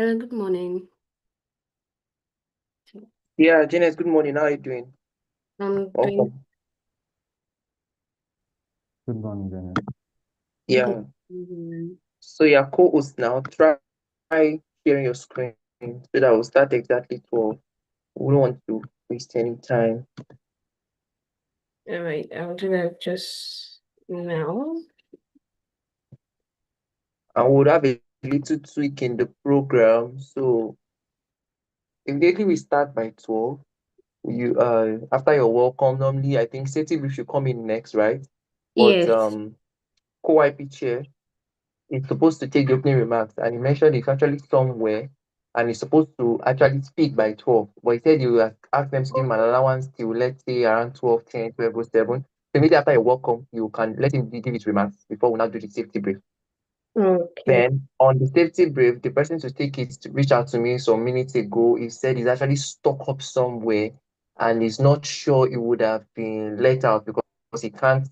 Hello, good morning. Yeah, Janet, good morning. How are you doing? I'm doing Welcome. Good morning, Janet. good. Yeah. So your co-host now, try sharing your screen so that we'll start exactly 12. We don't want to waste any time. All right, I'll do that just now. And we'll have a little tweak in the program. So immediately we start by 12. You after your welcome, normally I think Seti we should come in next, right? But Yes. co-IP chair is supposed to take the opening remarks, and he mentioned it's actually somewhere, and he's supposed to actually speak by 12. But he said he will ask them to give him an allowance till, let's say, around 12:10, 12:07. So immediately after you welcome, you can let him give his remarks before we now do the safety brief. Okay. Then on the safety brief, the person to take it reached out to me some minutes ago. He said he's actually stuck up somewhere and he's not sure he would have been let out because he can't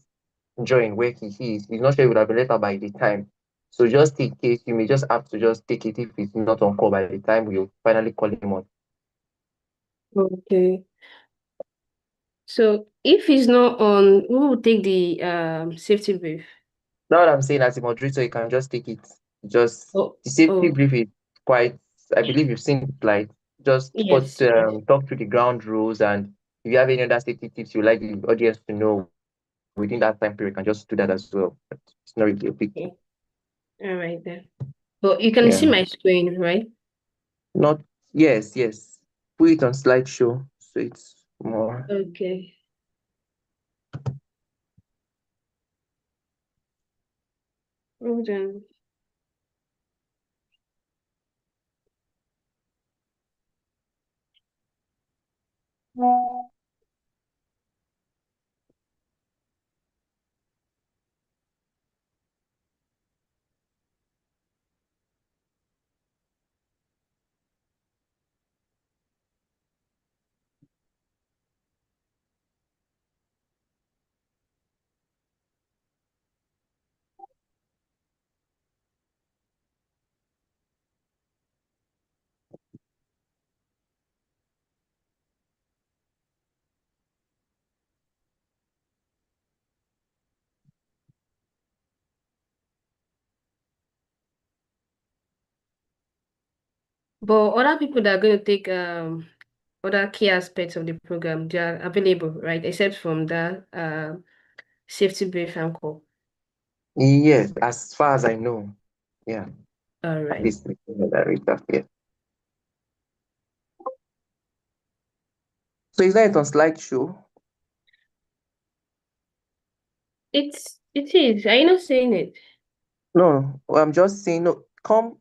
join where he is. He's not sure he would have been let out by the time. So just in case, you may just have to just take it if it's not on call by the time we'll finally call him on. Okay. So if he's not on, who will take the safety brief? Now what I'm saying, as a moderator, you can just take it. Just Oh, the safety oh, brief is quite, I believe you've seen the slide. Just put yes, yes. talk through the ground rules, and if you have any other safety tips you'd like the audience to know within that time period, you can just do that as well. But it's not really a big deal. Okay. All right then. But you can see Yeah. my screen, right? Not yes, yes. Put it on slideshow so it's more. Okay. Hold on. But other people that are going to take other key aspects of the program, they are available, right? Except from the safety brief and call. Yes, as far as I know. Yeah, All at right. least the director. Yeah. So is that it on slideshow? It is. Are you not saying it? No, I'm just saying no. Come,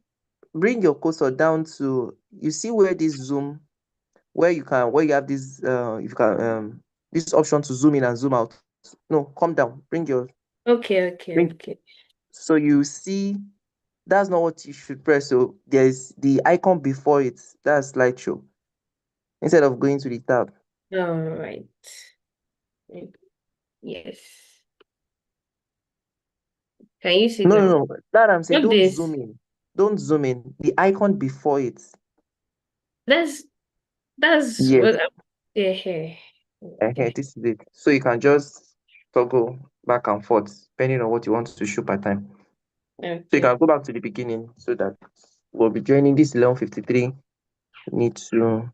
bring your cursor down to you see where this zoom, where you have this you can this option to zoom in and zoom out. No, come down, Okay, okay, bring okay. so you see that's not what you should press. So there's the icon before it, that's slideshow. Instead of going to the tab. All right. Yes. Can you see No, no, now? no. That I'm saying, Not don't zoom this. in. Don't zoom in. The icon before it. That's that's Yes. what. Yeah. Okay. This is it. So you can just toggle back and forth depending on what you want to show per time. So you Okay. can go back to the beginning so that we'll be joining this 11:53. Need to.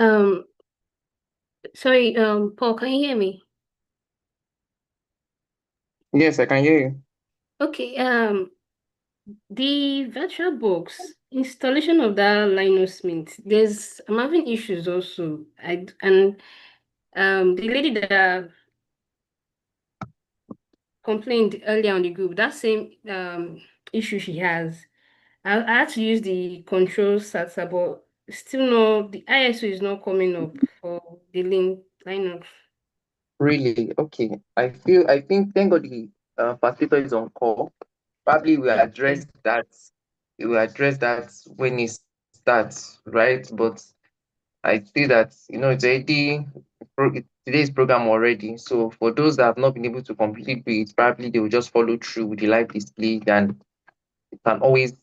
Um, sorry, Paul, can you hear me? Yes, I can hear you. Okay, the VirtualBox installation of that Linux Mint, I'm having issues also. The lady that complained earlier on the group, that same issue she has. I had to use the control SATA, but still no, the ISO is not coming up for the Linux. Really? Okay. I think thank God the facilitator is on call. Probably we Okay. address that. We will address that when it starts, right? But I see that it's already today's program already. So for those that have not been able to complete it, probably they will just follow through with the live display. Then you can always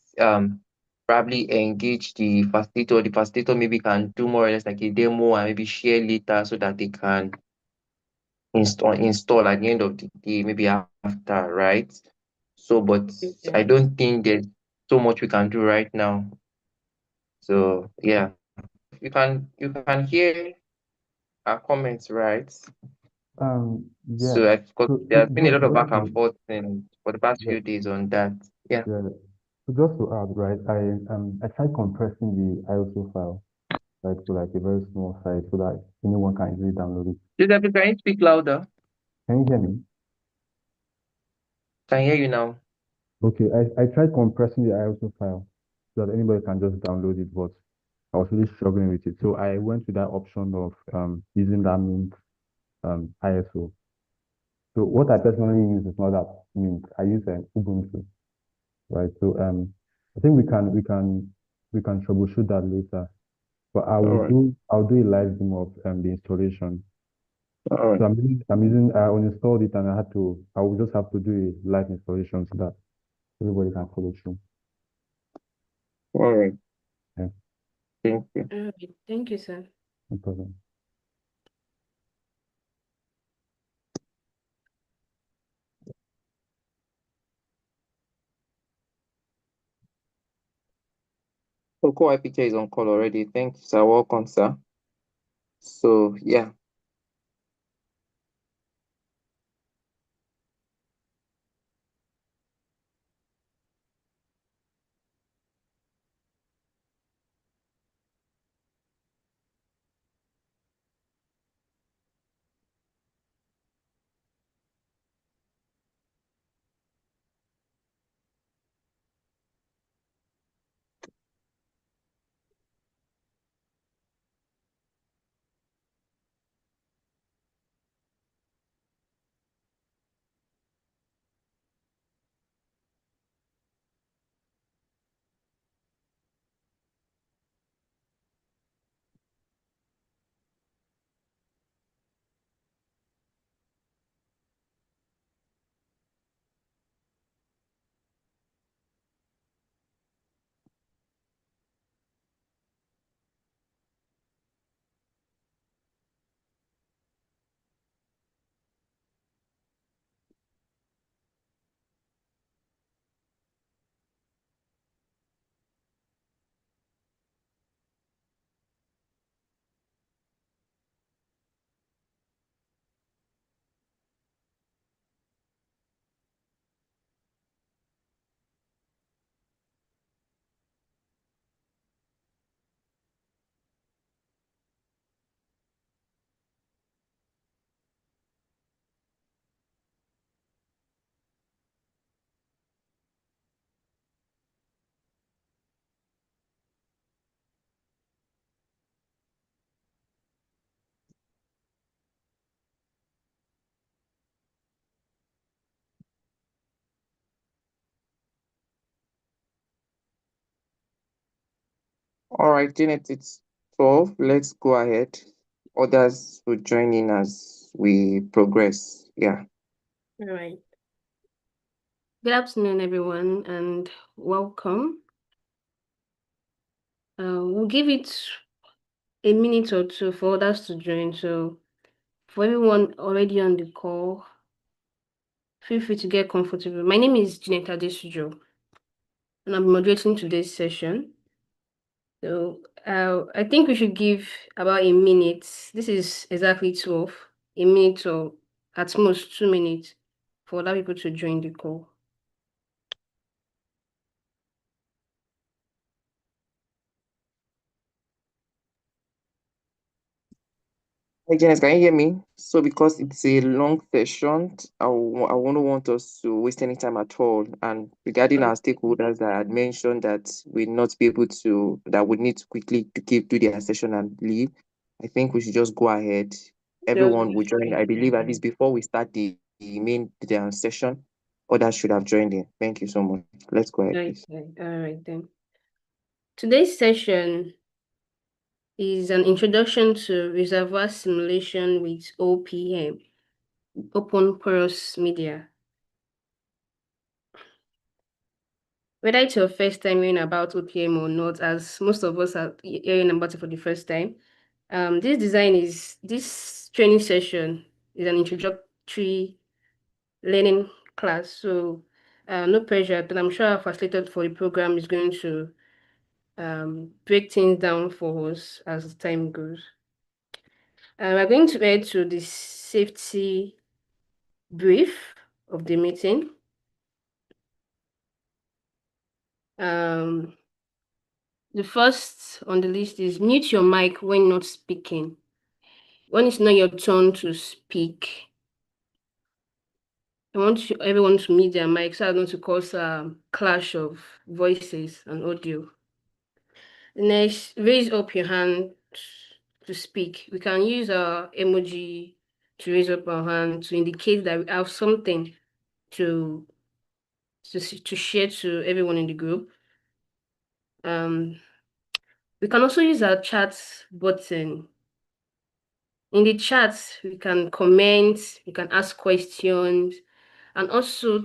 probably engage the facilitator. The facilitator maybe can do more or less like a demo and maybe share later so that they can install at the end of the day, maybe after, right? So, but I Okay. don't think there's so much we can do right now. So yeah, you can hear our comments, right? Yeah. So I've got So, so there's been a just lot of just back and to forth for the past yeah, few days on that. Yeah. yeah. So just to add, right? I tried compressing the ISO file, right, to like a very small size so that anyone can easily download it. Giuseppe, can you speak louder? Can you hear me? Can hear you now. Okay. I tried compressing the ISO file so that anybody can just download it, but I was really struggling with it. So I went with that option of using that Mint ISO. So what I personally use is not that Mint. I use an Ubuntu, right? So I think we can troubleshoot that later. But All right. I'll do a live demo of the installation. All right. So I'm using I uninstalled it and I will just have to do a live installation so that everybody can follow through. All right. Yeah, Thank you. All right. Thank you, sir. no problem. Coco picture is on call already. Thank you, sir. Welcome, sir. So yeah. All right, Janet, it's 12. Let's go ahead. Others will join in as we progress. Yeah. All right. Good afternoon, everyone, and welcome. We'll give it a minute or two for others to join. So, for everyone already on the call, feel free to get comfortable. My name is Jeanette Adesujo, and I'm moderating today's session. So, I think we should give about a minute. This is exactly 12. A minute or at most 2 minutes for other people to join the call. Hey, Janice, can you hear me? So because it's a long session, I won't want us to waste any time at all. And regarding our stakeholders, I had mentioned that we'll not be able to, that we need to quickly to do their session and leave. I think we should just go ahead. Everyone will join. I believe at least before we start the main session, others should have joined in. Thank you so much. Let's go ahead, please. Okay, all right then. Today's session is an introduction to reservoir simulation with OPM, Open Porous Media. Whether it's your first time hearing about OPM or not, as most of us are hearing about it for the first time, this training session is an introductory learning class. So no pressure, but I'm sure our facilitator for the program is going to break things down for us as time goes. We're going to head to the safety brief of the meeting. The first on the list is mute your mic when not speaking. When it's not your turn to speak, I want everyone to mute their mic so as not to cause a clash of voices and audio. Next, raise up your hand to speak. We can use our emoji to raise up our hand to indicate that we have something to share to everyone in the group. We can also use our chat button. In the chat, we can comment, we can ask questions, and also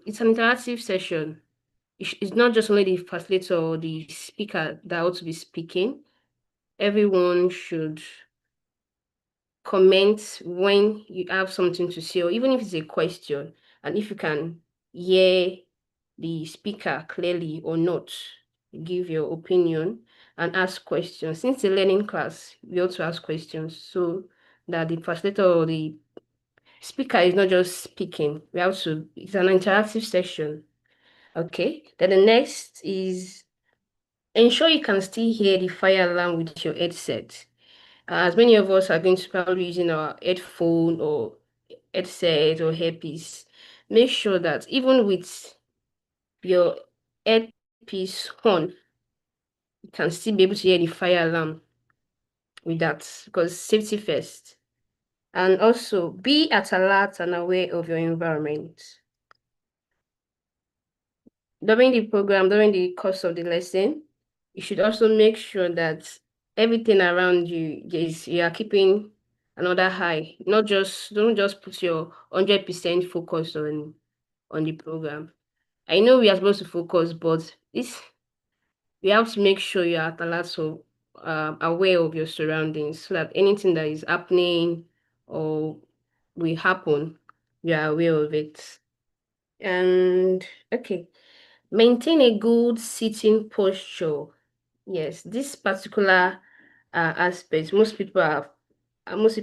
it's an interactive session. It's not just only the facilitator or the speaker that ought to be speaking. Everyone should comment when you have something to say, or even if it's a question, and if you can hear the speaker clearly or not, give your opinion and ask questions. Since it's a learning class, we ought to ask questions so that the facilitator or the speaker is not just speaking. It's an interactive session. Okay. Then the next is ensure you can still hear the fire alarm with your headset. As many of us are going to probably using our headphone or headset or earpiece, make sure that even with your earpiece on, you can still be able to hear the fire alarm with that, because safety first. And also be at alert and aware of your environment. During the course of the lesson, you should also make sure that everything around you you are keeping another eye. Don't just put your 100% focus on the program. I know we are supposed to focus, but we have to make sure you are at alert, so aware of your surroundings, so that anything that is happening or will happen, you are aware of it. And okay. Maintain a good sitting posture. Yes, this particular aspect, most people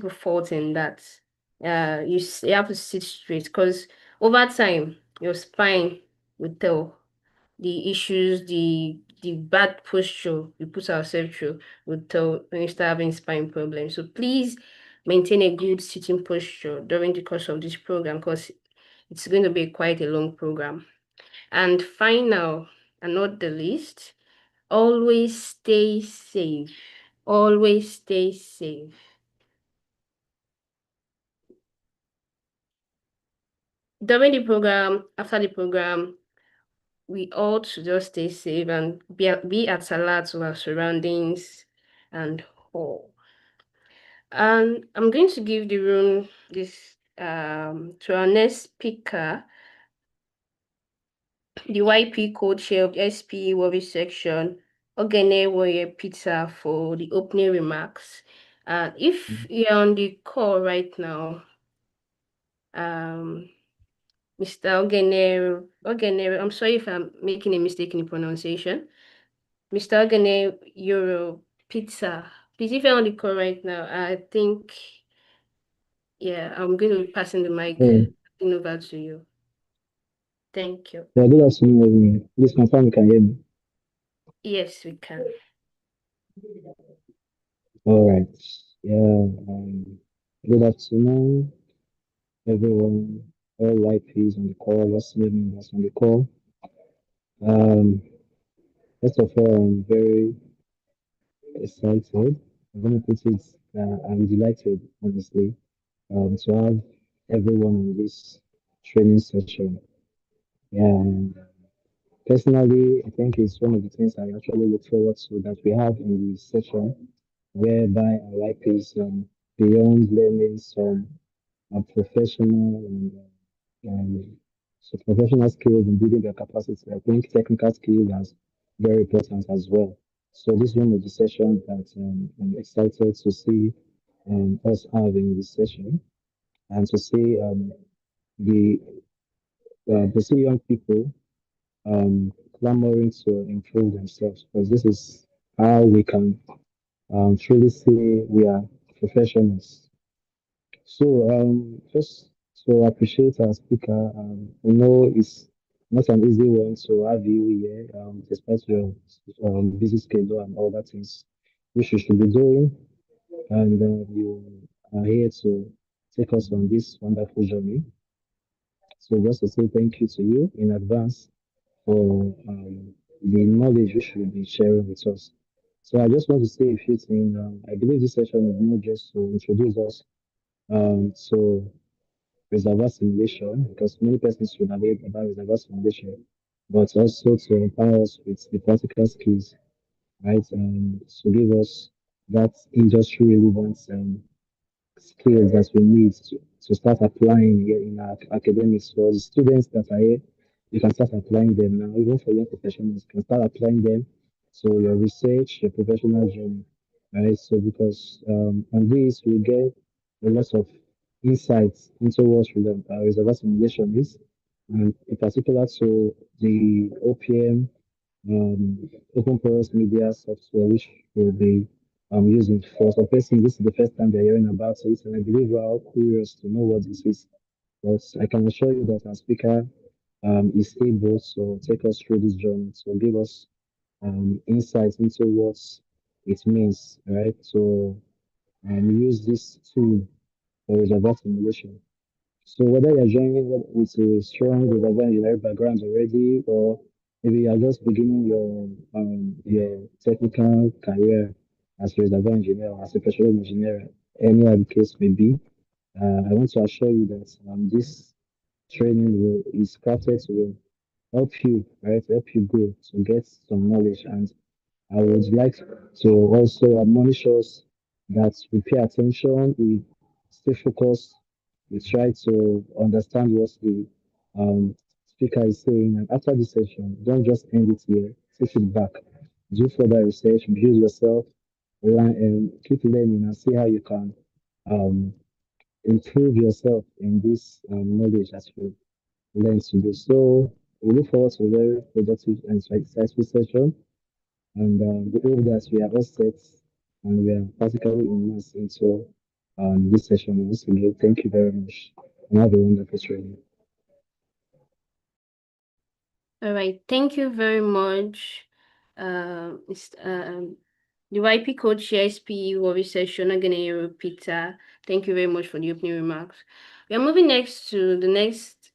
fault in that. You have to sit straight, because over time your spine will tell the issues, the bad posture we put ourselves through will tell when you start having spine problems. So please maintain a good sitting posture during the course of this program, because it's going to be quite a long program. And final, and not the least, always stay safe. Always stay safe. During the program, after the program, we ought to just stay safe and be at alert to our surroundings and all. And I'm going to give the room to our next speaker, the YP co-chair of the SPE Worry section, Ogene Warrior Peter, for the opening remarks. If you're on the call right now, Mr. Ogene, I'm sorry if I'm making a mistake in the pronunciation. Mr. Ogene Yoro Pizza. Please, if you're on the call right now, I think, yeah, I'm going to be passing the mic Oh, over to you. Thank you. yeah, good afternoon, everyone. Please confirm you can hear me. Yes, we can. All right. Yeah, good afternoon, everyone. All YPs on the call, all senior members on the call. Um, First of all, I'm very excited. I'm going to put it, I'm delighted, honestly, to have everyone in this training session. Yeah, and personally, I think it's one of the things I actually look forward to that we have in the session, whereby our life is beyond learning some professional and so professional skills and building their capacity. I think technical skills is very important as well. So this is one of the sessions that I'm excited to see us have in this session and to see the to see young people clamoring to improve themselves because this is how we can truly say we are professionals. So, just to appreciate our speaker, we know it's not an easy one to have you here, despite your busy schedule and all that things which you should be doing, and you are here to take us on this wonderful journey. So, just to say thank you to you in advance for the knowledge you should be sharing with us. So, I just want to say a few things. I believe this session is not just to introduce us to reservoir simulation because many persons should have heard about reservoir simulation, but also to empower us with the practical skills, right? To give us that industry relevant skills that we need to start applying here in our academics. For the students that are here, you can start applying them now. Even for young professionals, you can start applying them to your research, your professional journey, right? So because on this we get a lot of insights into what reservoir simulation is, and in particular to the OPM open source media software, which will be using for some person. This is the first time they're hearing about it, and I believe we're all curious to know what this is. But I can assure you that our speaker is able to take us through this journey to give us insights into what it means, right? So use this tool for reservoir simulation. So whether you're joining with a strong reservoir engineering background already, or maybe you're just beginning your technical career as a reservoir engineer or as a petroleum engineer, any other case may be, I want to assure you that this training is crafted to help you, right, help you grow, to get some knowledge. And I would like to also admonish us that we pay attention, we stay focused, we try to understand what the um, speaker is saying. And after this session, don't just end it here, take it back, do further research, build yourself, learn, and keep learning and see how you can um, improve yourself in this knowledge that you learn today. So we look forward to a very productive and insightful session. And we hope that we are all set and we are practically immersed into this session. Once again, thank you very much and have a wonderful training. All right. Thank you very much. It's the YP coach CSP Worry Session Aganero Peter. Thank you very much for the opening remarks. We are moving next to the next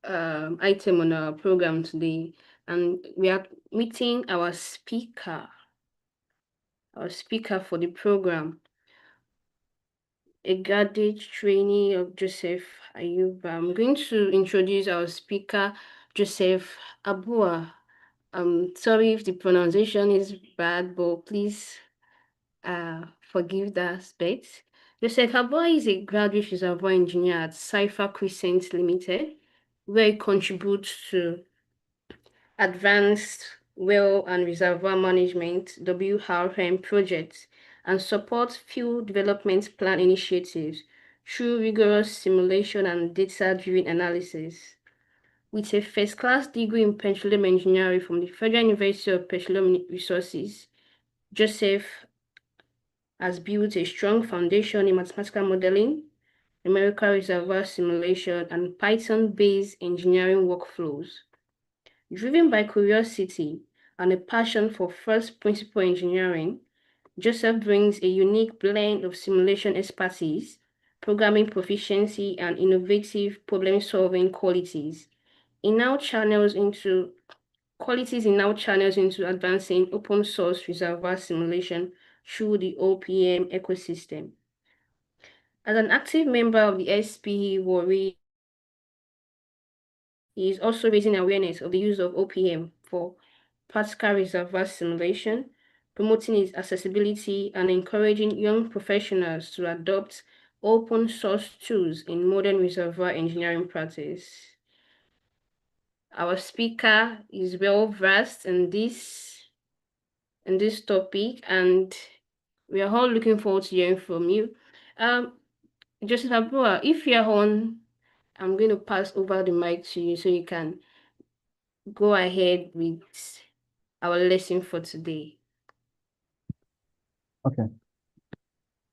item on our program today, and we are meeting our speaker for the program, a graduate trainee of Joseph Ayuba. I'm going to introduce our speaker, Joseph Abua. Sorry if the pronunciation is bad, but please forgive the aspect. Joseph Abua is a graduate reservoir engineer at Cypher Crescent Limited, where he contributes to advanced well and reservoir management (WRM) projects and supports field development plan initiatives through rigorous simulation and data-driven analysis. With a first-class degree in petroleum engineering from the Federal University of Petroleum Resources, Joseph has built a strong foundation in mathematical modeling, numerical reservoir simulation, and Python-based engineering workflows. Driven by curiosity and a passion for first principle engineering, Joseph brings a unique blend of simulation expertise, programming proficiency, and innovative problem-solving qualities. He now channels into advancing open source reservoir simulation through the OPM ecosystem. As an active member of the SPE Warri, he is also raising awareness of the use of OPM for practical reservoir simulation, promoting its accessibility and encouraging young professionals to adopt open source tools in modern reservoir engineering practice. Our speaker is well versed in this topic, and we are all looking forward to hearing from you. Joseph Abua, if you're on, I'm going to pass over the mic to you so you can go ahead with our lesson for today. Okay.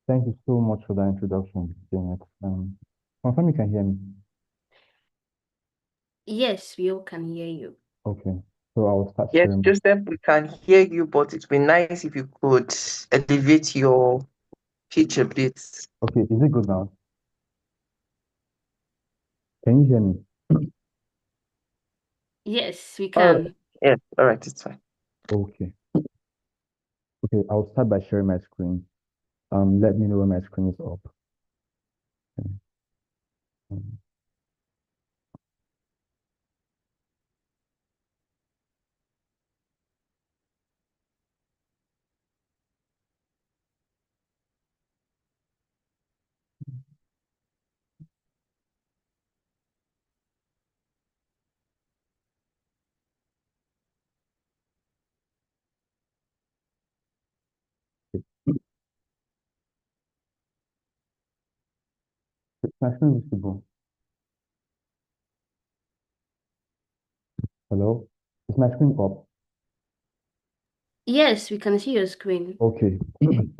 Thank you so much for that introduction, Janet. Confirm you can hear me. Yes, we all can hear you. Okay. So I will start Yes, sharing. Joseph, we can hear you, but it'd be nice if you could elevate your pitch a bit. Okay, is it good now? Can you hear me? Yes, we All right. can. Yes, all right, it's fine. Okay. Okay, I'll start by sharing my screen. Let me know when my screen is up. Okay. Is my screen visible? Hello? Is my screen up? Yes, we can see your screen. Okay.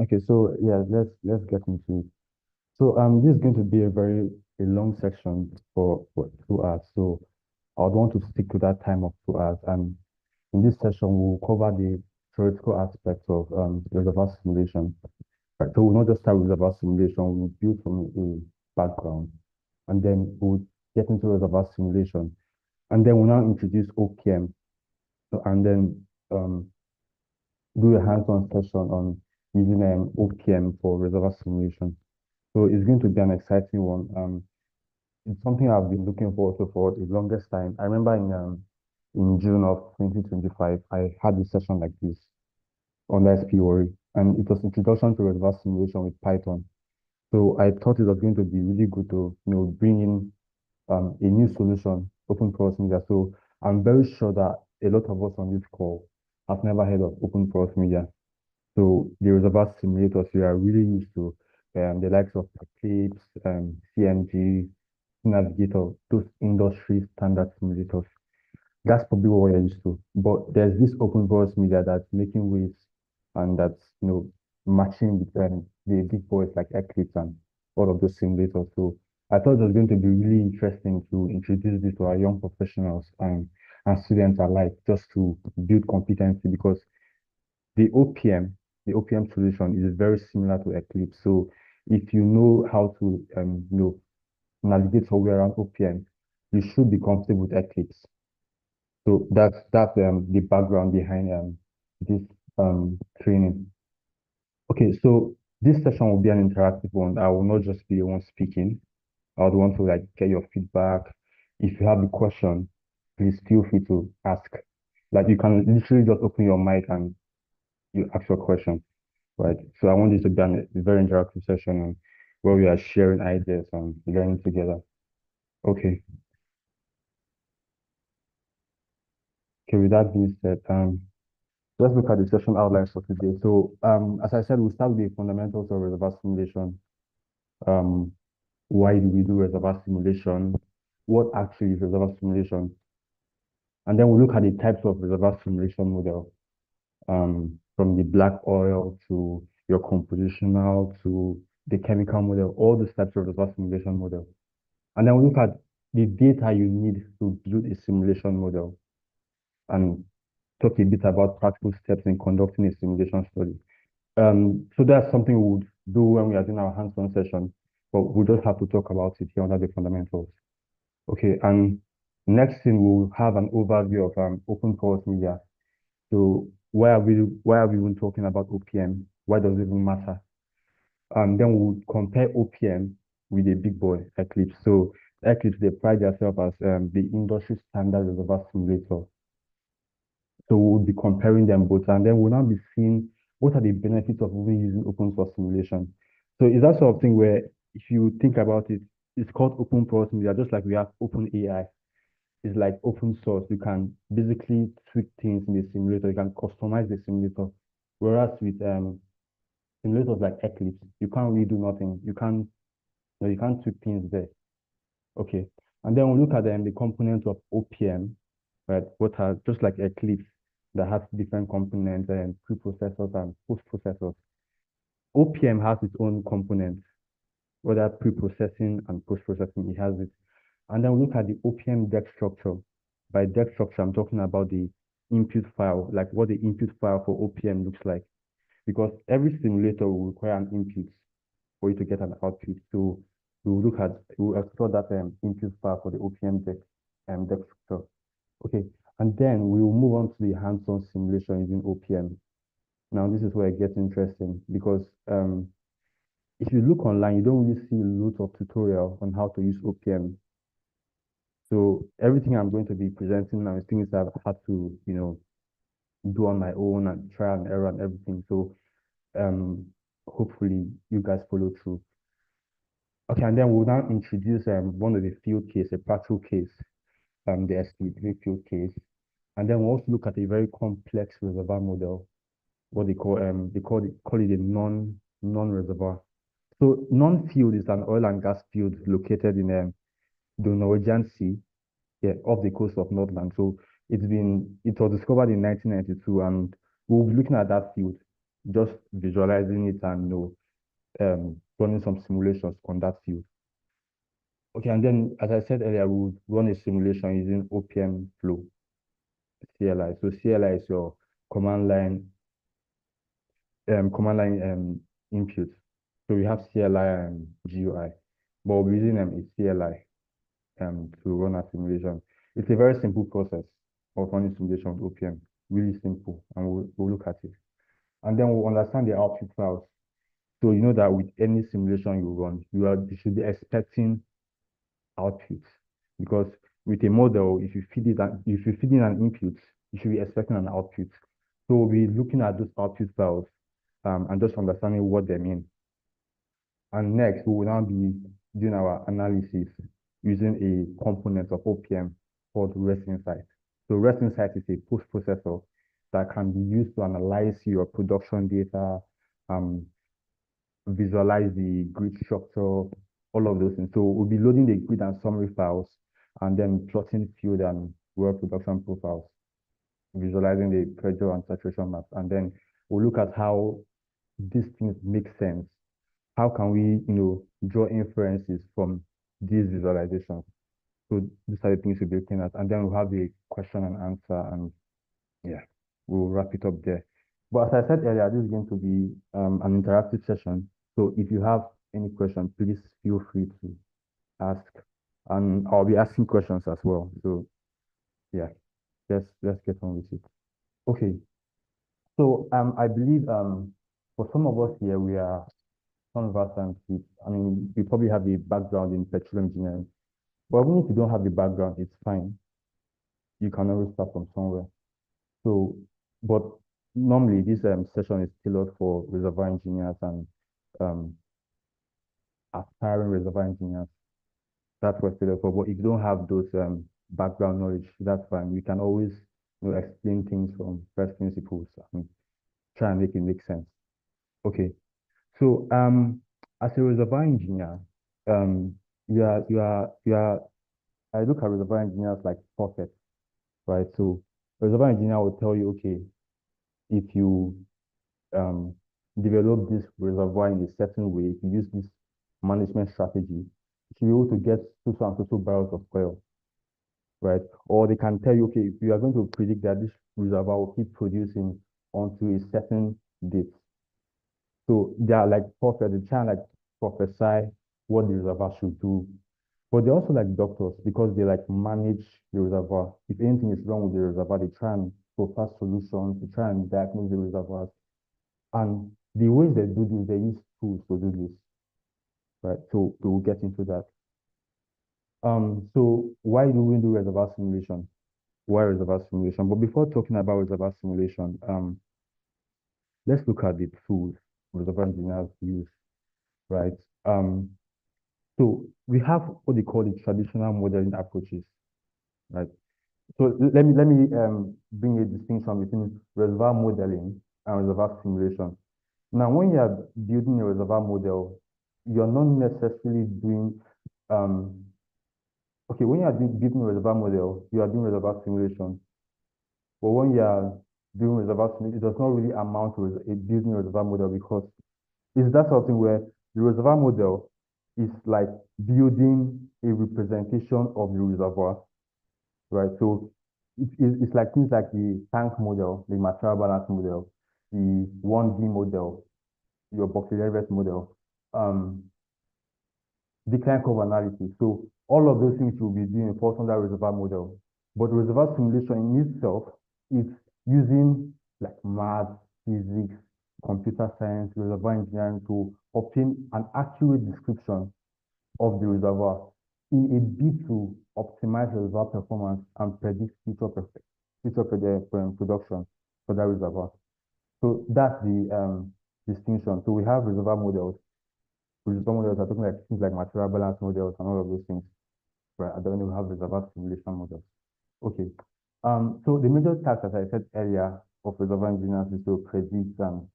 Okay, so yeah, let's get into it. So this is going to be a long section for 2 hours. So I would want to stick to that time of 2 hours. And in this session, we'll cover the theoretical aspects of reservoir simulation. Right, so we'll not just start with reservoir simulation, we'll build from a background, and then we'll get into reservoir simulation. And then we'll now introduce OPM, and then do a hands-on session on using OPM for reservoir simulation. So it's going to be an exciting one. It's something I've been looking forward to for the longest time. I remember in June of 2025, I had a session like this on the SP Worry, and it was introduction to reservoir simulation with Python. So I thought it was going to be really good to bring in a new solution, open source media. So I'm very sure that a lot of us on this call have never heard of open source media. So the reservoir simulators we are really used to, the likes of Eclipse, CMG, Navigator, those industry standard simulators. That's probably what we're used to. But there's this open source media that's making waves and that's matching with the big boys like Eclipse and all of those simulators. So I thought it was going to be really interesting to introduce this to our young professionals and students alike, just to build competency, because the OPM, the OPM solution is very similar to Eclipse. So if you know how to navigate somewhere around OPM, you should be comfortable with Eclipse. So that's the background behind this training. Okay, so this session will be an interactive one. I will not just be the one speaking. I would want to get your feedback. If you have a question, please feel free to ask. Like you can literally just open your mic and you ask your question, right? So I want this to be a very interactive session where we are sharing ideas and learning together. Okay. Okay, with that being said, let's look at the session outlines for today. So, as I said, we'll start with the fundamentals of reservoir simulation. Why do we do reservoir simulation? What actually is reservoir simulation? And then we'll look at the types of reservoir simulation model. from the black oil to your compositional to the chemical model, all the steps of the simulation model. And then we look at the data you need to build a simulation model and talk a bit about practical steps in conducting a simulation study. So that's something we would do when we are doing our hands-on session, but we just have to talk about it here under the fundamentals. Okay, and next thing we'll have an overview of open source media. So why are we even talking about OPM? Why does it even matter? Then we'll compare OPM with a big boy, Eclipse. So Eclipse, they pride themselves as the industry standard reservoir simulator. So we'll be comparing them both, and then we'll now be seeing what are the benefits of even using open source simulation. So is that sort of thing where, if you think about it, it's called open source media, just like we have open AI. It's like open source. You can basically tweak things in the simulator. You can customize the simulator. Whereas with simulators like Eclipse, you can't really do nothing. You can't tweak things there. Okay. And then we look at the components of OPM, right? What are just like Eclipse that has different components and preprocessors and post-processors. OPM has its own components, whether pre-processing and post-processing, it has it. And then we look at the OPM deck structure. By deck structure, I'm talking about the input file, like what the input file for OPM looks like. Because every simulator will require an input for you to get an output. So we'll explore that input file for the OPM deck structure. Okay, and then we will move on to the hands-on simulation using OPM. Now, this is where it gets interesting because if you look online, you don't really see loads of tutorial on how to use OPM. So everything I'm going to be presenting now is things I've had to, do on my own and try and error and everything. So hopefully you guys follow through. Okay, and then we'll now introduce one of the field case, a practical case, the SP3 field case. And then we'll also look at a very complex reservoir model, what they call it a non-reservoir. So non-field is an oil and gas field located in the Norwegian Sea, off the coast of Nordland. So it was discovered in 1992, and we'll be looking at that field, just visualizing it and running some simulations on that field. Okay, and then as I said earlier, we'll run a simulation using OPM Flow, CLI. So CLI is your command line input. So we have CLI and GUI, but we're using a CLI to run a simulation. It's a very simple process of running simulation with OPM, really simple, and we'll look at it. And then we'll understand the output files. So you know that with any simulation you run, you should be expecting outputs, because with a model, if you feed in an input, you should be expecting an output. So we'll be looking at those output files and just understanding what they mean. And next, we will now be doing our analysis using a component of OPM called REST Insight. So REST Insight is a post-processor that can be used to analyze your production data, visualize the grid structure, all of those things. So we'll be loading the grid and summary files and then plotting field and well production profiles, visualizing the pressure and saturation maps. And then we'll look at how these things make sense. How can we, draw inferences from these visualizations? So these are the things we'll be looking at. And then we'll have the question and answer, and we'll wrap it up there. But as I said earlier, this is going to be an interactive session. So if you have any questions, please feel free to ask. And I'll be asking questions as well. So let's get on with it. Okay. So I believe for some of us here, we are conversant with, we probably have a background in petroleum engineering. But even if you don't have the background, it's fine. You can always start from somewhere. So, but normally this session is tailored for reservoir engineers and aspiring reservoir engineers. That's what it's tailored for. But if you don't have those background knowledge, that's fine. You can always explain things from first principles and try and make it make sense. Okay. So as a reservoir engineer, I look at reservoir engineers like prophets, right? So a reservoir engineer will tell you, okay, if you develop this reservoir in a certain way, if you use this management strategy, you should be able to get so and so barrels of oil, right? Or they can tell you, okay, if you are going to predict that this reservoir will keep producing onto a certain date. So they are like prophets, they try and like prophesy what the reservoir should do. But they're also like doctors because they like manage the reservoir. If anything is wrong with the reservoir, they try and propose solutions, they try and diagnose the reservoirs. And the ways they do this, they use tools to do this, right? So we will get into that. So why do we do reservoir simulation? Why reservoir simulation? But before talking about reservoir simulation, let's look at the tools reservoir engineers use, right? So we have what they call the traditional modeling approaches, right? So let me bring a distinction between reservoir modeling and reservoir simulation. Now, when you are building a reservoir model, you're not necessarily doing okay, when you are building a reservoir model, you are doing reservoir simulation. But when you are doing reservoir simulation, it does not really amount to building a reservoir model because it's that something where the reservoir model is like building a representation of the reservoir, right? So it's like things like the tank model, the material balance model, the 1D model, your Buckley-Levis model, decline curve analysis. So all of those things you'll be doing falls under reservoir model. But reservoir simulation in itself is using like math, physics, computer science, reservoir engineering to obtain an accurate description of the reservoir in a bid to optimize reservoir performance and predict future production for that reservoir. So that's the distinction. So we have reservoir models. Reservoir models are talking like things like material balance models and all of those things. Right. I don't know, we have reservoir simulation models. Okay. So the major task, as I said earlier, of reservoir engineers is to predict and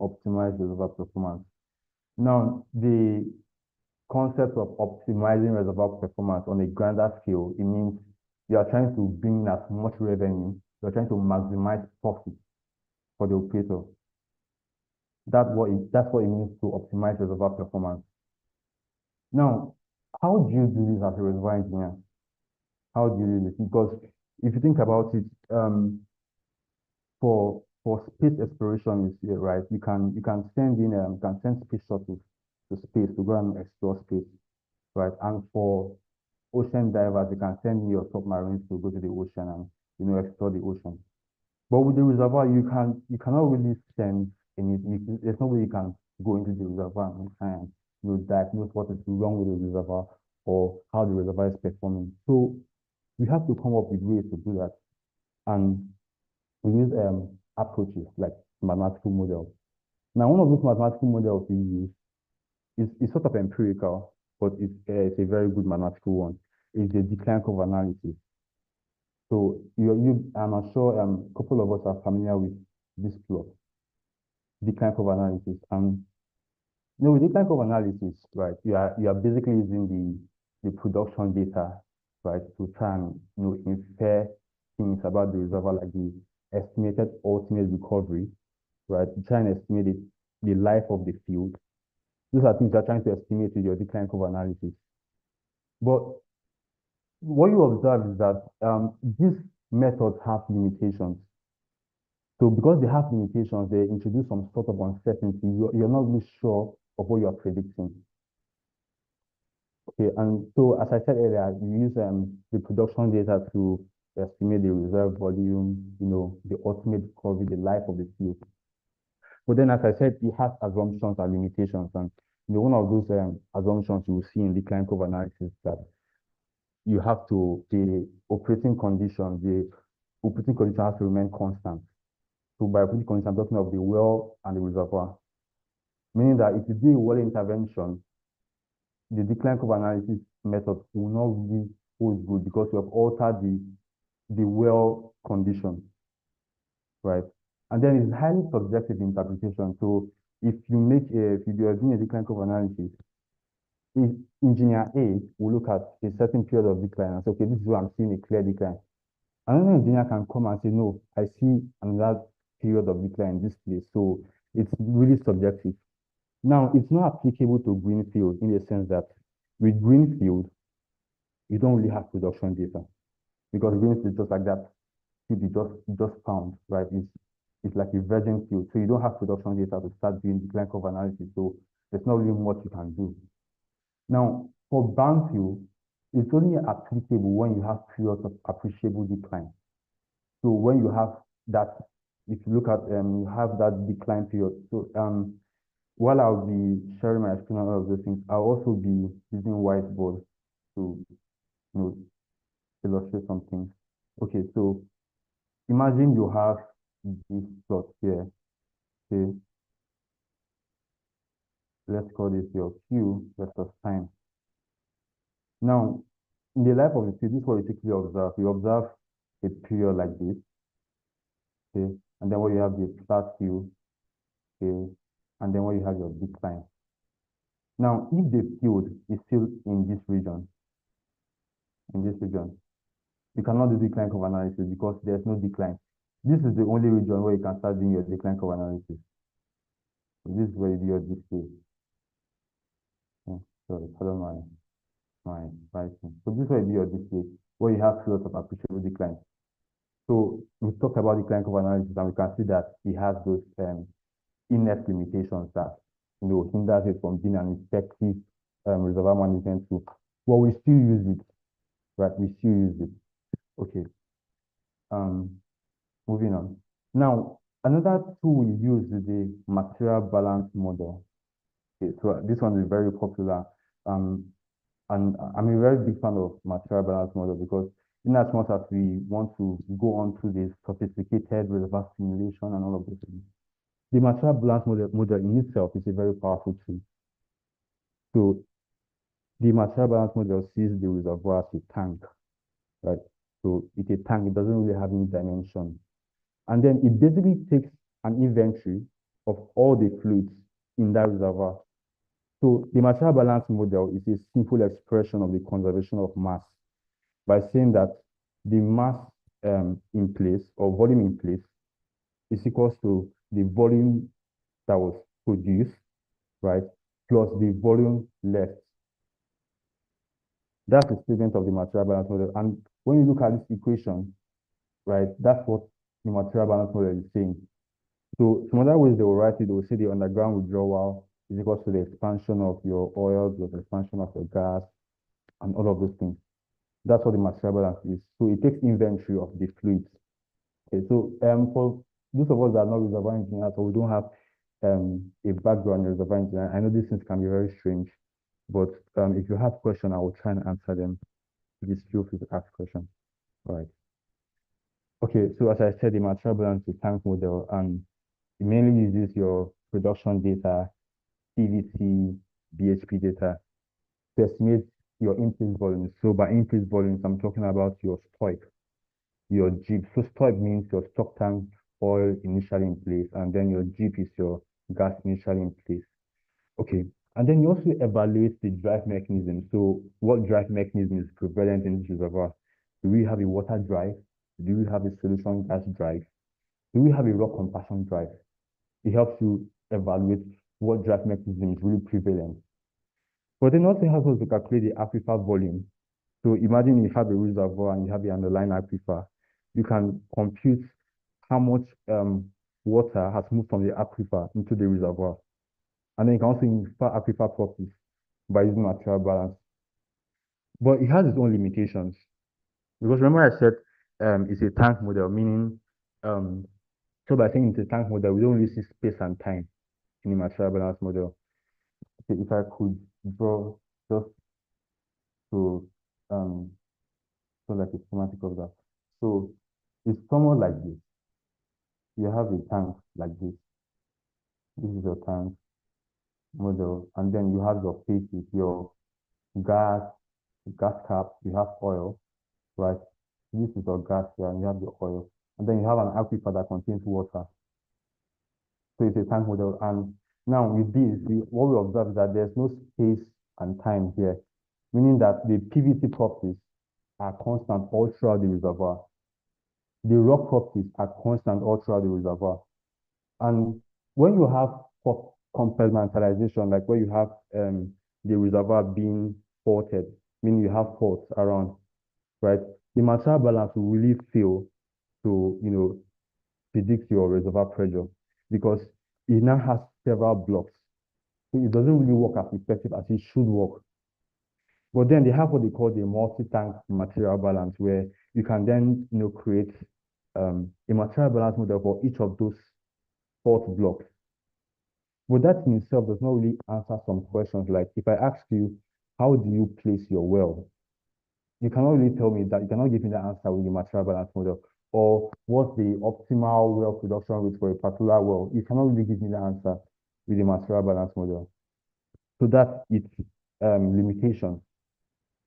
optimize reservoir performance. Now, the concept of optimizing reservoir performance on a grander scale, it means you are trying to bring in as much revenue, you are trying to maximize profit for the operator. That's what it means to optimize reservoir performance. Now, how do you do this as a reservoir engineer? How do you do this? Because if you think about it, for space exploration, right? You can send in you can send space shuttles to space to go and explore space, right? And for ocean divers, you can send in your submarines to go to the ocean and explore the ocean. But with the reservoir, you cannot really send any. There's no way you can go into the reservoir and try and diagnose what is wrong with the reservoir or how the reservoir is performing. So we have to come up with ways to do that, and we use approaches like mathematical models. Now, one of those mathematical models we use is sort of empirical, but it's a very good mathematical one. It's the decline curve analysis. So I'm sure a couple of us are familiar with this plot, decline curve analysis. And with decline curve analysis, right, you are basically using the production data, right, to try and infer things about the reservoir, like the estimated ultimate recovery, right? To try and estimate the life of the field. Those are things you're trying to estimate with your decline curve analysis. But what you observe is that these methods have limitations. So because they have limitations, they introduce some sort of uncertainty. You're not really sure of what you're predicting. Okay, and so as I said earlier, you use the production data to estimate the reserve volume, the ultimate recovery, the life of the field. But then, as I said, it has assumptions and limitations. And one of those assumptions you will see in decline curve analysis that you have to, the operating condition has to remain constant. So by operating condition, I'm talking of the well and the reservoir. Meaning that if you do a well intervention, the decline curve analysis method will not really hold good because you have altered the well condition, right? And then it's highly subjective interpretation. So if you are doing a decline curve analysis, if engineer A will look at a certain period of decline and say, okay, this is where I'm seeing a clear decline. Another engineer can come and say, no, I see another period of decline in this place. So it's really subjective. Now, it's not applicable to greenfield in the sense that with greenfield, you don't really have production data because greenfield is just like that. Should be just found, right? It's like a virgin field. So you don't have production data to start doing decline curve analysis. So there's not really much you can do. Now, for brownfield, it's only applicable when you have periods of appreciable decline. So when you have that, if you look at you have that decline period. So while I'll be sharing my screen on all of those things, I'll also be using whiteboard to illustrate something. Okay, so imagine you have this plot here. Okay, let's call this your Q versus time. Now, in the life of the field, this is what you typically observe. You observe a period like this, okay, and then where you have the start Q, okay, and then where you have your decline. Now, if the field is still in this region, you cannot do decline curve analysis because there's no decline. This is the only region where you can start doing your decline curve analysis. So this is where you do your display. Sorry, pardon my writing. So this is where you do your display, where you have periods of appreciable decline. So we talked about decline curve analysis, and we can see that it has those inert limitations that hinders it from being an effective reservoir management tool. Well, we still use it, right? We still use it. Okay. Moving on. Now, another tool we use is the material balance model. Okay, so this one is very popular. And I'm a very big fan of material balance model because in as much as we want to go on to this sophisticated reservoir simulation and all of those things, the material balance model in itself is a very powerful tool. So the material balance model sees the reservoir as a tank, right? So it's a tank, it doesn't really have any dimension. And then it basically takes an inventory of all the fluids in that reservoir. So the material balance model is a simple expression of the conservation of mass by saying that the mass in place or volume in place is equals to the volume that was produced, right, plus the volume left. That's the statement of the material balance model. And when you look at this equation, right, that's what the material balance model is saying. So some other ways they will write it, they will say the underground withdrawal is equal to the expansion of your oil plus the expansion of your gas and all of those things. That's what the material balance is. So it takes inventory of the fluids. Okay, so for those of us that are not reservoir engineers or we don't have a background in reservoir engineering, I know these things can be very strange, but if you have questions, I will try and answer them. Please feel free to ask questions. All right. Okay, so as I said, the material balance is tank model, and it mainly uses your production data, PVC, BHP data to estimate your in-place volumes. So by in-place volumes, I'm talking about your STOIIP, your GIP. So STOIIP means your stock tank oil initially in place, and then your GIP is your gas initially in place. Okay, and then you also evaluate the drive mechanism. So what drive mechanism is prevalent in this reservoir? Do we have a water drive? Do we have a solution gas drive? Do we have a rock compaction drive? It helps you evaluate what drive mechanism is really prevalent. But then also helps us to calculate the aquifer volume. So imagine you have a reservoir and you have the underlying aquifer. You can compute how much water has moved from the aquifer into the reservoir. And then you can also infer aquifer properties by using material balance. But it has its own limitations. Because remember I said it's a tank model, meaning so by saying it's a tank model, we don't really see space and time in the material balance model. Okay, if I could draw just to so like a schematic of that. So it's somewhat like this. You have a tank like this. This is your tank model, and then you have your phases, your gas cap, you have oil, right? This is your gas here, and you have the oil. And then you have an aquifer that contains water. So it's a tank model. And now with this, what we observe is that there's no space and time here, meaning that the PVC properties are constant all throughout the reservoir. The rock properties are constant all throughout the reservoir. And when you have compartmentalization, like where you have the reservoir being faulted, meaning you have faults around, right? The material balance will really fail to, predict your reservoir pressure because it now has several blocks. So it doesn't really work as effective as it should work. But then they have what they call the multi-tank material balance, where you can then, create a material balance model for each of those fault blocks. But that in itself does not really answer some questions. Like if I ask you, how do you place your well? You cannot really tell me that. You cannot give me the answer with the material balance model. Or what's the optimal well production rate for a particular well? You cannot really give me the answer with the material balance model. So that's its limitation,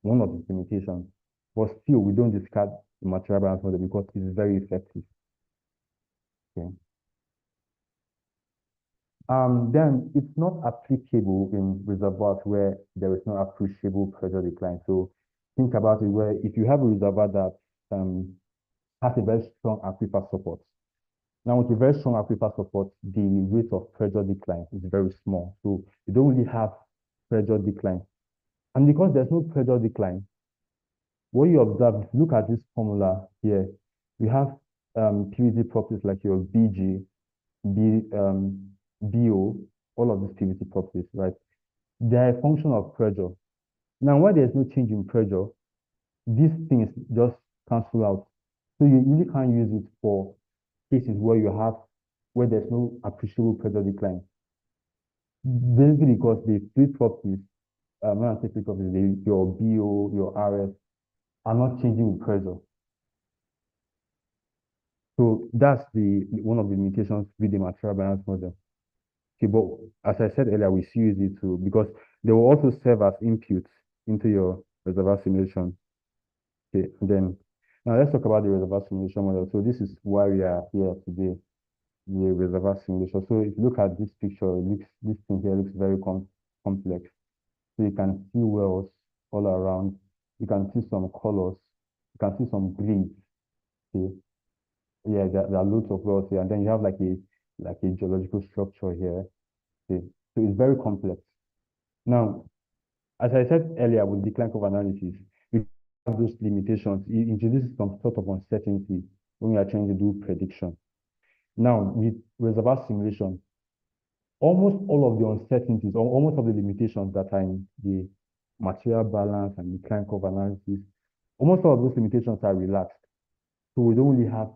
one of its limitations. But still, we don't discard the material balance model because it is very effective. Okay. Then it's not applicable in reservoirs where there is no appreciable pressure decline. So think about it where if you have a reservoir that has a very strong aquifer support. Now with a very strong aquifer support, the rate of pressure decline is very small. So you don't really have pressure decline. And because there's no pressure decline, what you observe, if you look at this formula here, we have PVC properties like your BG, BO, all of these PVC properties, right? They're a function of pressure. Now, when there's no change in pressure, these things just cancel out. So you really can't use it for cases where there's no appreciable pressure decline. Basically because the fluid properties, when I say fluid properties, your BO, your RF are not changing with pressure. So that's one of the limitations with the material balance model. Okay, but as I said earlier, we still use it too because they will also serve as inputs into your reservoir simulation. Okay, and then now let's talk about the reservoir simulation model. So this is why we are here today, the reservoir simulation. So if you look at this picture, this thing here looks very complex. So you can see wells all around. You can see some colors. You can see some grids. Okay. Yeah, there are loads of wells here, and then you have like a geological structure here. Okay. So it's very complex. Now, as I said earlier with decline curve analysis, we have those limitations. It introduces some sort of uncertainty when we are trying to do prediction. Now, with reservoir simulation, almost all of the uncertainties or almost all the limitations that are in the material balance and decline curve analysis, almost all of those limitations are relaxed. So we don't really have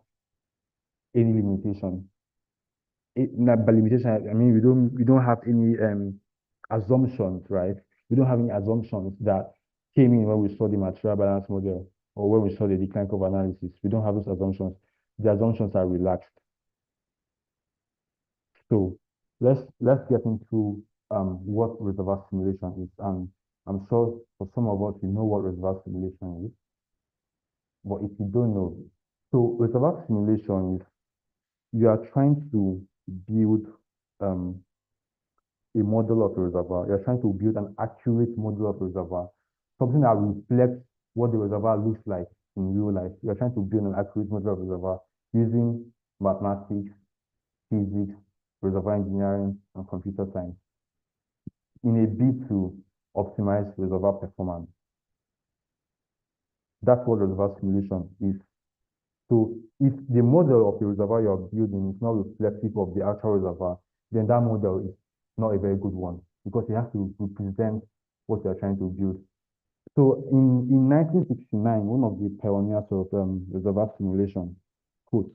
any limitation. By limitation, I mean we don't have any assumptions, right? We don't have any assumptions that came in when we saw the material balance model or when we saw the decline curve analysis. We don't have those assumptions. The assumptions are relaxed. So let's get into what reservoir simulation is. I'm sure for some of us, you know what reservoir simulation is, but if you don't know, so reservoir simulation is you are trying to build a model of a reservoir. You're trying to build an accurate model of a reservoir, something that reflects what the reservoir looks like in real life. You're trying to build an accurate model of a reservoir using mathematics, physics, reservoir engineering, and computer science in a bid to optimize reservoir performance. That's what reservoir simulation is. So if the model of the reservoir you're building is not reflective of the actual reservoir, then that model is not a very good one because it has to represent what you're trying to build. So in 1969, one of the pioneers of reservoir simulation, quote,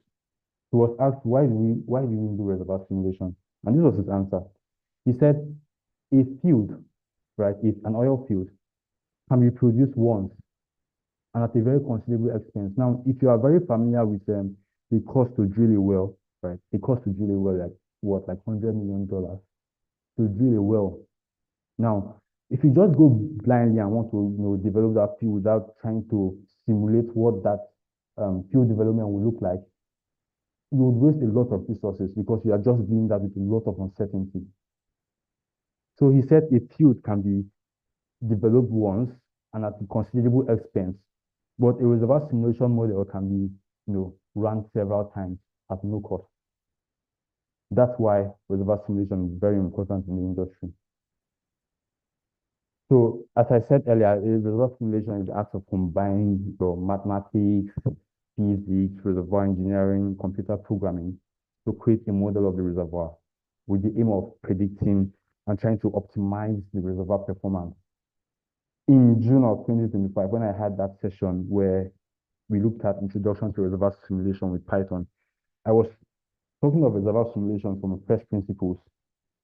he was asked, why do we do reservoir simulation? And this was his answer. He said, a field, right, if an oil field can be produced once and at a very considerable expense. Now, if you are very familiar with the cost to drill a well, right, the cost to drill a well, like what, like $100 million to drill a well. Now, if you just go blindly and want to develop that field without trying to simulate what that field development will look like, you would waste a lot of resources because you are just doing that with a lot of uncertainty. So he said a field can be developed once and at a considerable expense, but a reservoir simulation model can be run several times at no cost. That's why reservoir simulation is very important in the industry. So as I said earlier, reservoir simulation is the act of combining your mathematics, physics, reservoir engineering, computer programming to create a model of the reservoir with the aim of predicting and trying to optimize the reservoir performance. In June of 2025, when I had that session where we looked at introduction to reservoir simulation with Python, I was talking of reservoir simulation from first principles,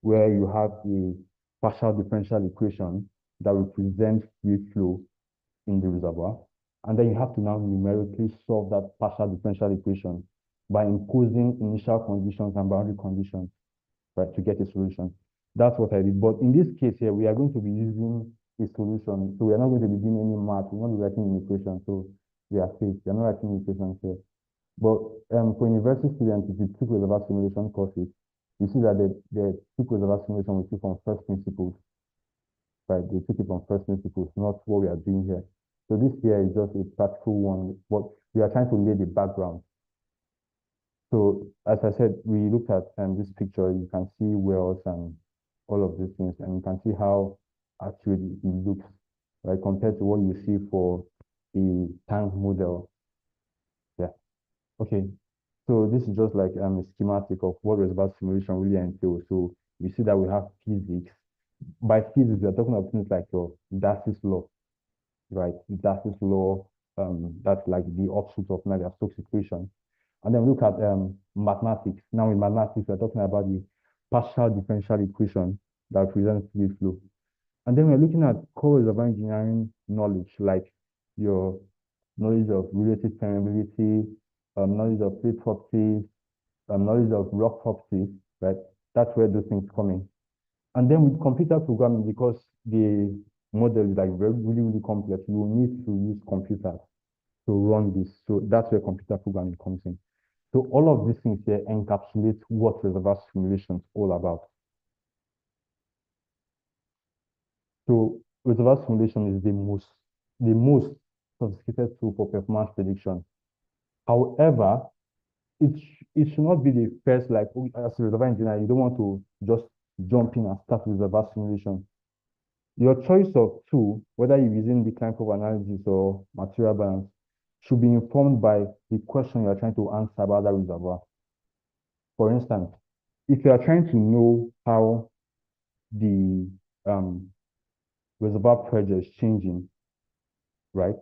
where you have a partial differential equation that represents fluid flow in the reservoir. And then you have to now numerically solve that partial differential equation by imposing initial conditions and boundary conditions, right, to get a solution. That's what I did. But in this case here, we are going to be using a solution. So we are not going to be doing any math. We're not writing an equation. So we are safe. We are not writing equations here. But for university students, if you took reservoir simulation courses, you see that they took reservoir simulation with you from first principles, right? They took it from first principles, not what we are doing here. So this here is just a practical one, but we are trying to lay the background. So as I said, we looked at this picture, you can see wells and all of these things, and you can see how accurate it looks, right, compared to what you see for a tank model. Yeah. Okay. So this is just like a schematic of what reservoir simulation really entails. So you see that we have physics. By physics, we are talking about things like your Darcy's law, right? Darcy's law, that's like the offshoot of Navier-Stokes equation. And then look at mathematics. Now in mathematics, we're talking about the partial differential equation that represents fluid flow. And then we're looking at core reservoir engineering knowledge, like your knowledge of relative permeability, knowledge of fluid properties, knowledge of rock properties, right? That's where those things come in. And then with computer programming, because the model is like really complex, you will need to use computers to run this. So that's where computer programming comes in. So all of these things here encapsulate what reservoir simulation is all about. So reservoir simulation is the most sophisticated tool for performance prediction. However, it should not be the first, like as a reservoir engineer, you don't want to just jump in and start reservoir simulation. Your choice of tool, whether you're using decline curve analysis or material balance, should be informed by the question you're trying to answer about that reservoir. For instance, if you are trying to know how the reservoir pressure is changing, right?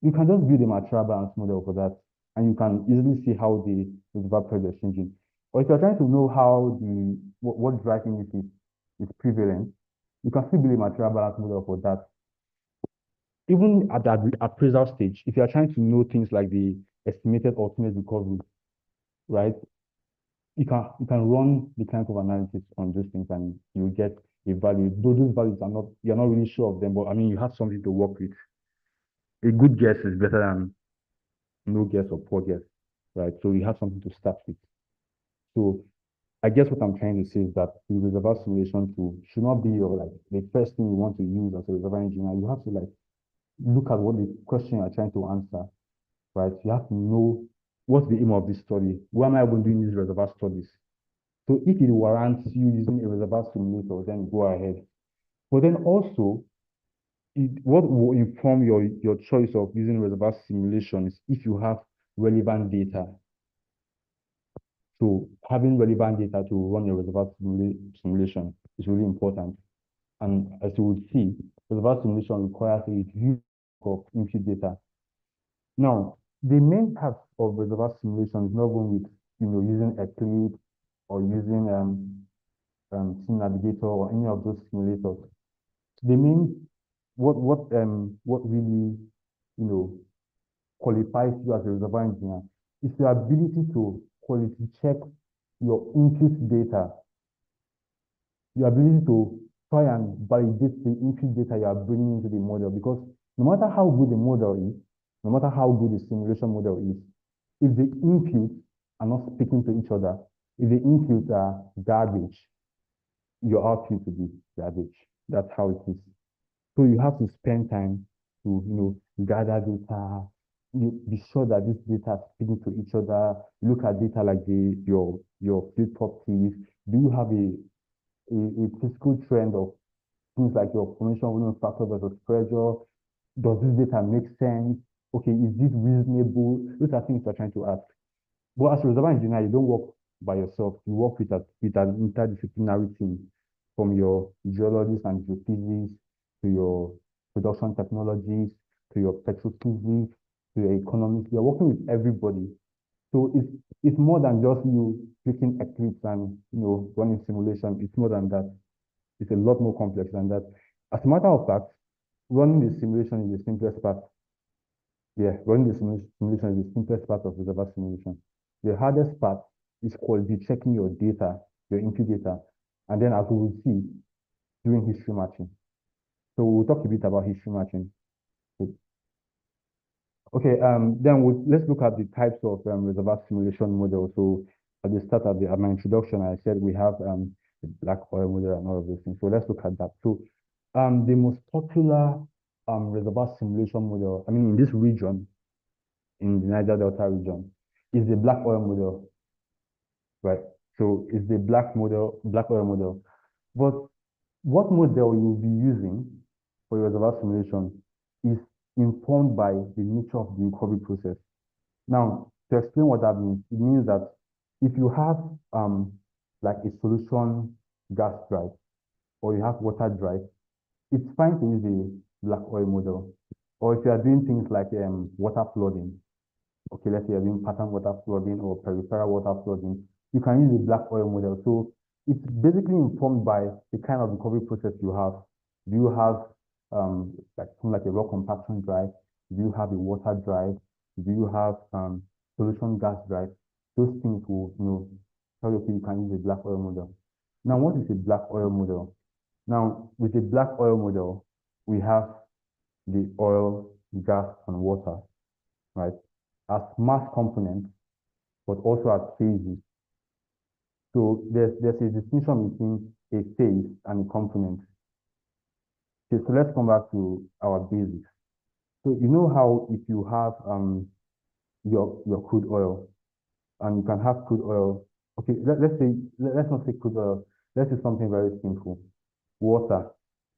You can just build a material balance model for that, and you can easily see how the reservoir pressure is changing. Or if you're trying to know how what driving it is prevalent, you can still build a material balance model for that. Even at the appraisal stage, if you are trying to know things like the estimated ultimate recovery, right? You can run the kind of analysis on those things and you get a value. Though those values are not, you're not really sure of them, but I mean, you have something to work with. A good guess is better than no guess or poor guess, right? So you have something to start with. So I guess what I'm trying to say is that the reservoir simulation tool should not be your like the first thing you want to use as a reservoir engineer. You have to like look at what the question you're trying to answer, right? You have to know what's the aim of this study. Why am I even doing these reservoir studies? So if it warrants you using a reservoir simulator, then go ahead. But then also, what will inform your choice of using reservoir simulation is if you have relevant data. So having relevant data to run your reservoir simulation is really important. And as you would see, reservoir simulation requires a huge of input data. Now, the main task of reservoir simulation is not going with using Eclipse or using SimNavigator or any of those simulators. The main what really qualifies you as a reservoir engineer is your ability to quality check your input data, your ability to try and validate the input data you are bringing into the model. Because no matter how good the model is, no matter how good the simulation model is, if the inputs are not speaking to each other, if the inputs are garbage, your output will be garbage. That's how it is. So you have to spend time to gather data, you be sure that this data are speaking to each other. Look at data like your fleet properties. Do you have a physical trend of things like your formation volume factor versus pressure? Does this data make sense? Okay, is this reasonable? Those are things you're trying to ask. But as a reservoir engineer, you don't work by yourself. You work with an interdisciplinary team, from your geologists and geophysics to your production technologies to your petrophysics to your economics. You're working with everybody. So it's more than just you clicking Eclipse and running simulation. It's more than that. It's a lot more complex than that. As a matter of fact, running the simulation is the simplest part. Yeah, running the simulation is the simplest part of reservoir simulation. The hardest part is quality checking your data, your input data, and then as we will see, doing history matching. So we'll talk a bit about history matching. Okay, then let's look at the types of reservoir simulation models. So at the start of my introduction, I said we have the black oil model and all of those things. So let's look at that. So the most popular reservoir simulation model, I mean, in this region, in the Niger Delta region, is the black oil model, right? So it's the black oil model. But what model you'll be using for your reservoir simulation is informed by the nature of the recovery process. Now, to explain what that means, it means that if you have like a solution gas drive or you have water drive, it's fine to use the black oil model. Or if you are doing things like water flooding, okay, let's say you're doing pattern water flooding or peripheral water flooding, you can use the black oil model. So it's basically informed by the kind of recovery process you have. Do you have like something like a rock compaction drive? Do you have a water drive? Do you have solution gas drive? Those things will tell you, okay, you can use a black oil model. Now, what is a black oil model? Now, with the black oil model, we have the oil, gas, and water, right, as mass components, but also as phases. So there's a distinction between a phase and a component. Okay, so let's come back to our basics. So you know how if you have your crude oil, and you can have crude oil. Okay, let's not say crude oil. Let's do something very simple. Water,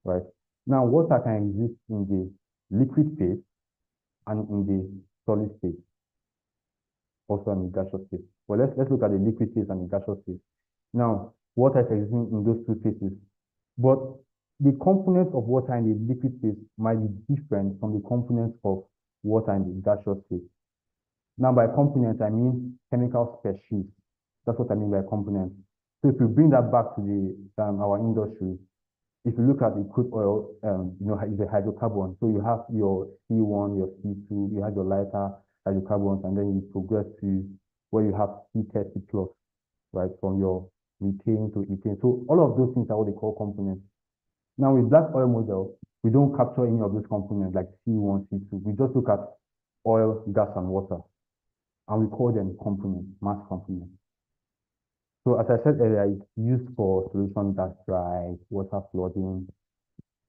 right? Now water can exist in the liquid phase and in the solid phase, also in the gaseous phase. Well, let's look at the liquid phase and the gaseous phase. Now, water is existing in those two phases, but the components of water in the liquid phase might be different from the components of water in the gaseous phase. Now, by components, I mean chemical species. That's what I mean by components. So if you bring that back to our industry, if you look at the crude oil, it's a hydrocarbon. So you have your C1, your C2, you have your lighter hydrocarbons, and then you progress to where you have C30 plus, right, from your methane to ethane. So all of those things are what they call components. Now with black oil model, we don't capture any of those components like C1, C2. We just look at oil, gas, and water, and we call them components, mass components. So as I said earlier, it's used for solution gas drive, water flooding,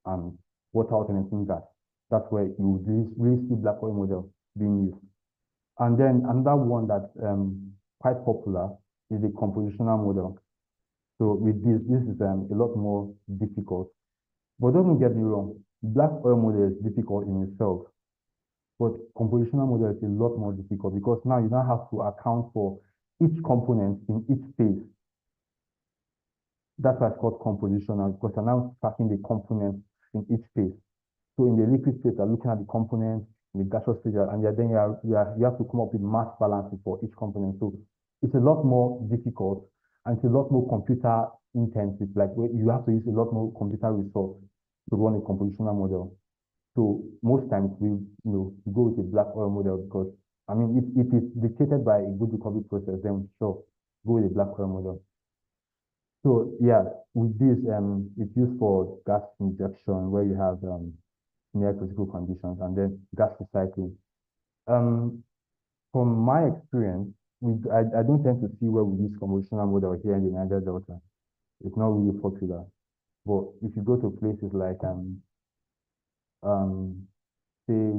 and water alternating gas. That's where you really see black oil model being used. And then another one that's quite popular is the compositional model. So with this is a lot more difficult. But don't get me wrong, black oil model is difficult in itself. But compositional model is a lot more difficult because now you now have to account for each component in each phase. That's why it's called compositional, because you're now tracking the components in each phase. So in the liquid phase, you're looking at the components, in the gaseous phase, and then you have to come up with mass balances for each component. So it's a lot more difficult and it's a lot more computer intensive. Like you have to use a lot more computer resource to run a compositional model. So most times we go with a black oil model because I mean if it's dictated by a good recovery process, then sure, go with a black oil model. So yeah, with this, it's used for gas injection where you have near critical conditions and then gas recycling. From my experience, I don't tend to see where we use compositional model here in the Niger Delta. It's not really popular. But if you go to places like say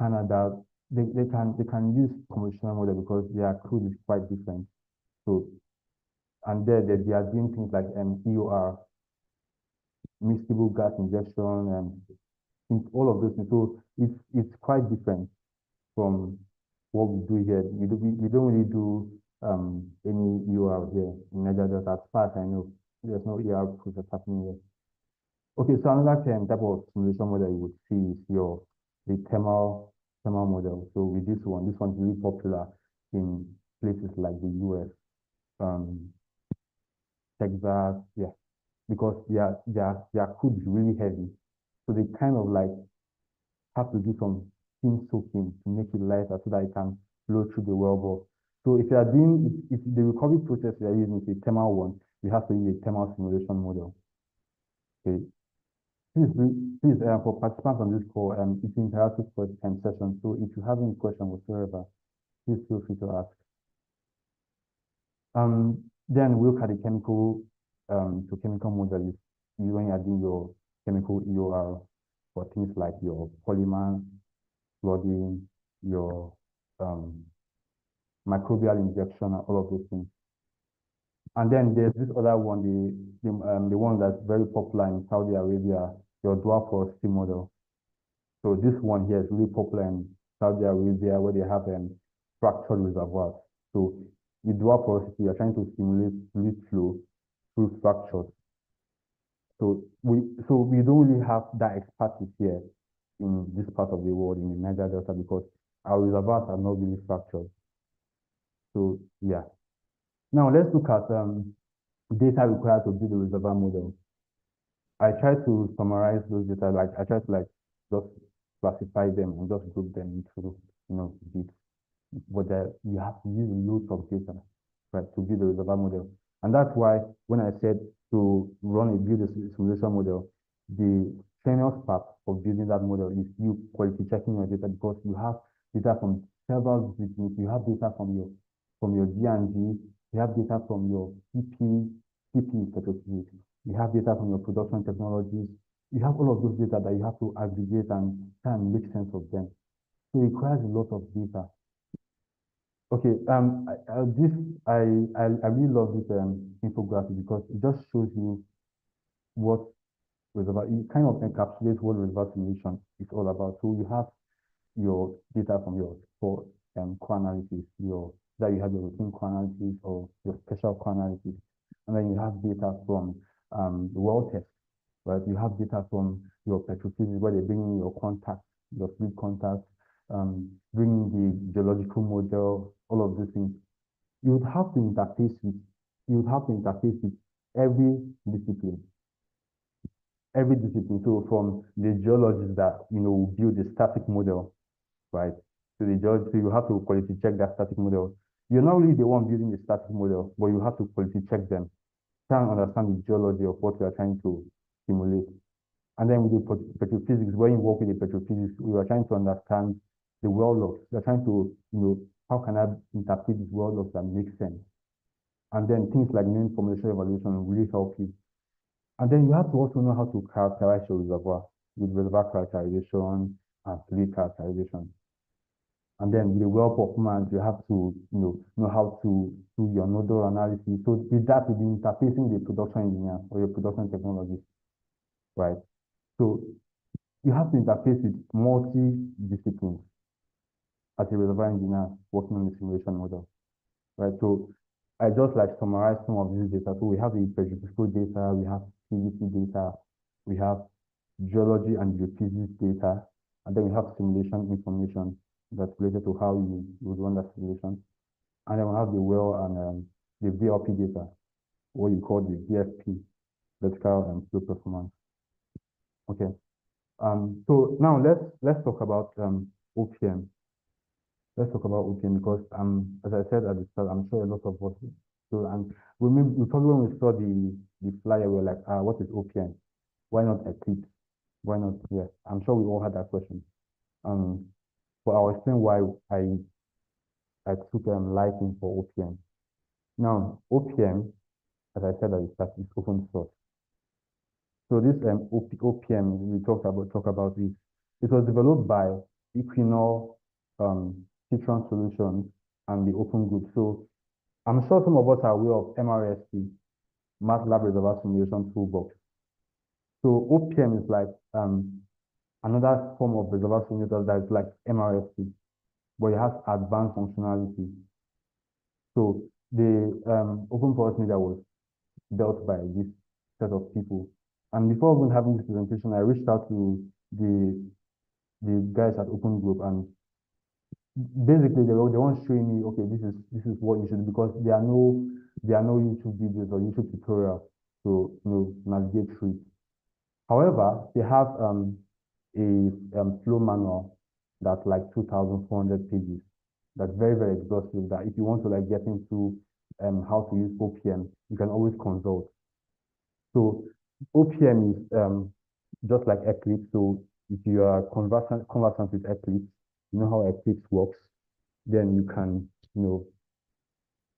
Canada, they can use convolutional model because their code is quite different. So, and there they are doing things like EOR, miscible gas injection, and all of those things. So it's quite different from what we do here. We don't really do any EOR here in Niger Delta, as far as I know. There's no EOR process happening here. Okay, so another type of simulation model you would see is the thermal model. So with this one's really popular in places like the US, Texas, yeah, because their code is really heavy. So they kind of like have to do some steam soaking to make it lighter so that it can flow through the wellbore. So if you are doing, if the recovery process you are using is a thermal one, you have to use a thermal simulation model. Okay. Please, for participants on this call, it's an interactive session. So if you have any question whatsoever, please feel free to ask. Then we'll look at the chemical model when you are doing your chemical EOR for things like your polymer flooding, your microbial injection, and all of those things. And then there's this other one, the one that's very popular in Saudi Arabia, your dual porosity model. So this one here is really popular in Saudi Arabia where they have fractured reservoirs. So with dual porosity, you're trying to simulate fluid flow through fractures. So we don't really have that expertise here in this part of the world, in the Niger Delta, because our reservoirs are not really fractured. So yeah. Now let's look at data required to build a reservoir model. I try to summarize those data, like I try to just classify them and just group them into bits. But you have to use loads of data, right, to build a reservoir model. And that's why when I said to build a simulation model, the strenuous part of building that model is you quality checking your data, because you have data from several disciplines. You have data from your G&G, you have data from your CP petrophysics, you have data from your production technologies. You have all of those data that you have to aggregate and try and make sense of them. So it requires a lot of data. Okay, I really love this infographic because it just shows you what reservoir, it kind of encapsulates what reservoir simulation is all about. So you have your data from your core analysis, that you have your routine core analysis or your special core analysis, and then you have data from the well test, right? You have data from your petrophysics where they bring in your contacts, your fluid contacts, bringing the geological model, all of these things. You would have to interface with every discipline. So from the geologist that will build the static model, right? So you have to quality check that static model. You're not really the one building the static model, but you have to quality check them, try and understand the geology of what you are trying to simulate. And then with the petrophysics, when you work with the petrophysics, we are trying to understand the well logs. We're trying to, how can I interpret these well logs that make sense? And then things like mean formulation evaluation will really help you. And then you have to also know how to characterize your reservoir with reservoir characterization and fluid characterization. And then with the well performance, you have to know how to do your nodal analysis. So with that, you'll be interfacing the production engineer or your production technologist, right? So you have to interface with multi-disciplines as a reservoir engineer working on the simulation model, right? So I just summarize some of these data. So we have the petrochemical data, we have PVC data, we have geology and geophysics data, and then we have simulation information that's related to how you would run that simulation. And then we have the well and the VLP data, what you call the VFP, vertical and flow performance. Okay. So now let's talk about OPM. Let's talk about OPM because as I said at the start, I'm sure a lot of us. So we probably when we saw the flyer, we were like, what is OPM? Why not Eclipse? Why not? Yeah, I'm sure we all had that question. But I'll explain why I took liking for OPM. Now, OPM, as I said at the start, is open source. So this OPM we talk about it was developed by Equinor, Citron Solutions, and the Open Group. So I'm sure some of us are aware of MRST, MATLAB Reservoir Simulation Toolbox. So OPM is like another form of reservoir simulator that is like MRST, but it has advanced functionality. So the Open Forest Media was built by this set of people. And before even having this presentation, I reached out to the guys at Open Group, and basically they weren't showing me, okay, this is what you should do, because there are no YouTube videos or YouTube tutorials to navigate through. However, they have a flow manual that's like 2,400 pages. That's very, very exhaustive. That if you want to like get into how to use OPM, you can always consult. So OPM is just like Eclipse. So if you are conversant with Eclipse, you know how Eclipse works, then you can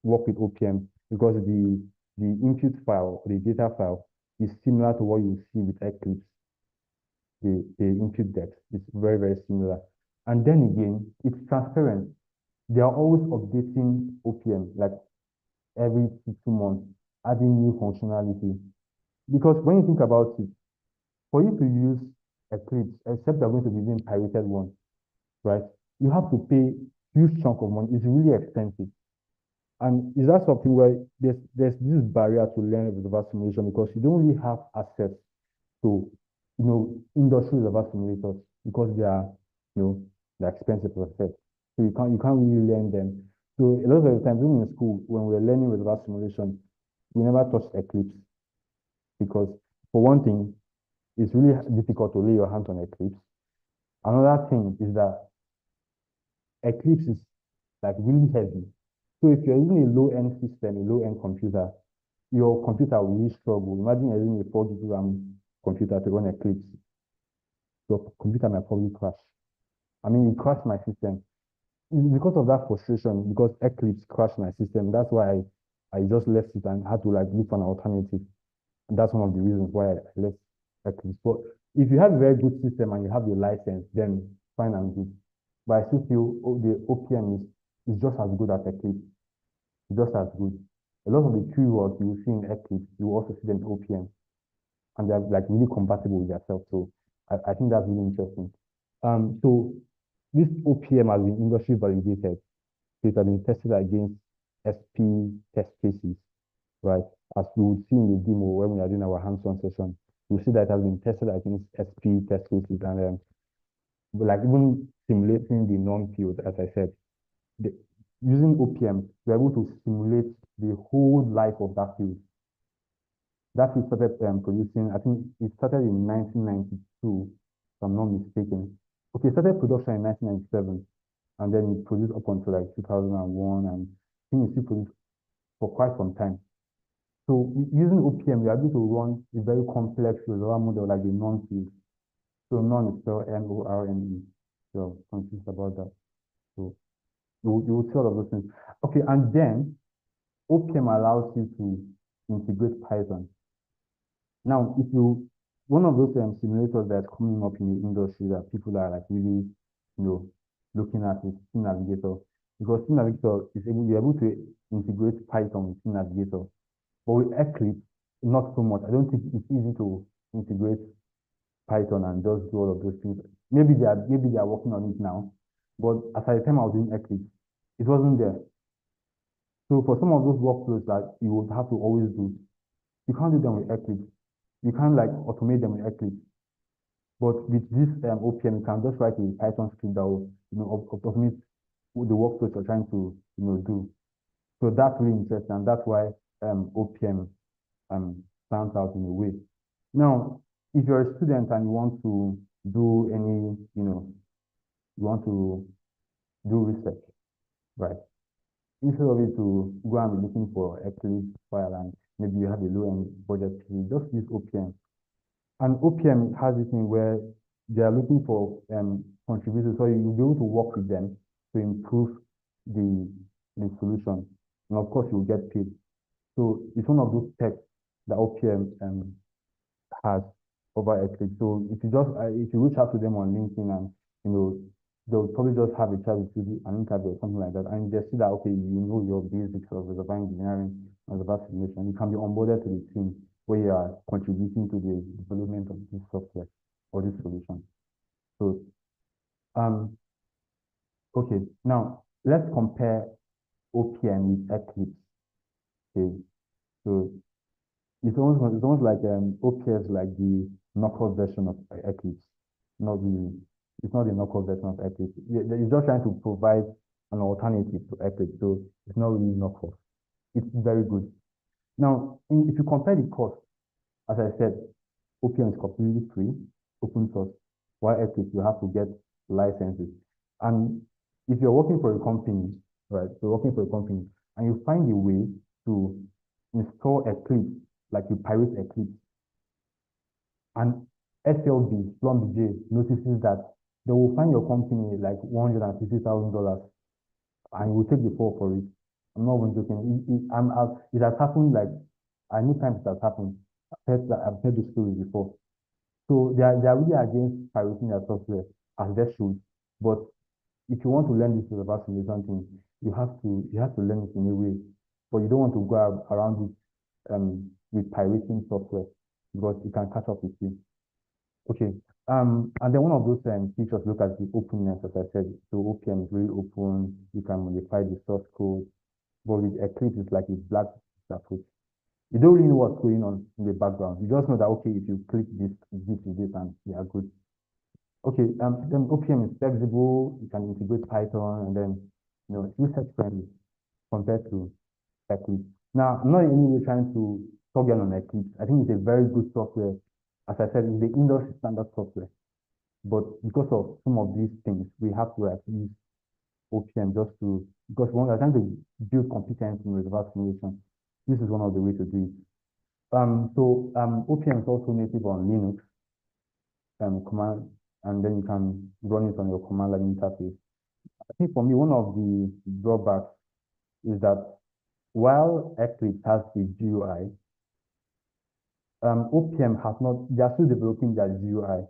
work with OPM, because the input file, the data file, is similar to what you see with Eclipse. The input depth is very, very similar. And then again, it's transparent. They are always updating OPM, like every 2 months, adding new functionality. Because when you think about it, for you to use Eclipse, except they're going to be using pirated one, right? You have to pay huge chunk of money. It's really expensive. And is that something where there's this barrier to learn reservoir simulation, because you don't really have access to industry reservoir simulators, because they are they're expensive, as I said. So you can't really learn them. So a lot of the times, even in school, when we're learning reservoir simulation, we never touch Eclipse, because for one thing, it's really difficult to lay your hands on Eclipse. Another thing is that Eclipse is like really heavy. So if you're using a low-end system, a low-end computer, your computer will really struggle. Imagine you're using a 4 GB RAM computer to run Eclipse. Your computer might probably crash. I mean, it crashed my system. Because of that frustration, because Eclipse crashed my system, that's why I just left it and had to like look for an alternative. And that's one of the reasons why I left Eclipse. But if you have a very good system and you have your license, then fine and good. But I still feel the OPM is just as good as Eclipse. It's just as good. A lot of the keywords you will see in Eclipse, you will also see them in OPM. And they're like really compatible with yourself. So I think that's really interesting. So this OPM has been industry validated. So it has been tested against SP test cases, right? As we would see in the demo when we are doing our hands-on session, we see that it has been tested against SP test cases, and like even simulating the non-field, as I said, using OPM, we're able to simulate the whole life of that field. That field started producing, I think it started in 1992, if I'm not mistaken. Okay, it started production in 1997, and then it produced up until like 2001, and I think it still produced for quite some time. So using OPM, we are able to run a very complex reservoir model like the non-field. So non is spelled N-O-R-N-E. So confused about that. So you will see all of those things. Okay, and then OPM allows you to integrate Python. Now, one of those simulators that's coming up in the industry that people are like really, looking at is SimNavigator, because SimNavigator you're able to integrate Python with SimNavigator. But with Eclipse, not so much. I don't think it's easy to integrate Python and just do all of those things. Maybe they are working on it now, but at the time I was doing Eclipse, it wasn't there. So for some of those workflows that you would have to always do, you can't do them with Eclipse. You can't like automate them with Eclipse. But with this OPM, you can just write a Python script that will automate the workflows you're trying to do. So that's really interesting, and that's why OPM stands out in a way. Now, if you're a student and you want to do any, you want to do research, right? Instead of it to go and be looking for Eclipse file and maybe you have a low-end budget, you just use OPM. And OPM has this thing where they are looking for contributors, so you'll be able to work with them to improve the solution. And of course, you'll get paid. So it's one of those techs that OPM has over Eclipse. So if you reach out to them on LinkedIn and they'll probably just have a chat with you, an interview or something like that, and they see that, okay, you know your basics of reservoir engineering, reservoir simulation, you can be onboarded to the team where you are contributing to the development of this software or this solution. So, okay, now let's compare OPM with Eclipse. Okay, so it's almost like OPS like the knockoff version of Eclipse, not the it's not the knockoff version of Eclipse. It's just trying to provide an alternative to Eclipse, so it's not really knockoff. It's very good. Now, if you compare the cost, as I said, OPM is completely free, open source, while Eclipse you have to get licenses. And if you're working for a company, right, you're working for a company, and you find a way to install Eclipse, like you pirate Eclipse, and SLB, SlumBJ, notices that they will find your company like $150,000 and you will take the fall for it. I'm not even joking. It has happened like, I know times it has happened. I've heard the story before. So they are really against pirating their software as they should. But if you want to learn this about simulation thing, you have to learn it in a way. But you don't want to go around it with pirating software because it can catch up with you. Okay. And then one of those features look at the openness, as I said. So OPM is really open. You can modify the source code. But with Eclipse, it's like a black approach. You don't really know what's going on in the background. You just know that, okay, if you click this, and you are good. Okay, then OPM is flexible. You can integrate Python, and then, it's research friendly compared to Eclipse. Now, I'm not in any way trying to talk down on Eclipse. I think it's a very good software. As I said, it's the industry standard software. But because of some of these things, we have to use OPM because we are trying to build competence in reservoir simulation. This is one of the ways to do it. OPM is also native on Linux command, and then you can run it on your command line interface. I think for me, one of the drawbacks is that while Eclipse has a GUI, OPM has not, they are still developing their GUI.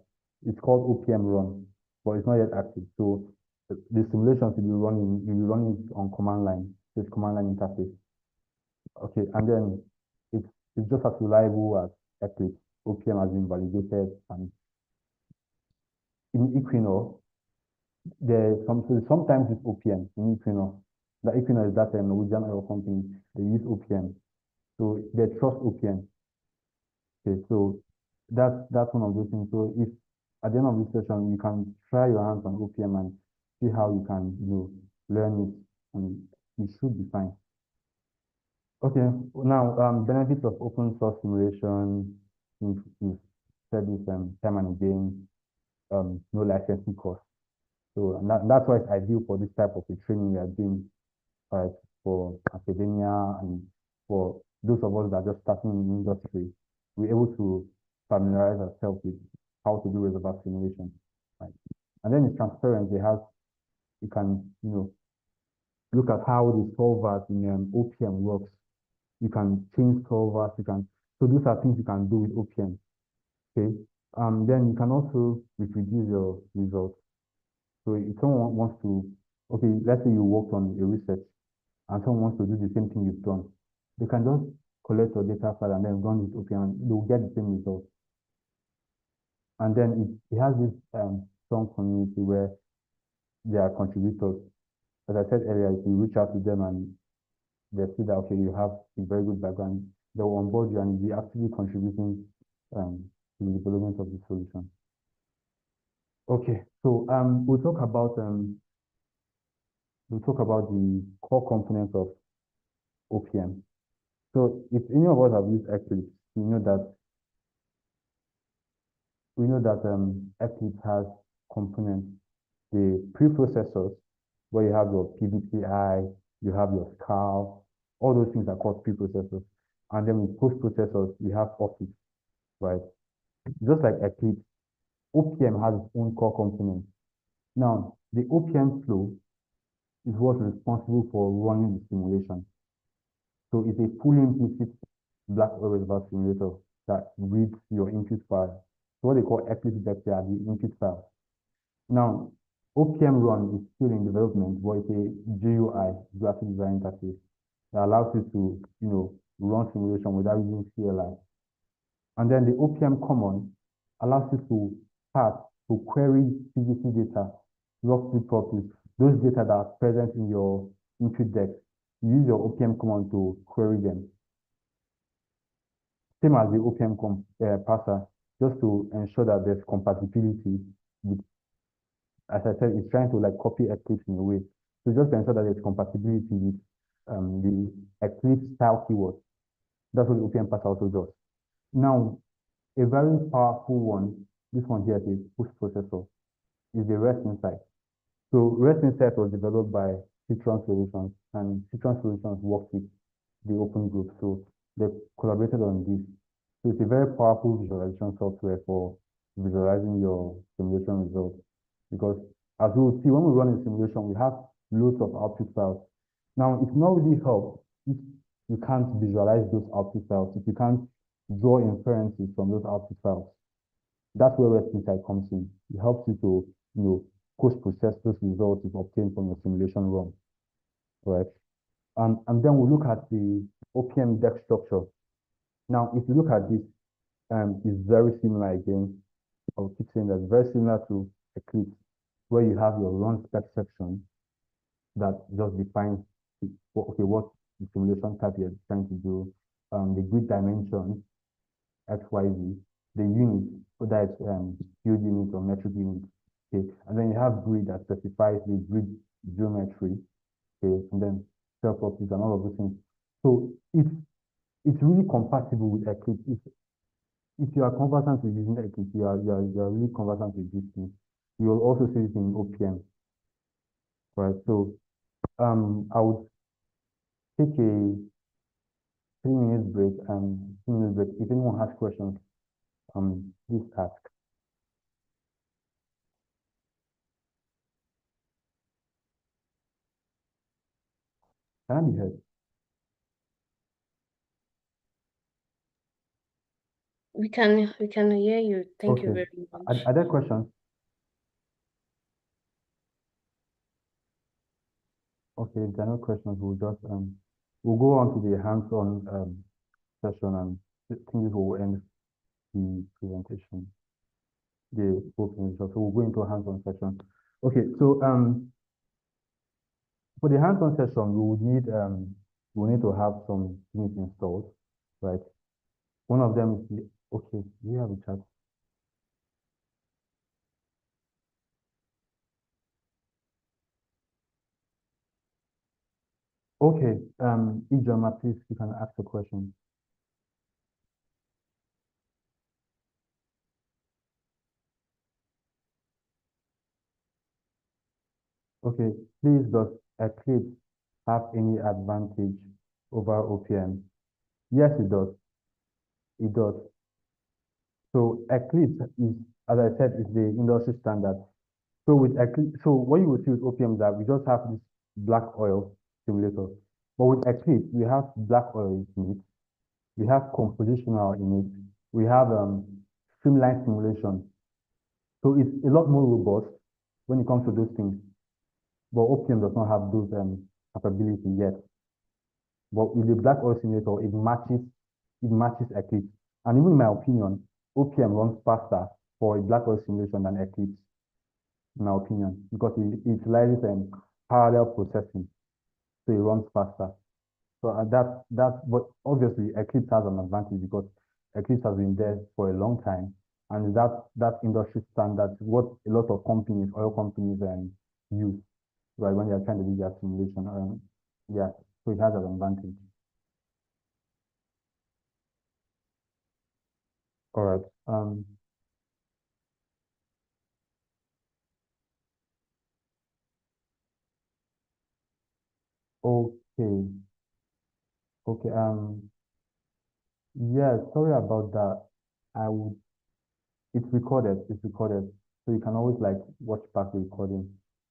It's called OPM Run, but it's not yet active. So the simulations you'll be running on command line, this command line interface. Okay, and then it's just as reliable as Eclipse. OPM has been validated, and in Equinor, sometimes it's OPM in Equinor. The Equinor is that Norwegian oil company. They use OPM, so they trust OPM. Okay, so that's one of those things. So if at the end of this session you can try your hands on OPM and see how you can learn it, and you should be fine. Okay, now benefits of open source simulation. We've said this time and again. No licensing cost. So that's why it's ideal for this type of a training we are doing, right, for academia and for those of us that are just starting in the industry. We're able to familiarize ourselves with how to do reservoir simulation, right? And then it's transparent. You can look at how the solvers in OPM works. You can change solvers. So those are things you can do with OPM. Okay. Then you can also reproduce your results. So if someone wants to, okay, let's say you worked on a research and someone wants to do the same thing you've done, they can just collect your data file and then run it OPM and they'll get the same results. And then it has this strong community where they are contributors. As I said earlier, if you reach out to them and they see that, okay, you have a very good background, they will onboard you and be actively contributing to the development of the solution. Okay, so we'll talk about the core components of OPM. So if any of us have used Eclipse, we know that Eclipse has components, the preprocessors, where you have your PBPI, you have your SCAL, all those things are called preprocessors. And then with post-processors, we have Office, right? Just like Eclipse, OPM has its own core components. Now, the OPM flow is what's responsible for running the simulation. So it's a fully implicit black hole reservoir simulator that reads your input file. So what they call Eclipse vector are the input files. Now, OPM run is still in development, but it's a GUI, graphic user interface, that allows you to, run simulation without using CLI. And then the OPM common allows you to start to query CGC data, rough sleep properties, those data that are present in your input deck. You use your OPM command to query them. Same as the OPM parser, just to ensure that there's compatibility with, as I said, it's trying to like copy Eclipse in a way. So just to ensure that there's compatibility with the Eclipse style keywords. That's what the OPM parser also does. Now, a very powerful one, this one here is push processor, is the REST Insight. So REST Insight was developed by Citron Solutions, and Citron Solutions works with the open group. So they collaborated on this. So it's a very powerful visualization software for visualizing your simulation results. Because as we will see, when we run a simulation, we have loads of output files. Now, it's not really help if you can't visualize those output files, if you can't draw inferences from those output files. That's where REST Insight comes in. It helps you to, post-process those results you've obtained from your simulation run, right? And then we look at the OPM deck structure. Now, if you look at this, it's very similar again. I'll keep saying that it's very similar to Eclipse, where you have your run spec section that just defines what the simulation type you're trying to do, the grid dimension, XYZ, the unit, whether it's field unit or metric unit. Okay, and then you have grid that specifies the grid geometry. Okay, and then cell properties and all of those things. So it's really compatible with Eclipse. If you are conversant with using Eclipse, you are really conversant with these things. You will also see it in OPM. Right. So I would take a 3-minute break and 2-minute break. If anyone has questions, please ask. Can I be heard? We can hear you. Thank you Okay. very much. Are there questions? Okay, if there are no questions, we'll go on to the hands-on session, and I think this will end the presentation, the full presentation. So we'll go into a hands-on session. Okay, so for the hands-on session, we need to have some things installed, right? One of them is okay, we have a chat. Okay, Ijoma, please, you can ask the question. Okay, please, does Eclipse have any advantage over OPM? Yes, it does. It does. So Eclipse is, as I said, is the industry standard. So with Eclipse, so what you will see with OPM is that we just have this black oil simulator. But with Eclipse, we have black oil in it. We have compositional in it. We have streamlined simulation. So it's a lot more robust when it comes to those things. But OPM does not have those capability yet. But with the black oil simulator, it matches Eclipse. And even in my opinion, OPM runs faster for a black oil simulation than Eclipse, in my opinion, because it utilizes parallel processing, so it runs faster. So but obviously Eclipse has an advantage because Eclipse has been there for a long time, and that industry standard, what a lot of companies, oil companies, use, right, when they are trying to do their simulation. Yeah, so it has an advantage. All right. Okay. Okay. Yeah, sorry about that. I would, it's recorded. So you can always like watch back the recording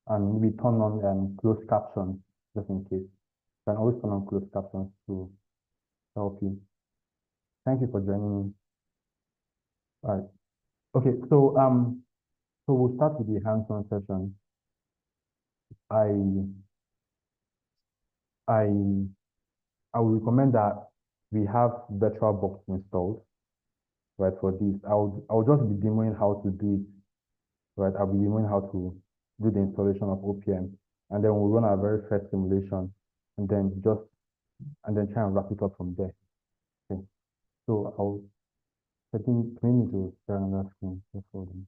and maybe turn on closed captions just in case. You can always turn on closed captions to help you. Thank you for joining me. All right. Okay, so we'll start with the hands-on session. I I I would recommend that we have VirtualBox installed, right, for this. I'll just be demoing how to do it, right? I'll be demoing how to do the installation of OPM, and then we'll run our very first simulation, and then try and wrap it up from there. Okay. So I think we need to share another screen. Just hold on.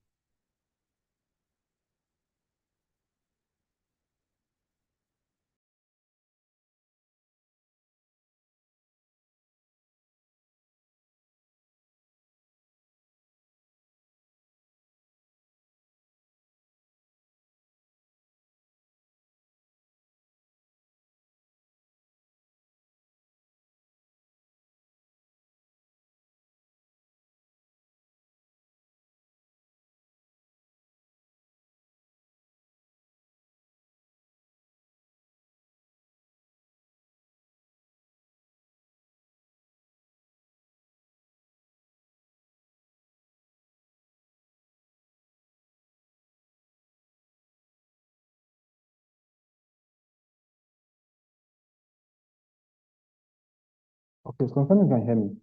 Okay, so confirm you can hear me.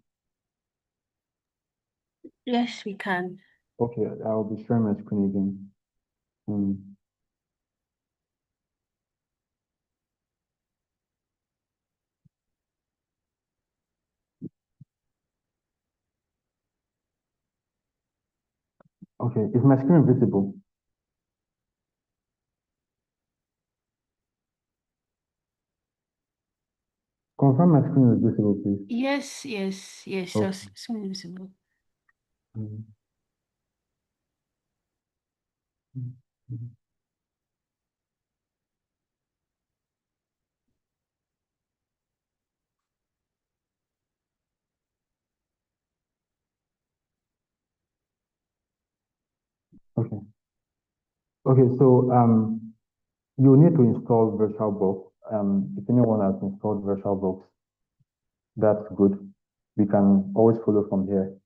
Yes, we can. Okay, I'll be sharing my screen again. Okay, is my screen visible? Confirm my screen is visible, please. Yes, Okay. it's visible. Mm. Mhm. Okay. Okay, so you need to install VirtualBox. If anyone has installed VirtualBox, that's good. We can always follow from here.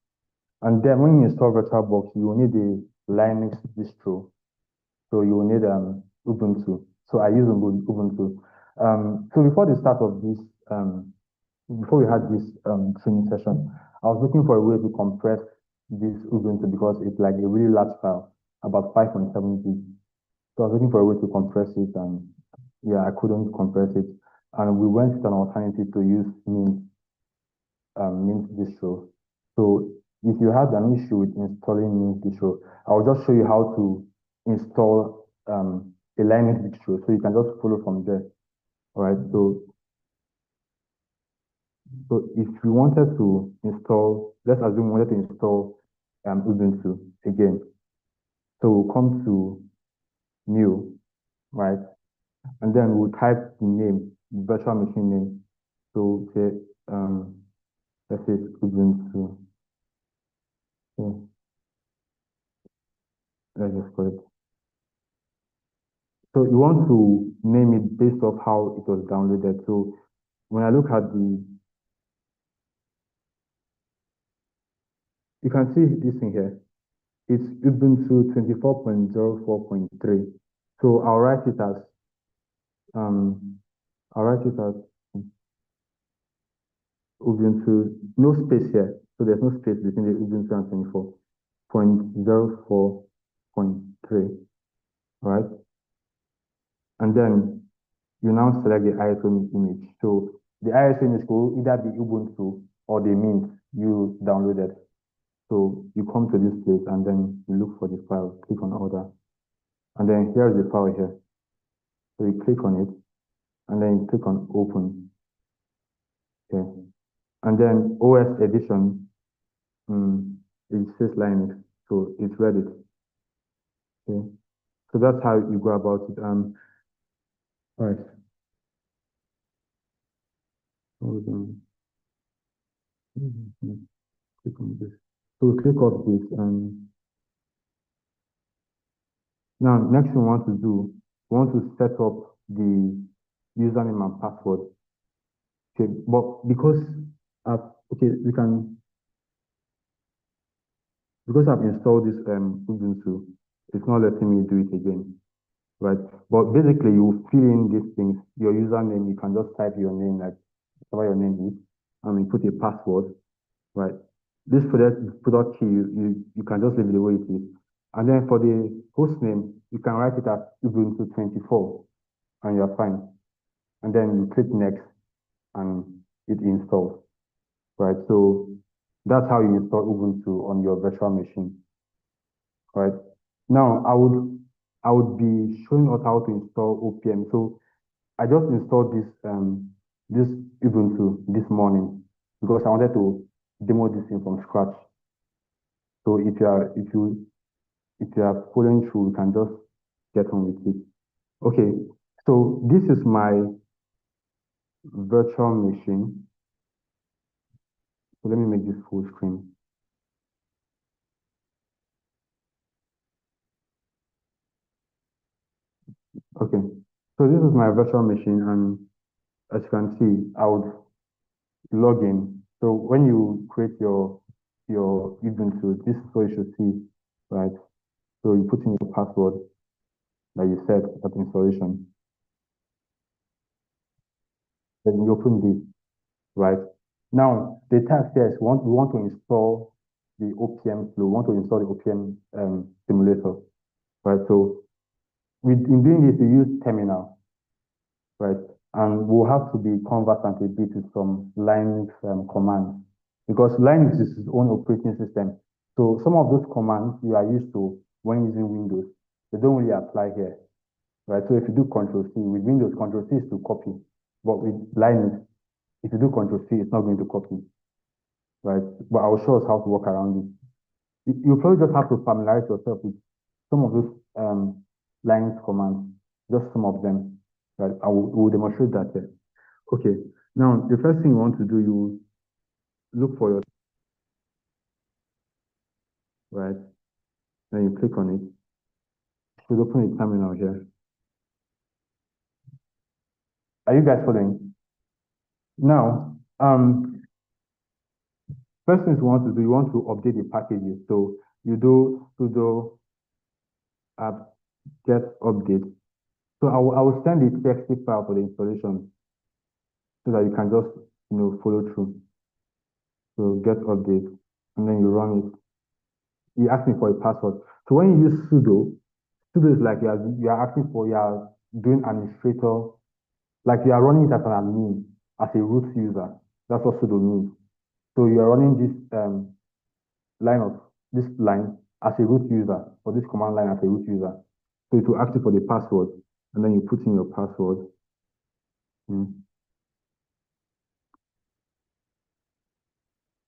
And then when you install VirtualBox, you will need a Linux distro. So you will need Ubuntu. So I use Ubuntu. So before the start of this, before we had this training session, I was looking for a way to compress this Ubuntu because it's like a really large file, about 5.7 gig. So I was looking for a way to compress it, and yeah, I couldn't compress it. And we went with an alternative to use Mint distro. So if you have an issue with installing Mint distro, I'll just show you how to install a Linux distro. So you can just follow from there. All right. So if we wanted to install, let's assume we wanted to install Ubuntu again. So we'll come to new, right? And then we'll type the name, the virtual machine name. So say let's say Ubuntu. So let's just call it. So you want to name it based off how it was downloaded. So when I look at you can see this thing here. It's Ubuntu 24.04.3. So I'll write it as Ubuntu, no space here. So there's no space between the Ubuntu and 24.04.3, right? And then you now select the ISO image. So the ISO image will either be Ubuntu or the Mint you downloaded. So you come to this place and then you look for the file, click on order. And then here's the file here. So you click on it and then you click on open. Okay. And then OS edition, it says Linux. So it's ready. Okay. So that's how you go about it. All right. Hold on. Click on this. So we click off this and now next thing we want to do, we want to set up the username and password. Okay, but because okay, because I've installed this Ubuntu, it's not letting me do it again. right? But basically, you fill in these things, your username, you can just type your name, like whatever your name is, and you put a password, right? This product key, you can just leave it the way it is. And then for the host name, you can write it as Ubuntu 24, and you're fine. And then you click next, and it installs, right? So that's how you install Ubuntu on your virtual machine, right? Now, I would be showing us how to install OPM. So I just installed this Ubuntu this morning because I wanted to demo this thing from scratch. So if you are following through, you can just get on with it. Okay, so this is my virtual machine. So let me make this full screen. Okay, so this is my virtual machine, and as you can see, I would log in. So when you create your Ubuntu, this is what you should see, right? So you put in your password that you set at installation. Then you open this, right? Now the task here is we want to install the OPM flow, we want to install the OPM simulator, right? So in doing this, we use terminal, right? And we'll have to be conversant a bit with some Linux commands because Linux is its own operating system. So some of those commands you are used to when using Windows, they don't really apply here, right? So if you do Control C with Windows, Control C is to copy, but with Linux, if you do Control C, it's not going to copy, right? But I'll show us how to work around it. You probably just have to familiarize yourself with some of those Linux commands, just some of them, right? I will demonstrate that here. Okay, now the first thing you want to do, you look for your, right? Then you click on it. You should open a terminal here. Are you guys following? Now, first things you want to do, you want to update the packages. So you do sudo apt get update. So I will send the TXT file for the installation so that you can just follow through. So get update, and then you run it. You ask me for a password. So when you use sudo is like you are asking for you are doing administrator, like you are running it as an admin, as a root user. That's what sudo means. So you are running this line as a root user, or this command line as a root user. So it will ask you for the password, and then you put in your password.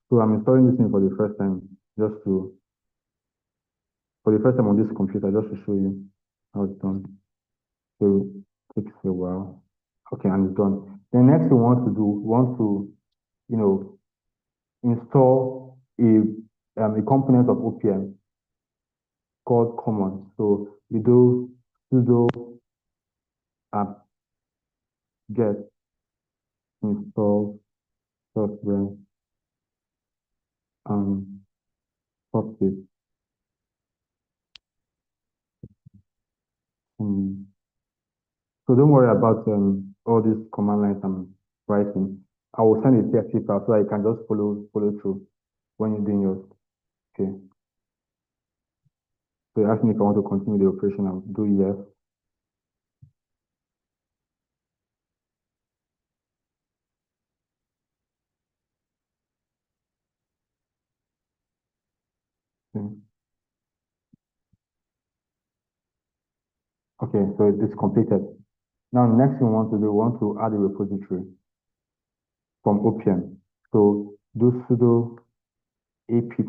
So I'm installing this thing for the first time, for the first time on this computer, just to show you how it's done. So it takes a while. Okay, and it's done. The next thing we want to do, we want to, install a component of OPM called common. So we do sudo apt get install software software. So don't worry about all these command lines I'm writing. I will send a TXT file so that you can just follow through when you're doing yours. Okay. So you ask me if I want to continue the operation. I'll do yes. Okay, so it's completed. Now, the next thing we want to do, we want to add a repository from OPM. So do sudo apt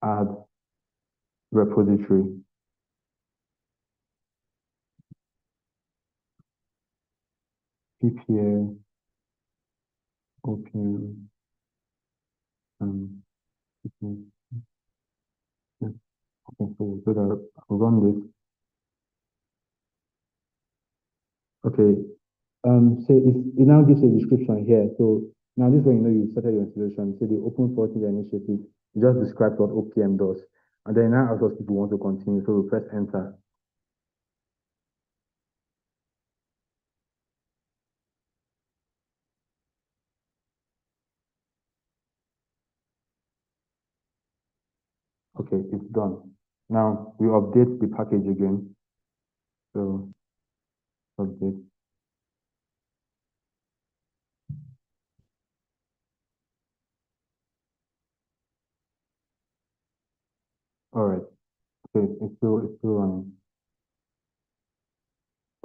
add repository. PPA OPM. Okay, so we'll do that. I'll run this. Okay. So it now gives a description here. So now this is when you know you started your installation. So the open source initiative, it just describes what OPM does. And then now asks us if we want to continue. So we press enter. Okay, it's done. Now we update the package again. So update. All right. Okay, it's still running.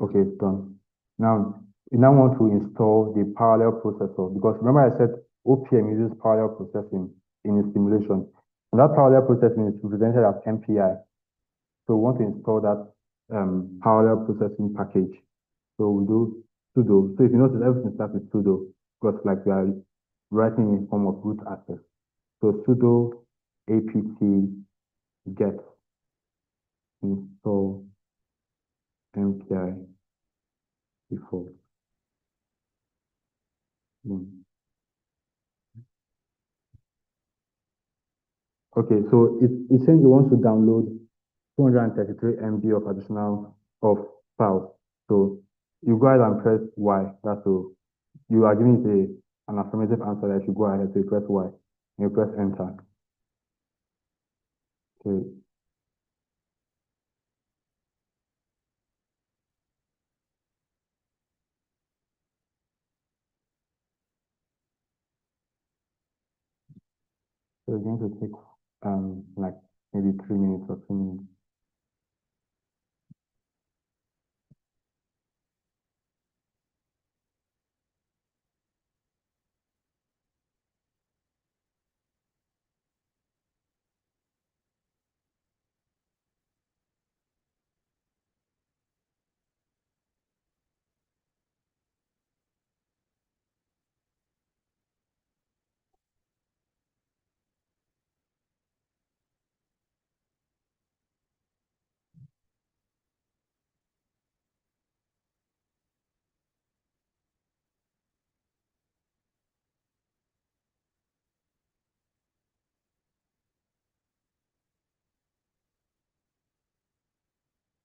Okay, it's done. Now we now want to install the parallel processor because remember I said OPM uses parallel processing in its simulation. And that parallel processing is represented as MPI. So we want to install that parallel processing package. So we do sudo. So if you notice, everything starts with sudo because like we are writing in form of root access. So sudo apt get install MPI default. Okay, so it's saying it wants to download 233 MB of additional of files. So you go ahead and press Y. That's so you are giving it an affirmative answer that you go ahead. So you press Y and you press enter. Okay. So it's going to take like maybe 3 minutes or 2 minutes.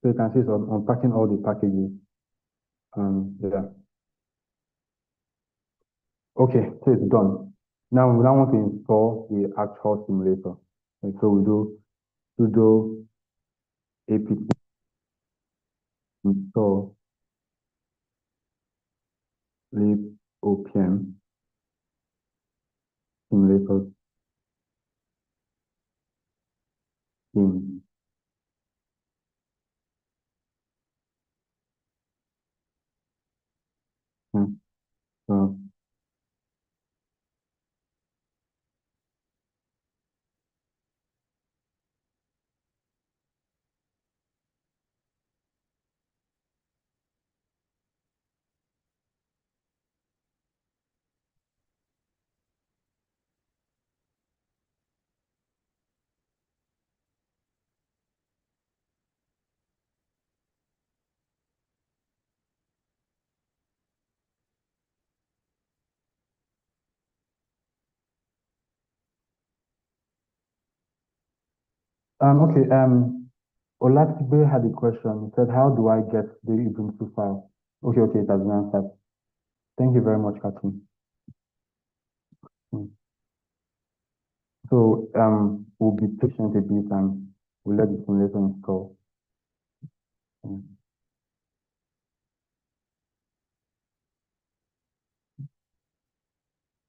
So you can see it's unpacking all the packages. Yeah. Okay, so it's done. Now we now want to install the actual simulator. And so we do sudo apt install libopm simulator in. So okay, Olatibe had a question. He said, how do I get the Ubuntu file? Okay, it has been answered. Thank you very much, Katrin. So we'll be patient a bit and we'll let the simulator install.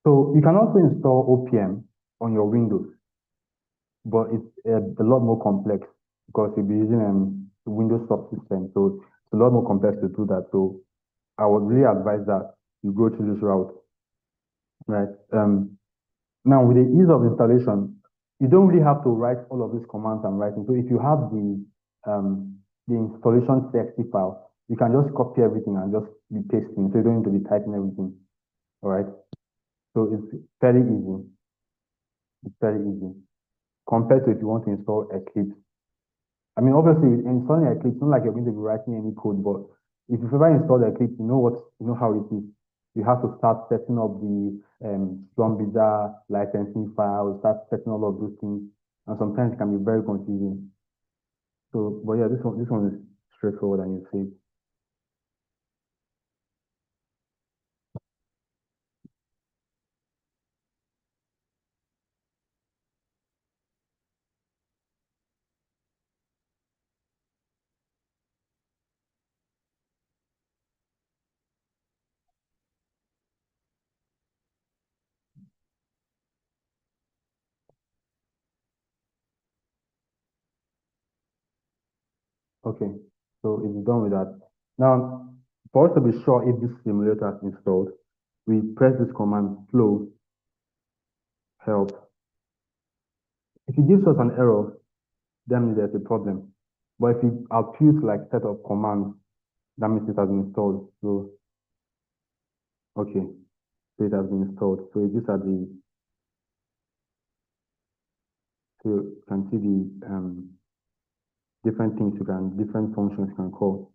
So you can also install OPM on your Windows, but it's a lot more complex because you'll be using the Windows subsystem. So it's a lot more complex to do that. So I would really advise that you go through this route, right? Now with the ease of installation, you don't really have to write all of these commands I'm writing. So if you have the installation CXC file, you can just copy everything and just be pasting. So you don't need to be typing everything. All right. So it's very easy. It's very easy compared to if you want to install Eclipse. I mean, obviously, installing Eclipse, it's not like you're going to be writing any code, but if you've ever installed Eclipse, you know how it is. You have to start setting up the Stormbreaker licensing file, start setting all of those things, and sometimes it can be very confusing. So, but yeah, this one is straightforward and you see. Okay, so it's done with that. Now, for us to be sure if this simulator is installed, we press this command flow help. If it gives us an error, that means there's a problem. But if it outputs like set of commands, that means it has been installed. So, okay, so it has been installed. So these are the, so you can see the different things different functions you can call.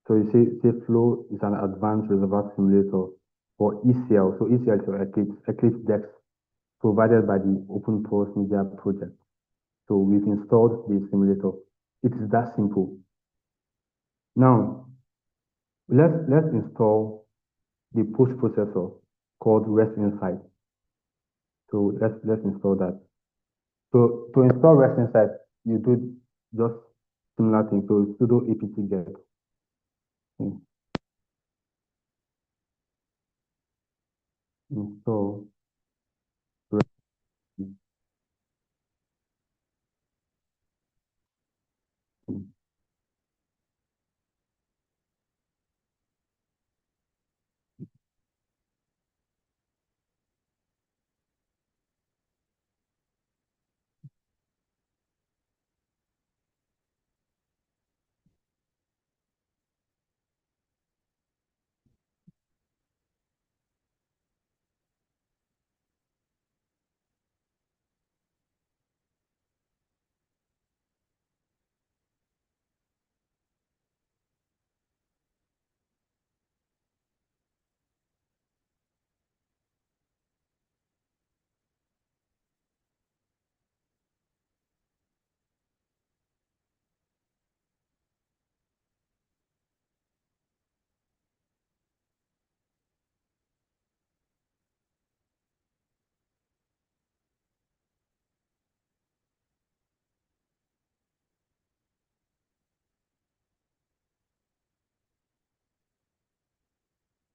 So you say Flow is an advanced reservoir simulator for ECL. So ECL is for Eclipse Dex provided by the Open Pulse Media project. So we've installed the simulator. It is that simple. Now, let's install the post processor called REST Insight. So let's install that. So to install REST Insight, you do just similar thing. So sudo apt get. Install REST.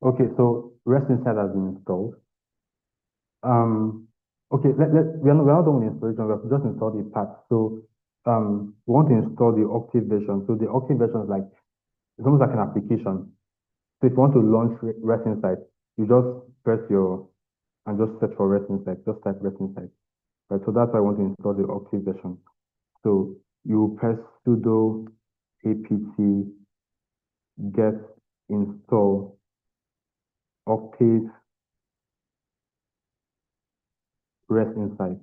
Okay, so REST Insight has been installed. Okay, we're not done with installation. We have just installed the path. So we want to install the Octave version. So the Octave version is like it's almost like an application. So if you want to launch REST Insight, you just press your and just search for REST Insight. Just type REST Insight. Right. So that's why I want to install the Octave version. So you press sudo apt get install Octave REST Insight.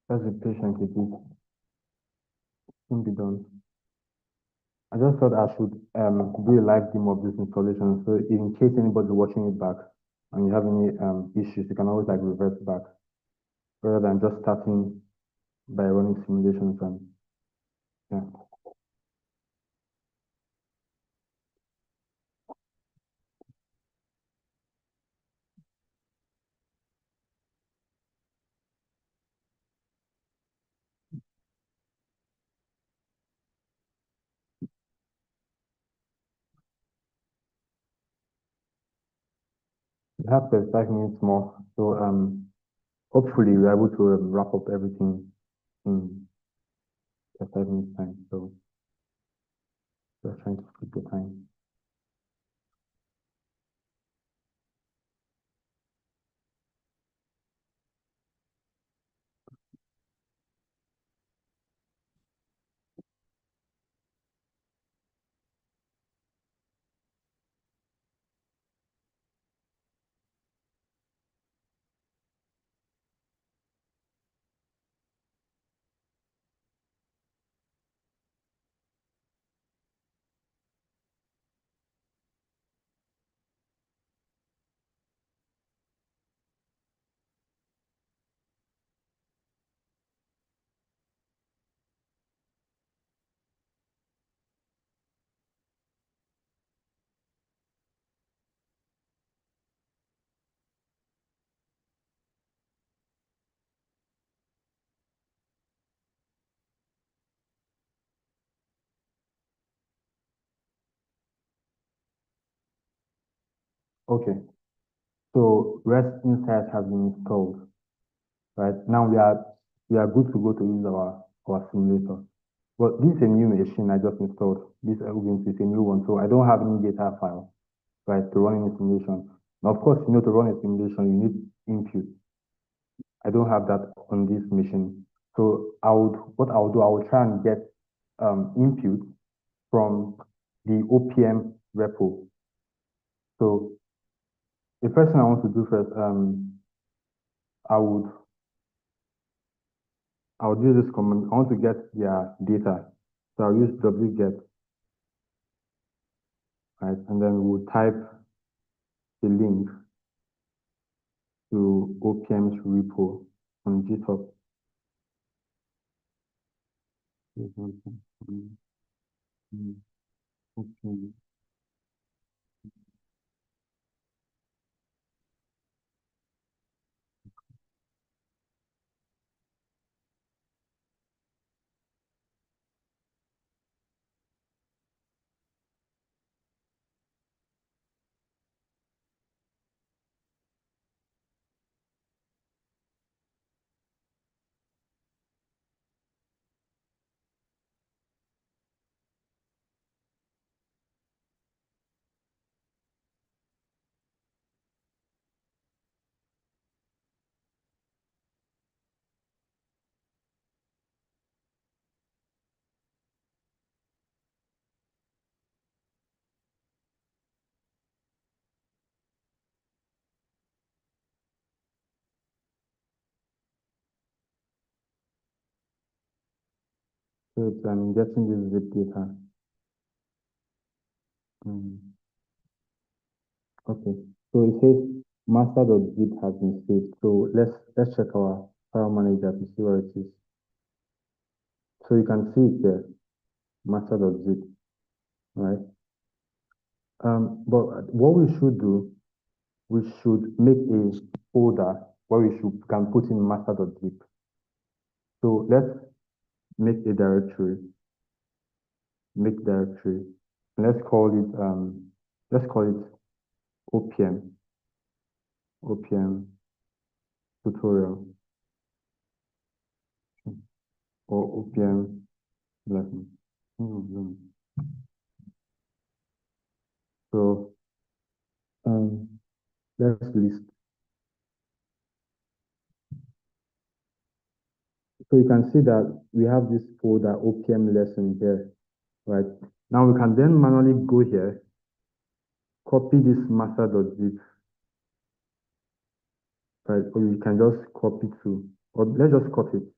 Let's be patient with it. Can be done. I just thought I should do a live demo of this installation. So in case anybody watching it back and you have any issues, you can always like revert back rather than just starting by running simulations and yeah. We have 35 minutes more, so hopefully we're able to wrap up everything in 35 minutes time. So we're trying to keep the time. Okay, so REST Insight has been installed. Right now we are good to go to use our simulator. But this is a new machine I just installed. This Ubuntu is a new one, so I don't have any data file, right, to run any simulation. Now, of course, to run a simulation, you need input. I don't have that on this machine. So what I will do, I will try and get input from the OPM repo. So the first thing I want to do first, I'll do this command. I want to get their data. So I'll use wget, right? And then we'll type the link to OPM's repo on GitHub. Okay. So I'm getting this zip data. Okay. So it says master.zip has been saved. So let's check our file manager to see where it is. So you can see it there, master.zip, right? But what we should do, we should make a folder where we can put in master.zip. So let's make a directory, and let's call it OPM tutorial or OPM lesson. So let's list. So you can see that we have this folder OPM lesson here, right? Now we can then manually go here, copy this master.zip, right? Or you can just copy or let's just copy it,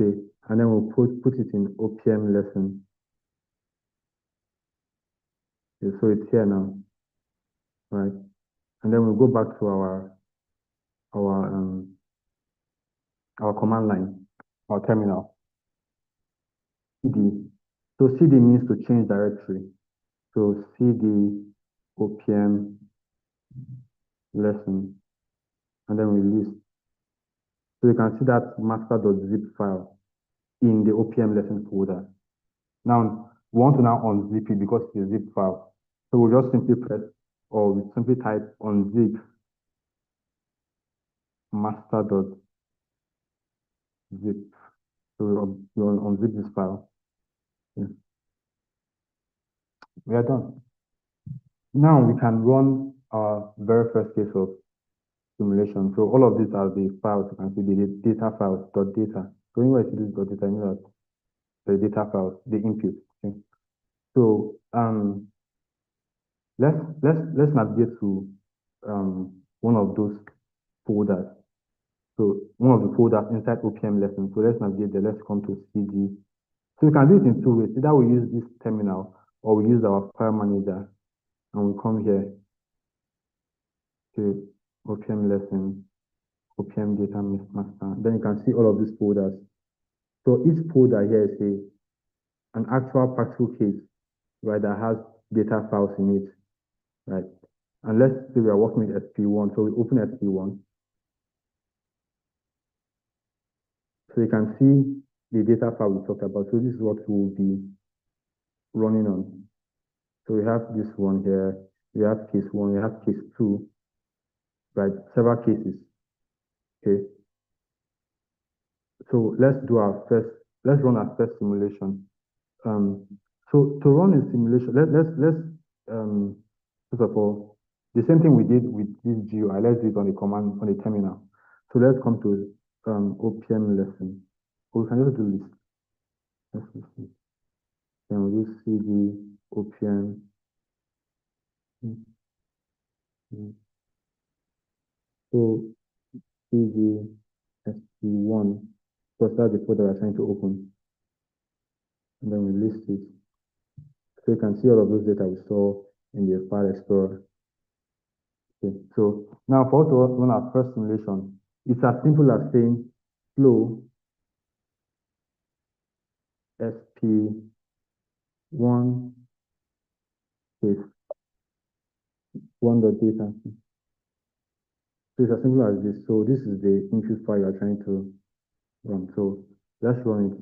okay? And then we'll put it in OPM lesson. Okay, so it's here now, right? And then we'll go back to our command line, our terminal. CD. So CD means to change directory. So CD OPM lesson, and then we list. So you can see that master.zip file in the OPM lesson folder. Now, we want to now unzip it because it's a zip file. So we'll just simply press, or we simply type unzip master.zip. So we'll unzip this file. Yeah. We are done. Now we can run our very first case of simulation. So all of these are the files. You can see the data files, .data. So when I see this .data, I know that the data files, the input. Okay. So let's navigate to one of those folders. So one of the folders inside OPM lesson. So let's navigate there. Let's come to CD. So we can do it in two ways. Either we use this terminal or we use our file manager, and we come here to OPM lesson, OPM data master. Then you can see all of these folders. So each folder here is an actual practical case, right, that has data files in it, right? And let's say we are working with SP1. So we open SP1. So you can see the data file we talked about. So this is what we will be running on. So we have this one here. We have case 1. We have case 2, right? Several cases. Okay. So let's run our first simulation. So to run a simulation, let's first of all, the same thing we did with this GUI, let's do it on the command on the terminal. So let's come to OPM lesson. Or we can just do this. Let's see. Then we'll do CD OPM. So CD SP1, because that's the folder we're trying to open. And then we list it. So you can see all of those data we saw in the file explorer. Okay, so now for us to run our first simulation, it's as simple as saying flow SP1 case 1.data. So it's as simple as this. So this is the input file you're trying to run. So let's run it.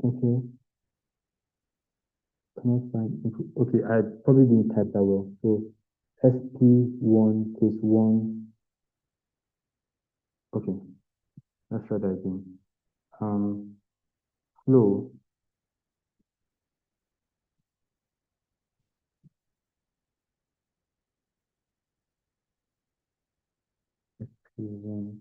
Okay. Cannot find input. Okay, I probably didn't type that well. So SP1 case 1. Okay, let's try that again. Flow SP1.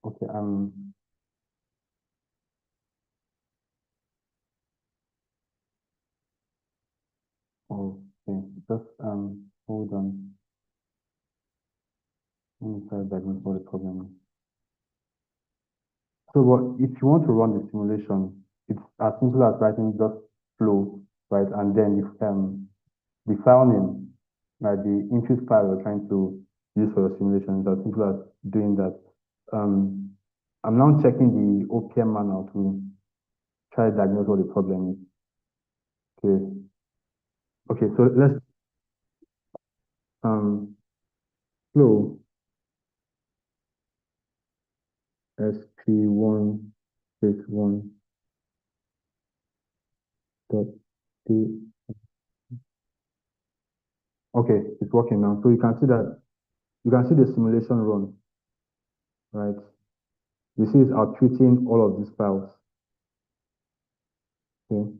Okay, okay, just hold on. Let me try diagnose what the problem is. So what if you want to run the simulation, it's as simple as writing just flow, right? And then the file name, right? The input file you're trying to use for your simulation is as simple as doing that. I'm now checking the OPM manual to try to diagnose what the problem is. Okay. Okay, so let's flow SP1 case 1 dot d. Okay, it's working now. So you can see the simulation run, right? You see it's outputting all of these files. Okay.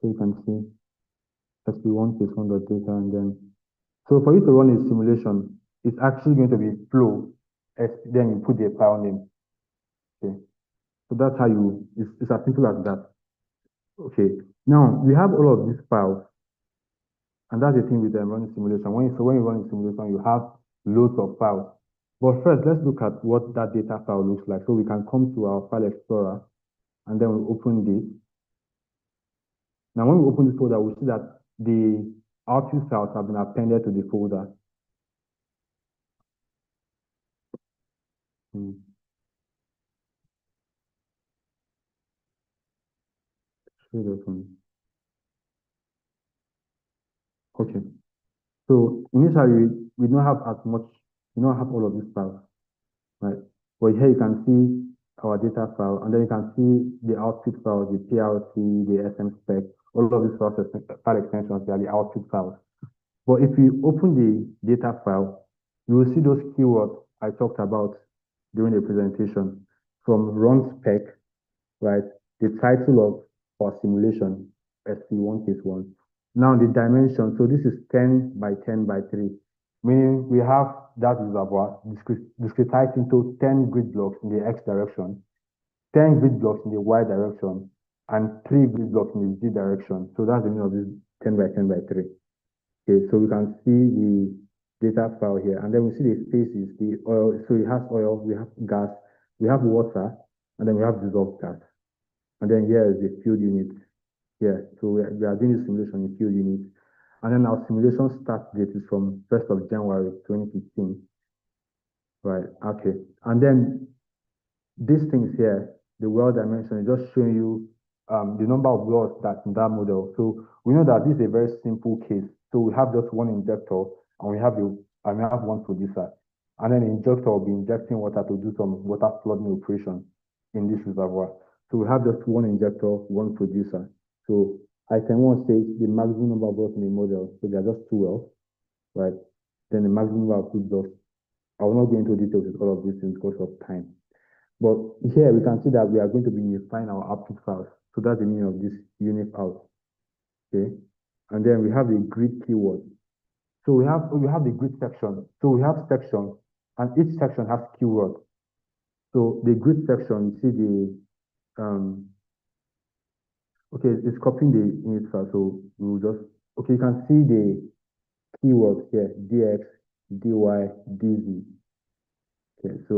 So you can see SP1 case 1 dot data, and then so for you to run a simulation, it's actually going to be flow, then you put the file name. Okay. So that's how it's as simple as that. Okay. Now we have all of these files, and that's the thing with running simulation. When you run a simulation, you have loads of files. But first, let's look at what that data file looks like. So we can come to our file explorer, and then we open this. Now, when we open this folder, we see that the output files have been appended to the folder. Okay. So initially, we don't have as much, we don't have all of these files, right? But here you can see our data file, and then you can see the output files, the PLC, the SM spec, all of these files, file extensions, they are the output files. But if you open the data file, you will see those keywords I talked about during the presentation from run spec, right? The title of our simulation, SC1 case 1. Now the dimension, so this is 10 by 10 by 3, meaning we have that reservoir discretized into 10 grid blocks in the X direction, 10 grid blocks in the Y direction, and 3 grid blocks in the Z direction. So that's the meaning of this 10 by 10 by 3. Okay, so we can see the data file here, and then we see the phases, the oil. So it has oil, we have gas, we have water, and then we have dissolved gas. And then here is the field unit here. So we are doing the simulation in field unit. And then our simulation start date is from 1st of January 2015. Right, okay. And then these things here, the well dimension, is just showing you the number of wells that's in that model. So we know that this is a very simple case. So we have just one injector and we have one producer. And then the injector will be injecting water to do some water flooding operation in this reservoir. So we have just one injector, one producer. So item 1 says the maximum number of wells in the model. So there are just 2 wells, right? Then the maximum number of good wells. I will not go into details with all of these things because of time. But here we can see that we are going to be unifying our output files. So that's the meaning of this unif out. Okay. And then we have the grid keyword. So we have the grid section. So we have sections, and each section has keyword. So the grid section, you see the okay, it's copying the init file. So we will just you can see the keywords here, dx, dy, dz. Okay, so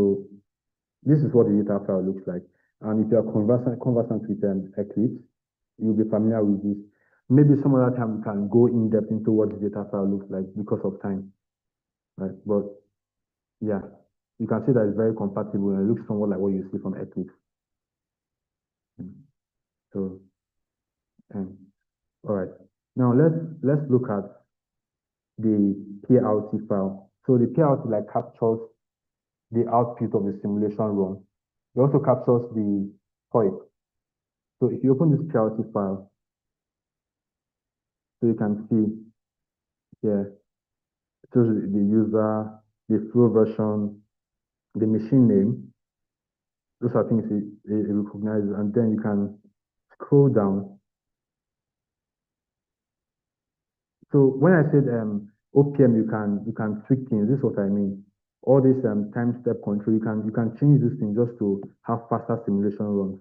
this is what the data file looks like. And if you are conversant with Eclipse, you'll be familiar with this. Maybe some other time we can go in depth into what the data file looks like because of time. Right? But yeah, you can see that it's very compatible and it looks somewhat like what you see from Eclipse. So all right. Now let's look at the PLT file. So the PLT like captures the output of the simulation run. It also captures the point. So if you open this PLT file, so you can see here, it shows the user, the flow version, the machine name. Those are things it recognizes, and then you can scroll down. So when I said OPM, you can tweak things. This is what I mean. All this time step control, you can change this thing just to have faster simulation runs.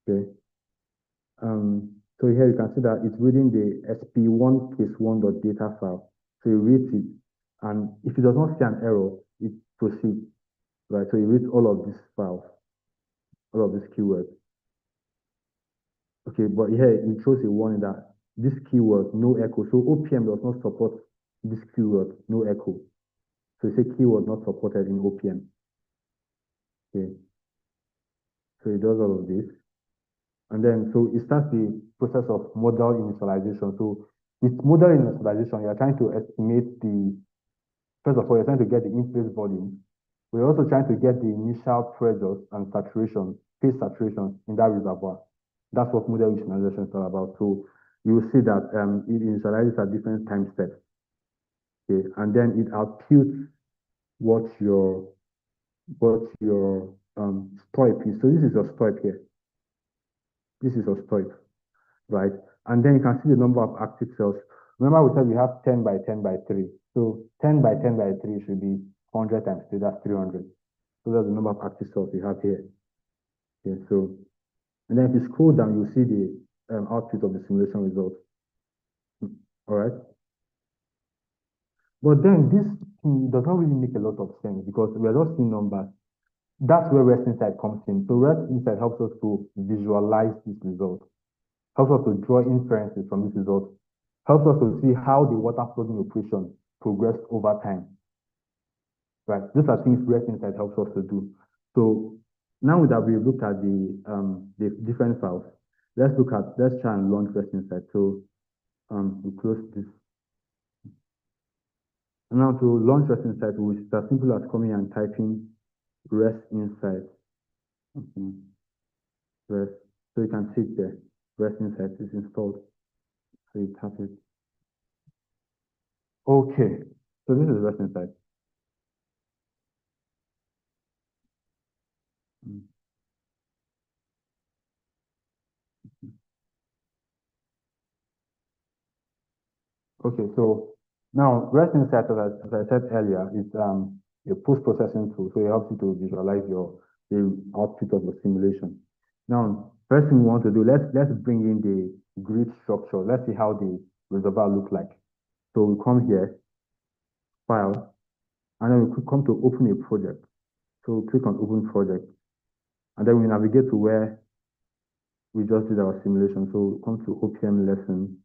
Okay. So here you can see that it's reading the SP1 case1.data file. So it reads it, and if it does not see an error, it proceeds. Right. So it reads all of these files, all of these keywords. Okay, but here it shows a warning that this keyword, no echo. So OPM does not support this keyword, no echo. So it's a keyword not supported in OPM. Okay. So it does all of this. And then, so it starts the process of model initialization. So with model initialization, you're trying to estimate first of all, you're trying to get the in-place volume. We're also trying to get the initial pressures and saturation, phase saturation in that reservoir. That's what model initialization is all about. So you will see that it initializes at different time steps. Okay, and then it outputs what your STOIP is. So this is your STOIP here. This is your STOIP, right? And then you can see the number of active cells. Remember we said we have 10 by 10 by 3. So 10 by 10 by 3 should be 100 times 3, that's 300. So that's the number of active cells we have here. Okay, so, and then if you scroll down, you'll see the output of the simulation results. All right. But then this does not really make a lot of sense because we're just seeing numbers. That's where REST Insight comes in. So REST Insight helps us to visualize this result. helps us to draw inferences from this result, helps us to see how the water flooding operation progressed over time. Right, these are things REST Insight helps us to do. So now that we've looked at the different files, let's try and launch REST Insight. So we close this. And now to launch REST Insight, it's as simple as coming and typing REST Insight. Okay. REST. So you can see it there. REST Insight is installed. So you tap it. Okay. So this is REST Insight. Okay, so now REST Insight, as I said earlier, is a post-processing tool. So it helps you to visualize the output of the simulation. Now, first thing we want to do, let's bring in the grid structure. Let's see how the reservoir look like. So we come here, file, and then we could come to open a project. So we click on open project, and then we navigate to where we just did our simulation. So we come to OPM lesson.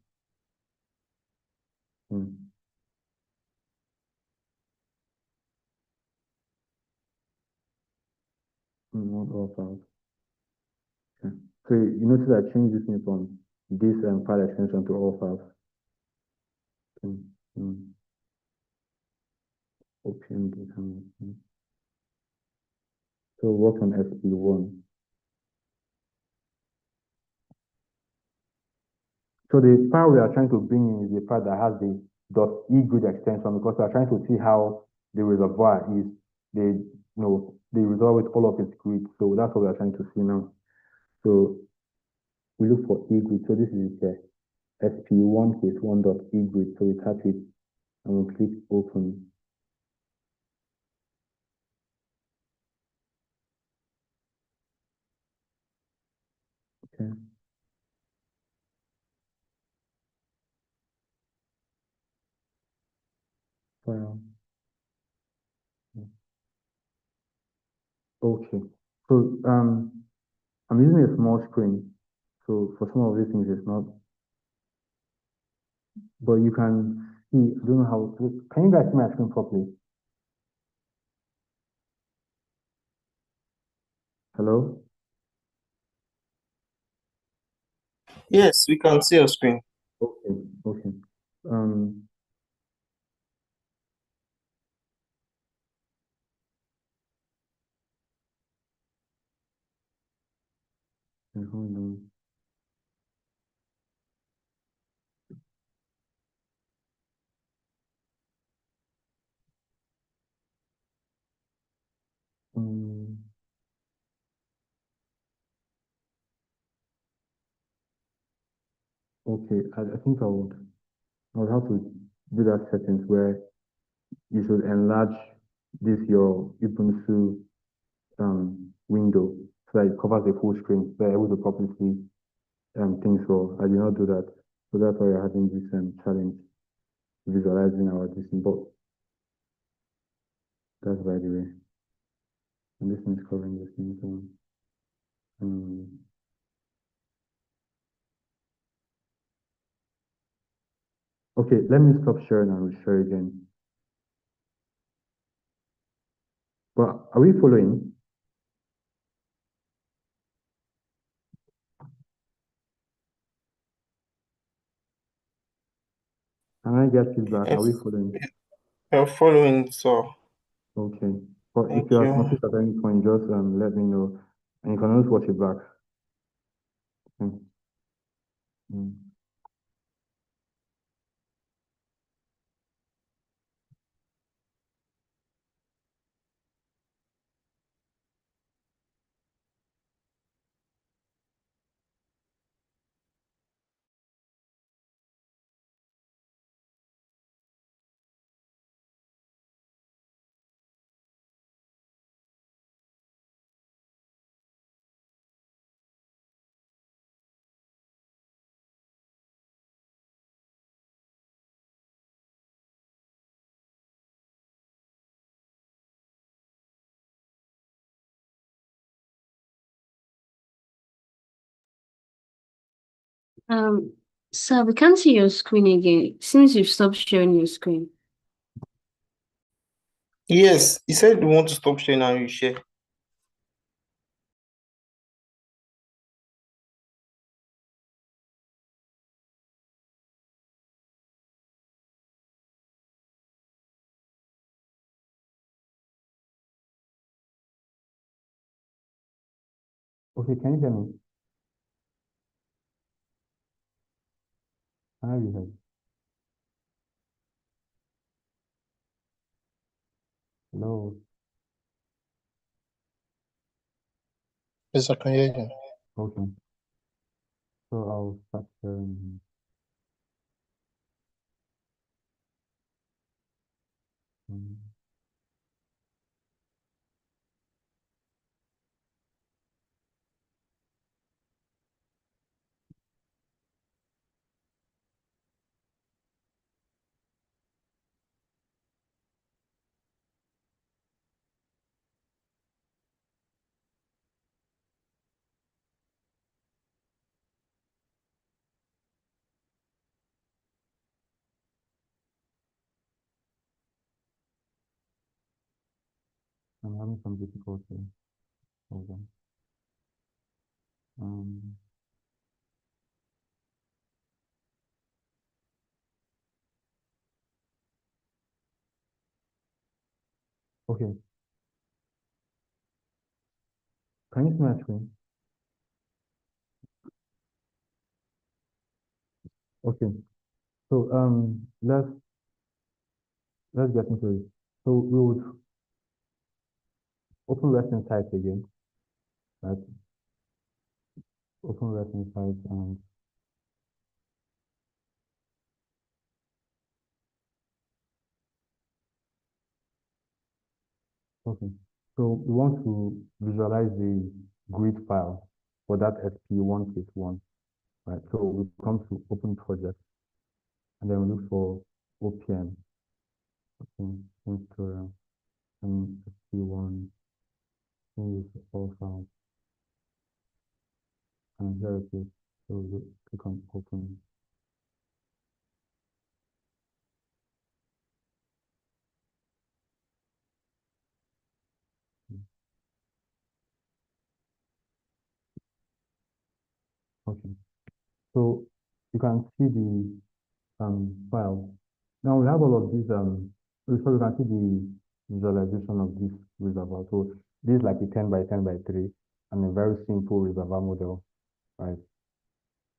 Not all files. Okay. So you notice I changed this name from this file extension to all files. Okay. OPM data. So work on SP1. So the file we are trying to bring in is the file that has the .egrid extension, because we are trying to see how the reservoir is, the reservoir with all of its grids. So that's what we are trying to see now. So we look for egrid. So this is the SP1 case 1.egrid. So we tap it and we click open. Okay. File. Okay. So I'm using a small screen. So for some of these things it's not, but you can see, I don't know how, can you guys see my screen properly? Hello? Yes, we can see your screen. Okay, okay. Um, hold on. Okay, I think I would have to do that settings where you should enlarge this your Ubuntu window so that it covers the full screen, so you're able to properly see things well. I did not do that. So that's why we're having this challenge visualizing our distance, but that's by the way. And this one is covering the same thing. Okay, let me stop sharing and reshare again. But are we following? Can I get feedback? Are we following? You're following, so Okay. But if thank you are you. confused at any point, just let me know. And you can always watch it back. Okay. Mm. Sir, we can't see your screen again since you've stopped sharing your screen. Yes, he said we want to stop sharing and you share. Okay, can you hear me? Can I be heard? Hello. Yes, I can hear you. Okay. So I'll start sharing. um, I'm having some difficulty. Hold on. Um, okay. Can you see my screen? Okay. So let's get into it. So we would open REST Insights again, right? Open REST Insights and okay. So we want to visualize the grid file for that SP1 case one, right? So we come to open project and then we look for OPM, tutorial, and SP1, use all files, and here it is. So we click on open. Okay. So you can see the file. Now we have all of these, so you can see the visualization of this reservoir. So this is like a 10 by 10 by 3 and a very simple reservoir model, right?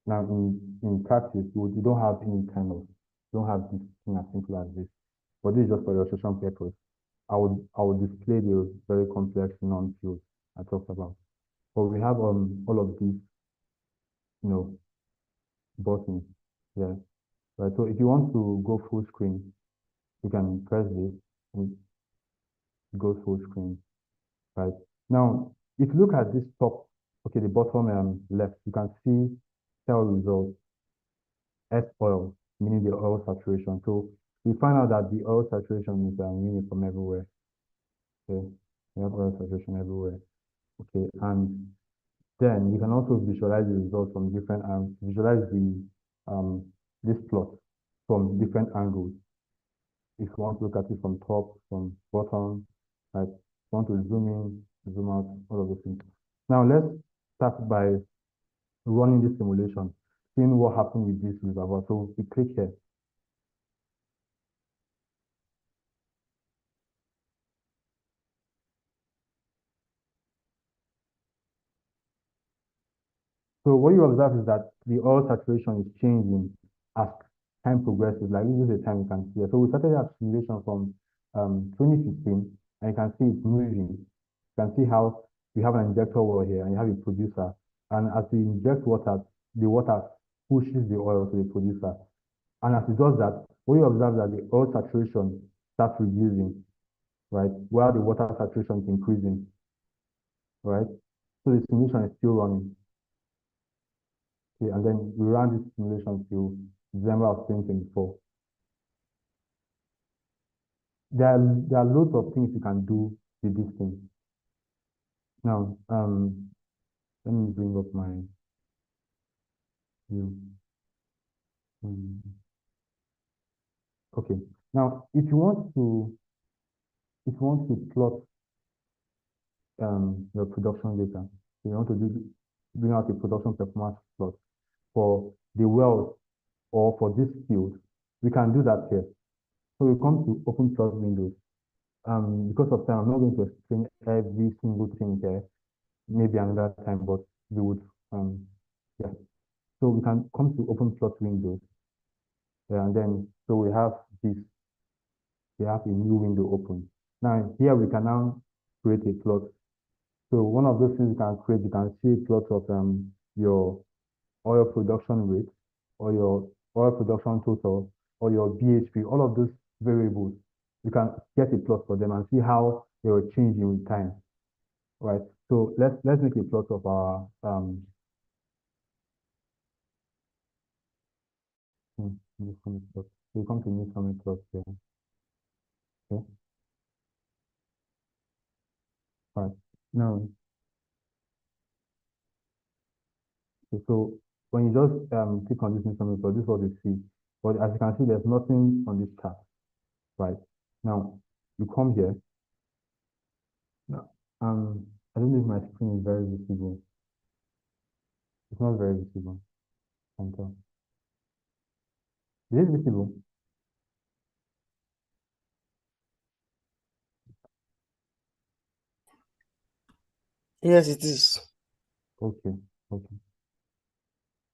Now in practice, you don't have any kind of, you don't have this thing as simple as this, but this is just for illustration purpose. I would display the very complex non-fields I talked about. But we have all of these, buttons here, right? So if you want to go full screen, you can press this and go full screen, right? Now, if you look at this top, okay, the bottom left, you can see cell results, S oil, meaning the oil saturation. So we find out that the oil saturation is uniform everywhere. Okay, we have oil saturation everywhere. Okay, and then you can also visualize the results from different visualize the this plot from different angles. If you want to look at it from top, from bottom, right? If you want to zoom in, zoom out, all of those things. Now let's start by running this simulation, seeing what happened with this reservoir. So we click here. So what you observe is that the oil saturation is changing as time progresses. Like this is the time you can see it. So we started that simulation from 2015, and you can see it's moving. You can see how we have an injector well here, and you have a producer. And as we inject water, the water pushes the oil to the producer. And as it does that, what you observe that the oil saturation starts reducing, right? While the water saturation is increasing, right? So the simulation is still running. Okay, and then we ran this simulation till December of 2024. There are loads of things you can do with this thing. Now, let me bring up my view. Mm. Okay. Now, if you want to plot your production data, you want to bring out a production performance plot for the wells or for this field, we can do that here. So we come to open plot windows. Because of time, I'm not going to explain every single thing here. Maybe another time, but we would yeah. So we can come to open plot windows. And then so we have a new window open. Now here we can now create a plot. So one of those things you can create, you can see a plot of your oil production rate or your oil production total or your BHP, all of those variables. You can get a plot for them and see how they are changing with time. Right. So let's make a plot of our new summit plot. So we come to new summit plot here. Okay. Right. Now so when you just click on this new summit plot, this is what you see. But as you can see, there's nothing on this chart. Right. Now you come here. Now, I don't know if my screen is very visible. It's not very visible. Can tell. Is it visible? Yes, it is. Okay. Okay.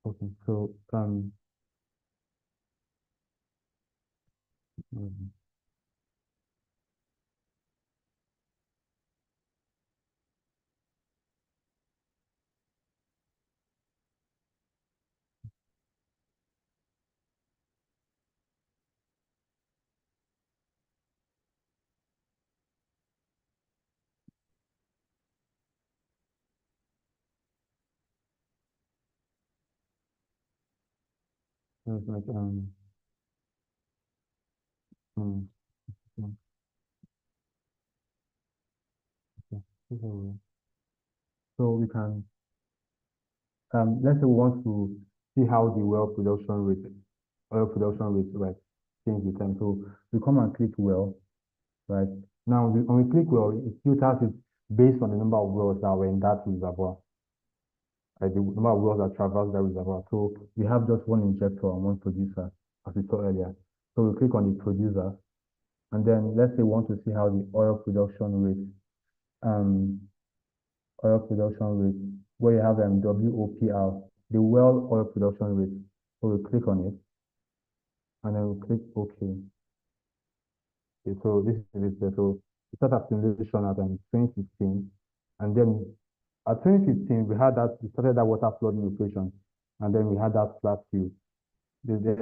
Okay. So mhm. It's like mm, mm, okay. So we can let's say we want to see how the oil production rate, right, change with time. So we come and click well, right? Now when we click well, it filters it based on the number of wells that were in that reservoir, right? The number of wells that traverse that reservoir. So we have just one injector and one producer, as we saw earlier. So we click on the producer, and then let's say we want to see how the um, oil production rate, where you have WOPR, the well oil production rate. So we click on it, and then we click OK. Okay, so this is it. So we start our simulation at 2015, and then at 2015 we started that water flooding operation, and then we had that flat field. There's this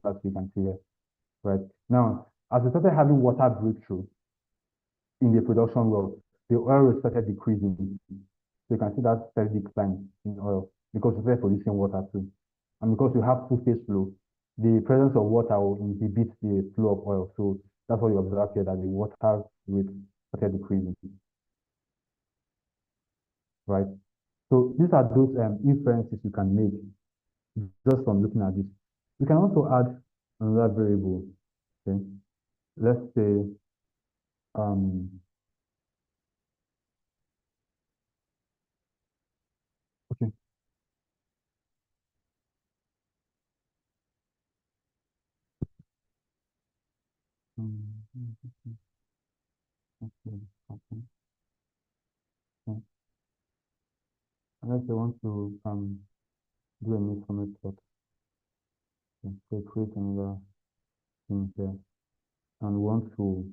flat you can see here, right? Now, as we started having water breakthrough in the production well, the oil rate started decreasing. So you can see that steady decline in oil because we started producing water too. And because you have two-phase flow, the presence of water will inhibit the flow of oil. So that's what you observe here, that the water rate started decreasing, right? So these are those inferences you can make just from looking at this. You can also add another variable, okay? Let's say, okay. Okay. Okay. Okay. Unless they want to do a new format plot. Okay. So create another thing here. And we want to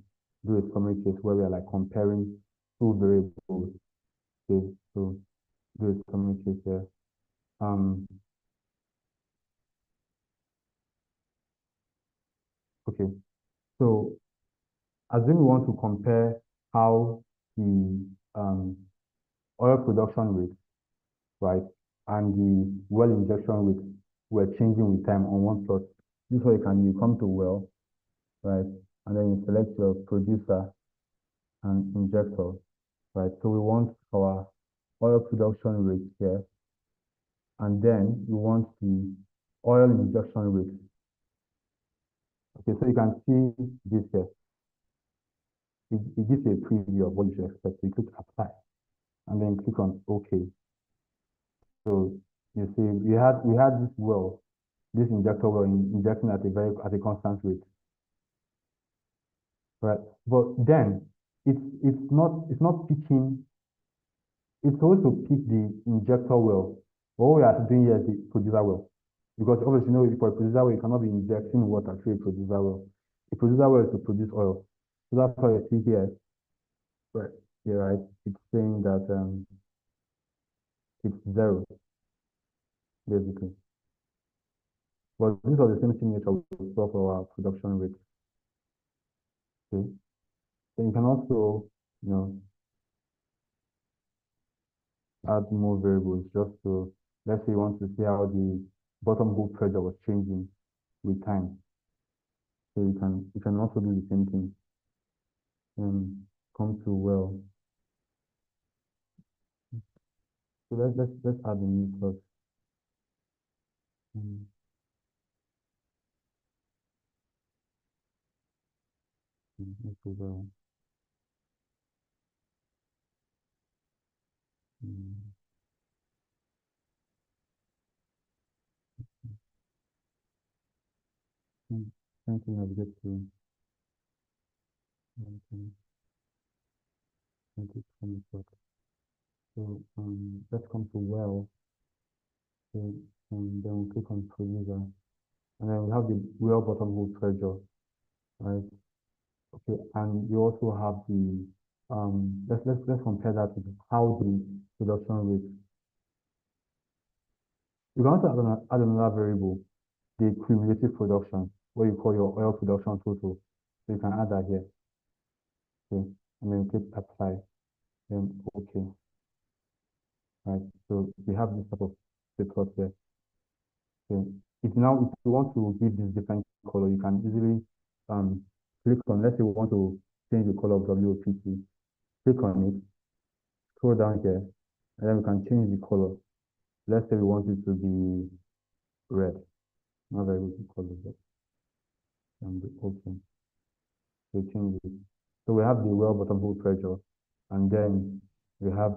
do a summary case where we are like comparing two variables. Okay, so do a summary case here. Okay, so assume we want to compare how the oil production rate, right, and the well injection rate were changing with time on one plot. This is what you come to well, right, and then you select your producer and injector, right? So we want our oil production rate here, and then we want the oil injection rate. Okay, so you can see this here. It gives you a preview of what you should expect. You click apply and then click on OK. So you see we had this injector well injecting at a constant rate. Right. But then it's not picking, it's supposed to pick the injector well. What we are doing here is the producer well. Because obviously, you know, for a producer well, you cannot be injecting water through a producer well. A producer well is to produce oil. So that's why you see here, right? Yeah, right. It's saying that it's 0, basically. But these are the same signature we saw for our production rate. Okay. So you can also, you know, add more variables just to, let's say you want to see how the bottom hole pressure was changing with time. So you can also do the same thing. Come to well. So let's add a new plot. Let's go well. Trying to navigate to so let's come to well. So then we'll click on producer. And then we have the well bottom hole pressure, right? Okay, and you also have the let's compare that with how the production rate. You can also add another variable, the cumulative production, what you call your oil production total. So you can add that here. Okay, and then click apply. Then okay. Right. So we have this type of plot here. So if you want to give this different color, you can easily click on, let's say we want to change the color of WOPT. Click on it, scroll down here, and then we can change the color. Let's say we want it to be red. Not very good color, but open. So change it. So we have the well bottom hole pressure, and then we have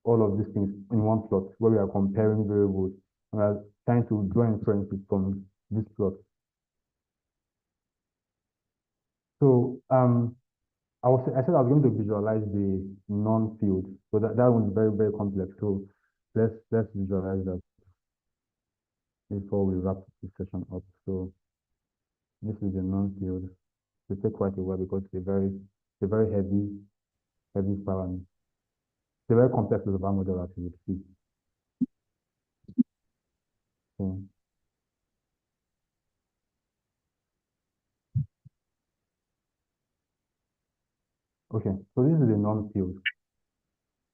all of these things in one plot where we are comparing variables and we are trying to draw inferences from this plot. So I said I was going to visualize the non-field. So that one is very, very complex. So let's visualize that before we wrap this session up. So this is the non-field. It will take quite a while because it's a very heavy file and it's a very complex reservoir model as you would see. So, okay, so this is a non-field.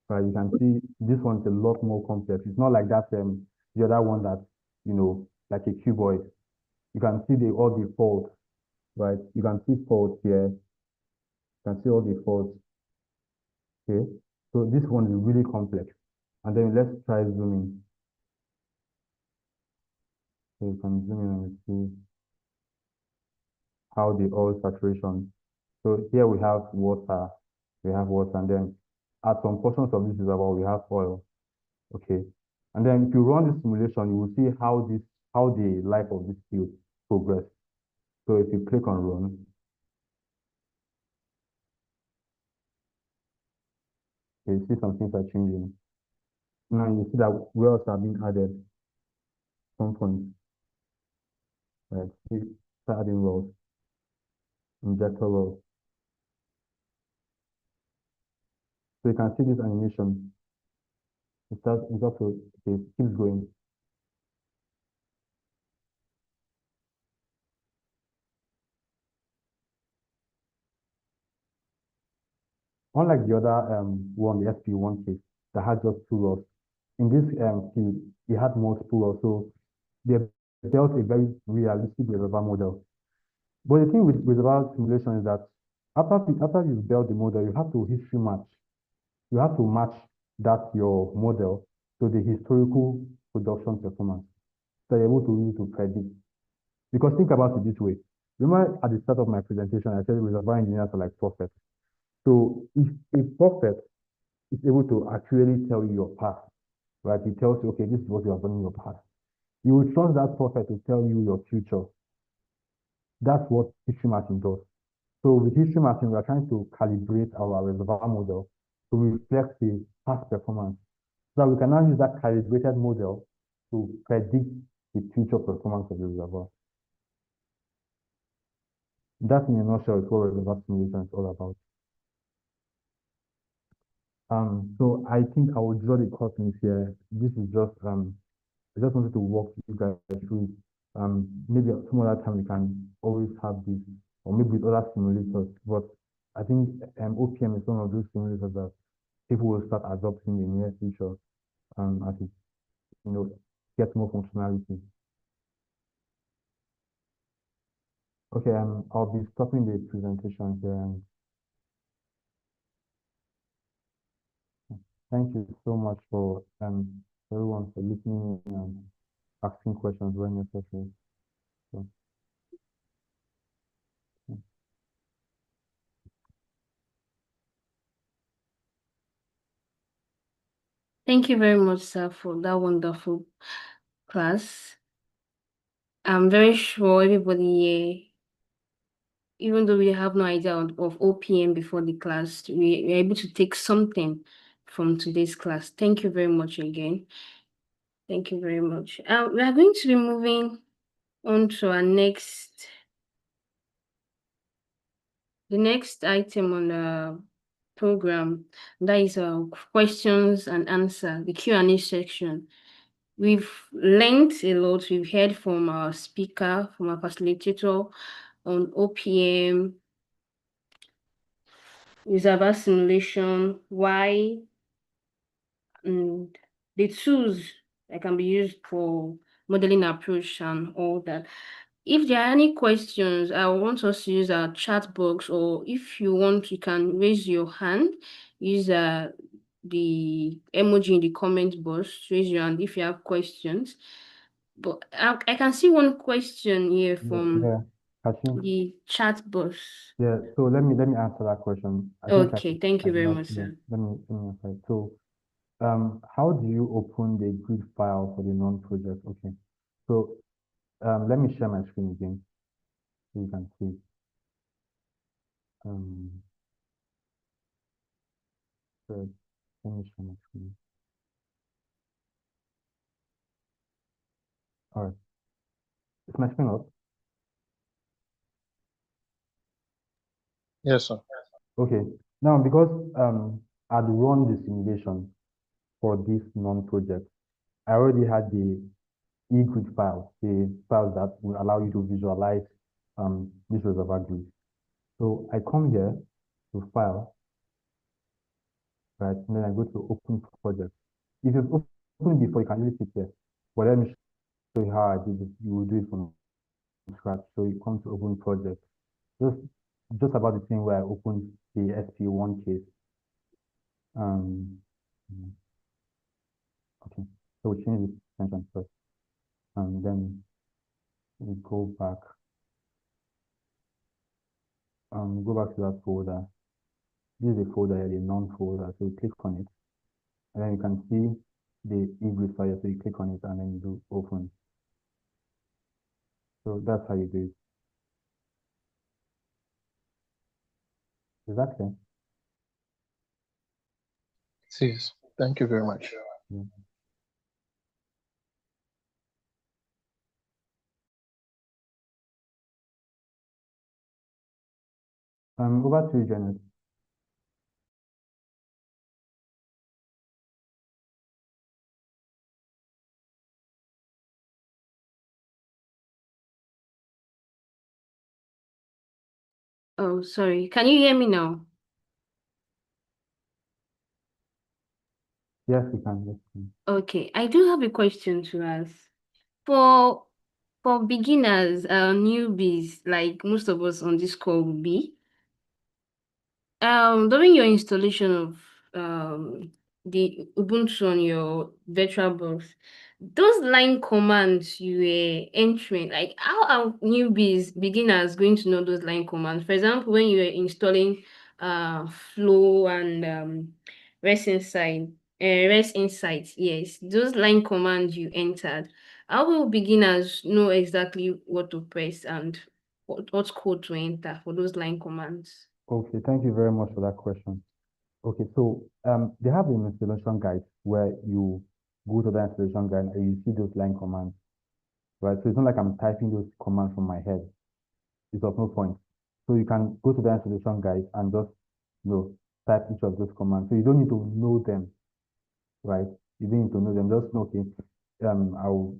Right, you can see this one's a lot more complex. It's not like that the other one that, you know, like a cuboid. You can see all the faults, right? You can see faults here. You can see all the faults. Okay. So this one is really complex. And then let's try zooming. So you can zoom in and see how the oil saturation. So here we have water, and then at some portions of this reservoir we have oil. Okay. And then if you run the simulation, you will see how the life of this field progress. So if you click on run, you see some things are changing. Now you see that wells are being added at some point. Right. You start adding wells, injector wells. So you can see this animation. It keeps going. Unlike the other one, the SP1 case, that had just 2 wells. In this field, it had multiple wells. So they built a very realistic reservoir model. But the thing with reservoir simulation is that after you build the model, you have to history match. You have to match your model to the historical production performance. So you're able to really to predict. Because think about it this way. Remember at the start of my presentation, I said reservoir engineers are like prophets. So if a prophet is able to accurately tell you your past, right? He tells you, okay, this is what you have done in your past. You will trust that prophet to tell you your future. That's what history matching does. So with history matching, we are trying to calibrate our reservoir model to reflect the past performance. So that we can now use that calibrated model to predict the future performance of the reservoir. That in a nutshell is what reservoir simulation is all about. So I think I will draw the curtains here. This is just I just wanted to walk you guys through it. Maybe some other time we can always have this, or maybe with other simulators. But I think OPM is one of those simulators that people will start adopting in the near future, as it gets more functionality. Okay, I'll be stopping the presentation here. And thank you so much for everyone for listening and asking questions when necessary. So, yeah. Thank you very much, sir, for that wonderful class. I'm very sure everybody here, even though we have no idea of OPM before the class, we're able to take something from today's class. Thank you very much again. Thank you very much. We are going to be moving on to our the next item on the program. That is questions and answer, the Q&A section. We've learned a lot. We've heard from our speaker, from our facilitator on OPM, reservoir simulation, why, and the tools that can be used for modeling approach and all that. If there are any questions, I want us to use our chat box, or if you want, you can raise your hand, use the emoji in the comment box, raise your hand if you have questions. But I can see one question here from the chat box. Yeah, so let me answer that question. I think Okay, thank you very much, sir. Let me answer it. So how do you open the grid file for the non-project? Okay. So let me share my screen again so you can see. So let me share my screen. All right. Is my screen up? Yes, sir. Okay. Now, because I'd run the simulation for this non-project, I already had the eGrid files, the files that will allow you to visualize this reservoir grid. So I come here to File, right? And then I go to Open Project. If you've opened it before, you can really click here. But let me show you how I did it. You will do it from scratch. So you come to Open Project. Just about the same way I opened the SP1 case. Okay. So we change the extension first. And then we go back. Go back to that folder. This is a folder here, the non-folder. So you click on it. And then you can see the eGrid file. So you click on it and then you do open. So that's how you do it. Is that clear? It is. Thank you very much. Yeah. Over to you, Janet. Oh, sorry. Can you hear me now? Yes, we can. Yes, we can. Okay, I do have a question to ask. For beginners, newbies, like most of us on this call will be, during your installation of the Ubuntu on your VirtualBox, those line commands you were entering, like how are newbies, beginners going to know those line commands? For example, when you were installing Flow and REST Insight, yes, those line commands you entered. How will beginners know exactly what to press and what code to enter for those line commands? Okay, thank you very much for that question. Okay, so they have an installation guide where you go to the installation guide and you see those line commands, right? So it's not like I'm typing those commands from my head. It's of no point. So you can go to the installation guide and just, type each of those commands. So you don't need to know them, right? You don't need to know them. Just know, okay, I'll,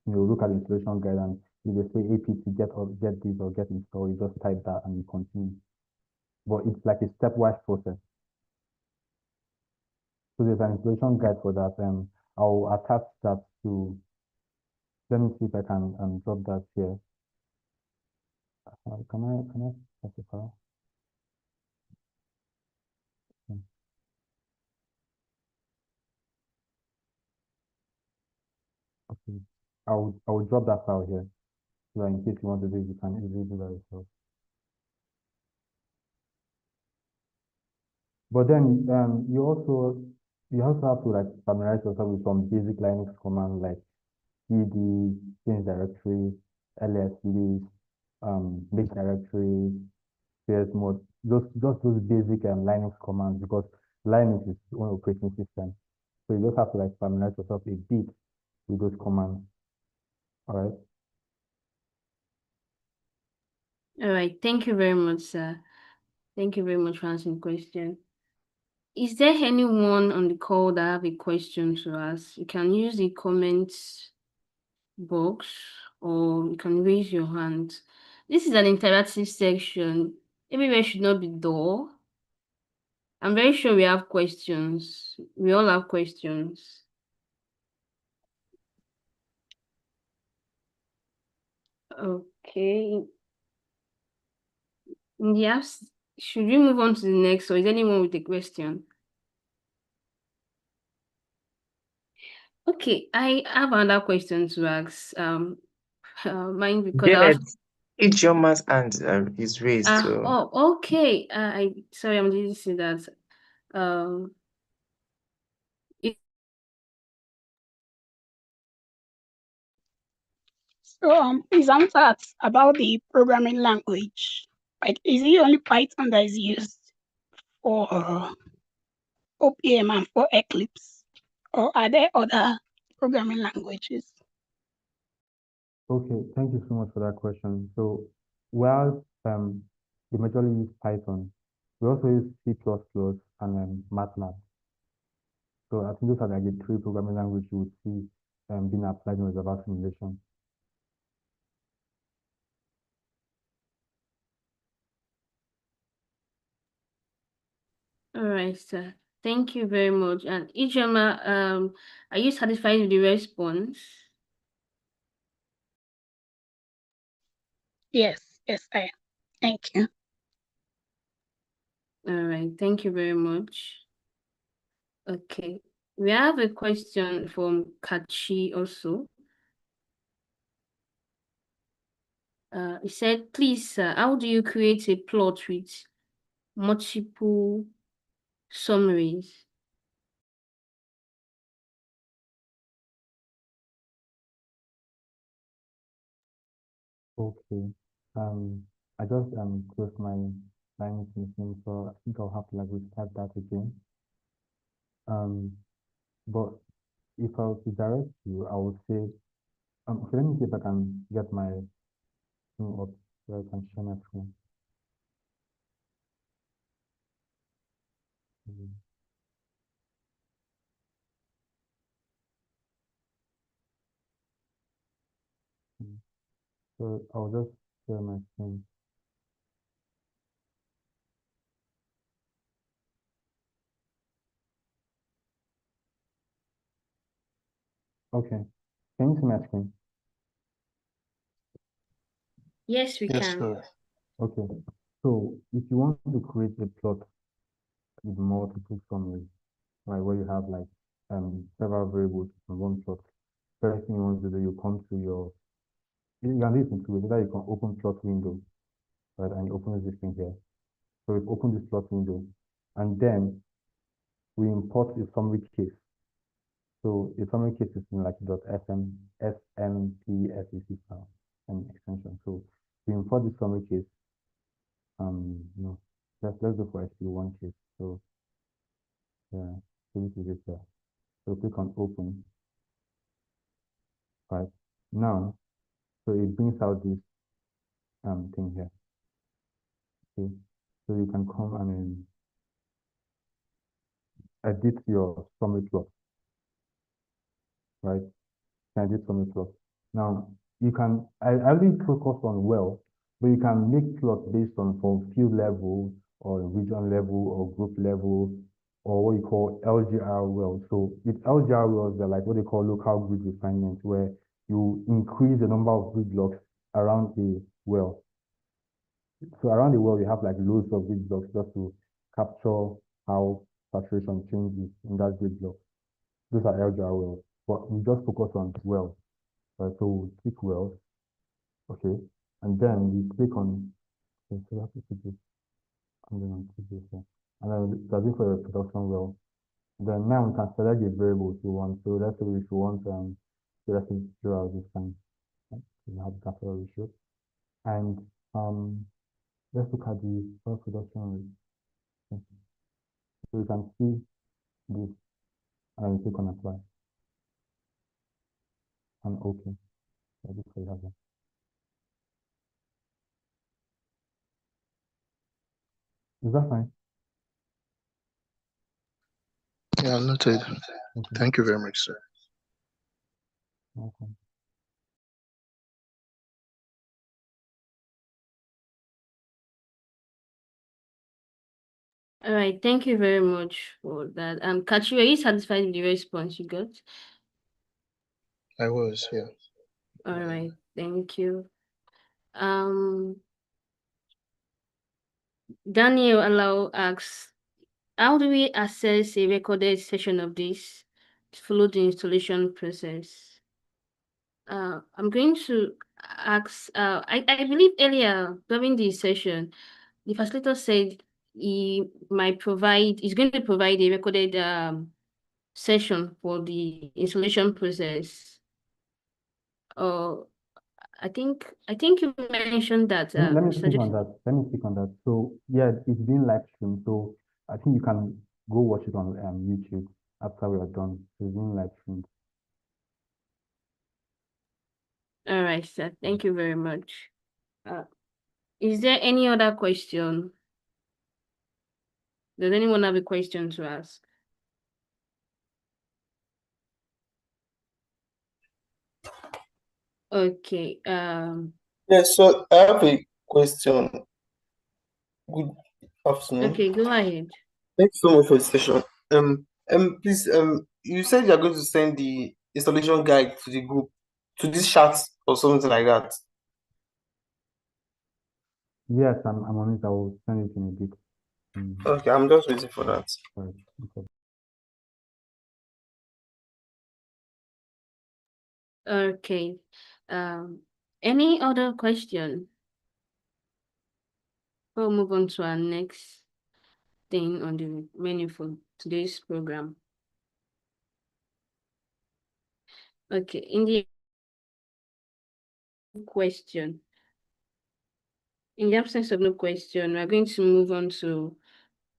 look at the installation guide and if they say apt get or get this or get install, you just type that and you continue. But it's like a stepwise process. So there's an installation guide for that. I'll attach that to, let me see if I can drop that here. Can I specify? Hmm. Okay. I will drop that file here. So that in case you want to do it, you can easily do that yourself. But then you also have to like familiarize yourself with some basic Linux commands like cd, change directory, ls list, make directory, ps mode, just those basic Linux commands because Linux is one operating system. So you just have to like familiarize yourself a bit with those commands. All right. All right, thank you very much, sir. Thank you very much for answering the question. Is there anyone on the call that have a question to ask? You can use the comments box or you can raise your hand. This is an interactive section. Everywhere should not be dull. I'm very sure we have questions. We all have questions. Okay. Yes. Should we move on to the next, or is anyone with a question? Okay, I have another question to ask. Mine because I Janet, was Idioma's hand is raised. So okay. I sorry, I'm didn't see that. It, So, please answer about the programming language. Like, is it only Python that is used for OPM and for Eclipse, or are there other programming languages? Okay, thank you so much for that question. So while we majorly use Python, we also use C++ and MATLAB. So I think those are like the three programming languages you would see being applied in reservoir simulation. all right, sir. Thank you very much. And Ijoma, are you satisfied with the response? Yes, I am. Thank you. All right, thank you very much. Okay, we have a question from Kachi also. He said, please, sir, how do you create a plot with multiple summaries? Okay. I just closed my Linux machine, so I think I'll have to like restart that again. But if I was to direct you, I would say, okay, let me see if I can get my thing up so I can share my screen. Mhm. Mhm. So I'll just share my screen. Okay. Can you see my screen? Yes, we Yes, can. sir. Okay. So if you want to create a plot with multiple summaries, right? Where you have like several variables in one plot. First thing you want to do, you come to your, you can do it in two ways. Either you can open plot window, right? And you open this thing here. So we've opened this plot window, and then we import a summary case. So a summary case is in like .smpsec file and extension. So we import the summary case. No, let's go for SQ1 case. So yeah, so this is it there. So click on open, right? Now, so it brings out this thing here. Okay, so you can come and edit your summary plot, right? Can edit summary plot. Now you can I really focus on well, but you can make plots based on from field level or region level or group level or what you call LGR wells. So with LGR wells, they're like what they call local grid refinement, where you increase the number of grid blocks around a well. So around the world, you have like loads of grid blocks just to capture how saturation changes in that grid block. Those are LGR wells, but we just focus on wells. Right? So we click wells, okay, and then we click on, okay, so we have to click this, and then on click this here. And then that's it for a production well. Then now we can select the variables we want. So let's say if we want the residual this time, we have capital ratio. And let's look at the oil production rate. Okay. So you can see this, and we click on apply and OK. So this way you have that. Is that fine? Yeah, noted. Okay. Thank you very much, sir. Okay. All right, thank you very much for that. Kachi, are you satisfied with the response you got? I was, yeah. All right, thank you. Um, Daniel Allow asks, how do we access a recorded session of this to follow the installation process? I'm going to ask, I believe earlier during the session, the facilitator said he's going to provide a recorded session for the installation process. I think you mentioned that. Let me Mr. speak on Joseph. that. Let me speak on that. So yeah, it's been live streamed. So I think you can go watch it on YouTube after we are done. So it's been live streamed. All right, sir. Thank you very much. Is there any other question? Does anyone have a question to ask? Okay. Yes, so I have a question. Good afternoon. Okay, go ahead. Thank you so much for the session. Please, you said you're going to send the installation guide to the group, to this chat or something like that. Yes, I'm on it. I will send it in a bit. Okay, I'm just waiting for that. Right. Okay. Okay. Any other question? We'll move on to our next thing on the menu for today's program. Okay, in the question, in the absence of no question, we're going to move on to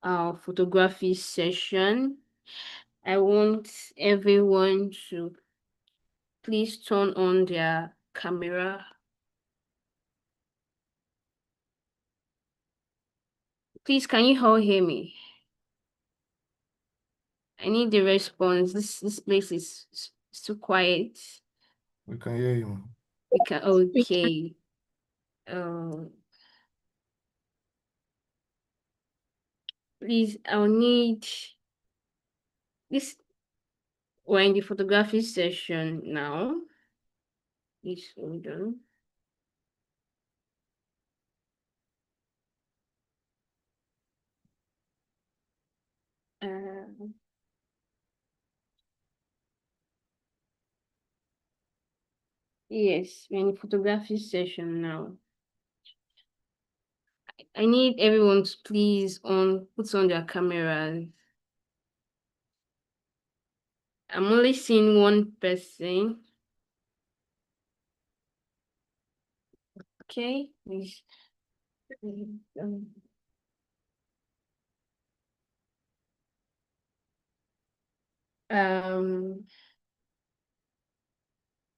our photography session. I want everyone to please turn on their camera. Please, can you all hear me? I need the response. This place is too quiet. We can hear you. We can, okay. Please, I'll need this. We're in the photography session now. Please hold on. Yes, we're in the photography session now. I need everyone to please put on their cameras. I'm only seeing one person. Okay, please.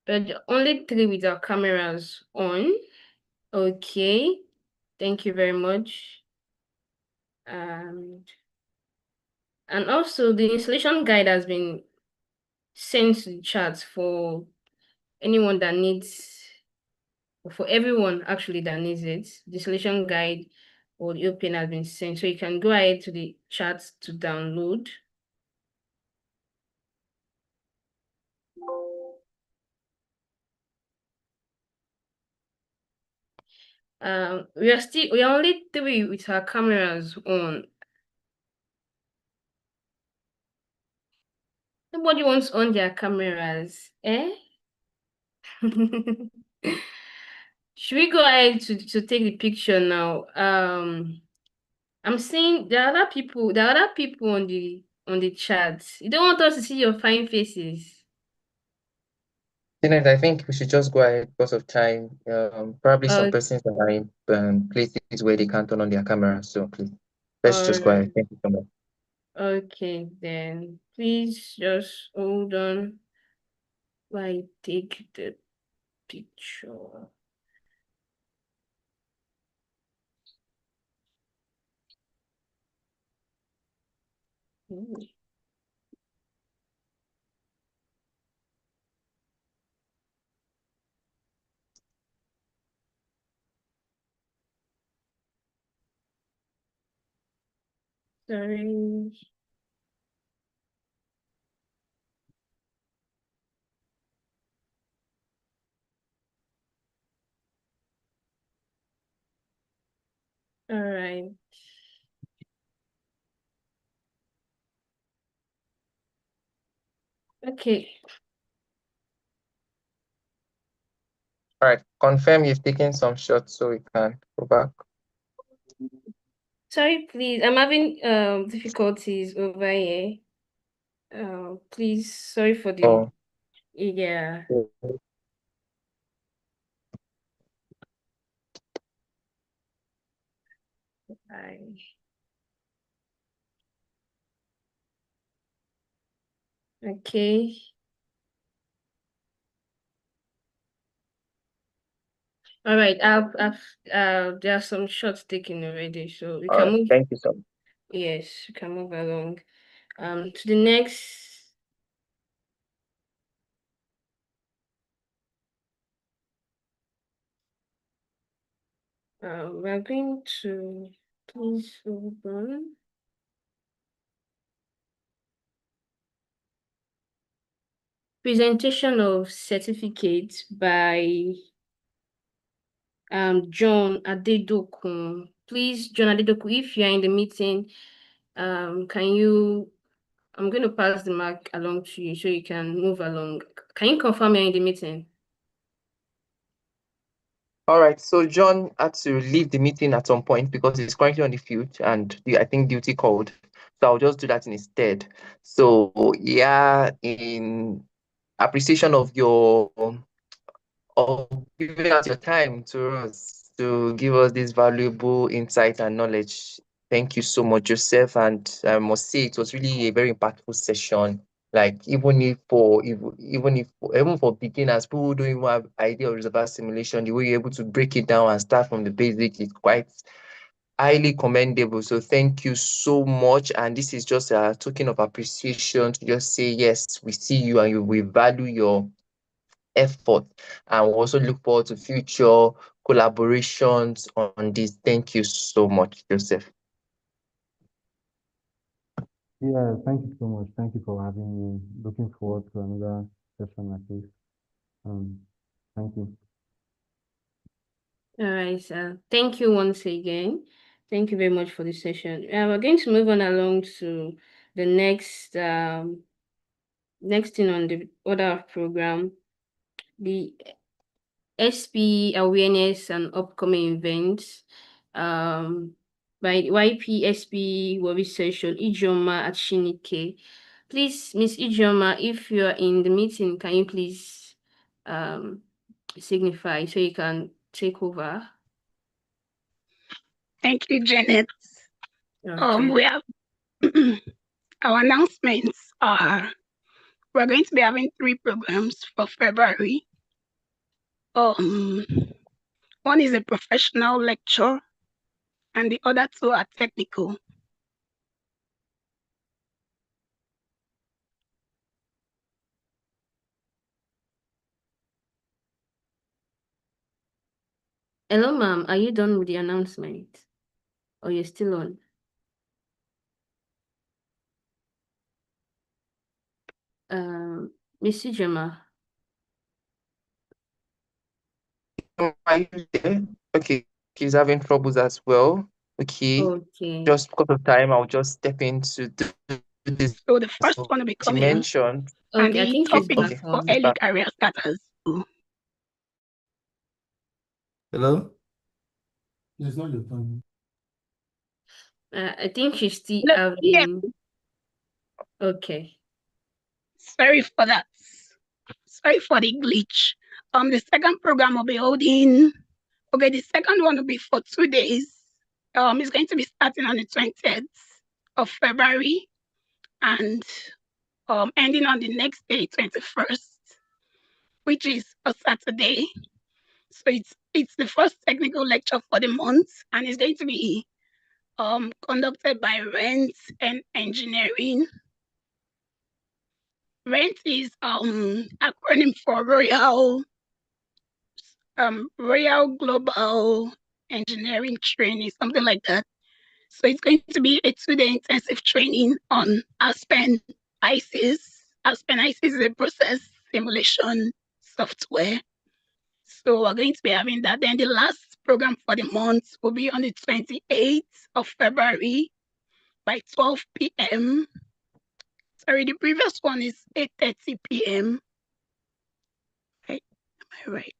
But only 3 with our cameras on. Okay, thank you very much. And also the installation guide has been sent to the chat for anyone that needs, for everyone actually that needs it. The installation guide or the OPN has been sent, so you can go ahead to the chat to download. We are only 3 with our cameras on. Nobody wants on their cameras, eh? Should we go ahead to take the picture now? I'm seeing there are other people on the chat. You don't want us to see your fine faces. Janet, I think we should just go ahead because of time. Probably some Uh, persons are in places where they can't turn on their camera. So please, let's just go ahead. Thank you so much. Okay, then please just hold on while I take the picture. Sorry. All right. Okay. All right, confirm you've taken some shots so we can go back. Sorry, please. I'm having difficulties over here. Please, sorry for the Oh, yeah. Bye. Okay. All right. There are some shots taken already, so we all can right. move. Thank you so much. Yes, we can move along. To the next. We're going to please hold on. Presentation of certificate by John Adedokun. Please, John Adedokun, if you're in the meeting, can you? I'm going to pass the mic along to you so you can move along. Can you confirm you're in the meeting? All right, so John had to leave the meeting at some point because he's currently on the field and I think duty called. So I'll just do that instead. So yeah, in appreciation of giving us your time to us to give us this valuable insight and knowledge. Thank you so much, Joseph. And I must say it was really a very impactful session. Like even for beginners, people who don't even have idea of reservoir simulation, the way you're able to break it down and start from the basic is quite highly commendable. So thank you so much. And this is just a token of appreciation to just say, yes, we see you and we value your effort. And we also look forward to future collaborations on this. Thank you so much, Joseph. Yeah, thank you so much. Thank you for having me. Looking forward to another session like this. Thank you. All right, sir. Thank you once again. Thank you very much for the session. We're going to move on along to the next thing on the order of program. The SP awareness and upcoming events by YPSP World Session, Ijoma Achinike. Please, Miss Ijoma, if you're in the meeting, can you please signify so you can take over? Thank you, Janet. Okay. We have our announcements are we're going to be having 3 programs for February. One is a professional lecture, and the other 2 are technical. Hello, ma'am. Are you done with the announcement? Or you're still on? Miss Ijoma. Are you there? Okay, he's having troubles as well. Okay, Okay. just because of time, I'll just step into this. So the first one will be She coming, mentioned. and Okay, I the think she's topic back is for on. early career starters. Hello? It's not your time. I think she's still Yeah, having. Okay. sorry for that. Sorry for the glitch. The second program will be holding. Okay, the second one will be for 2 days. It's going to be starting on the 20th of February and ending on the next day, 21st, which is a Saturday. So it's the first technical lecture for the month, and it's going to be conducted by Rent and Engineering. Rent is acronym for Royal Global Engineering Training, something like that. So it's going to be a 2-day intensive training on Aspen ISIS. Aspen ISIS is a process simulation software. So we're going to be having that. Then the last program for the month will be on the 28th of February by 12 p.m. Sorry, the previous one is 8:30 p.m. Right? Am I right?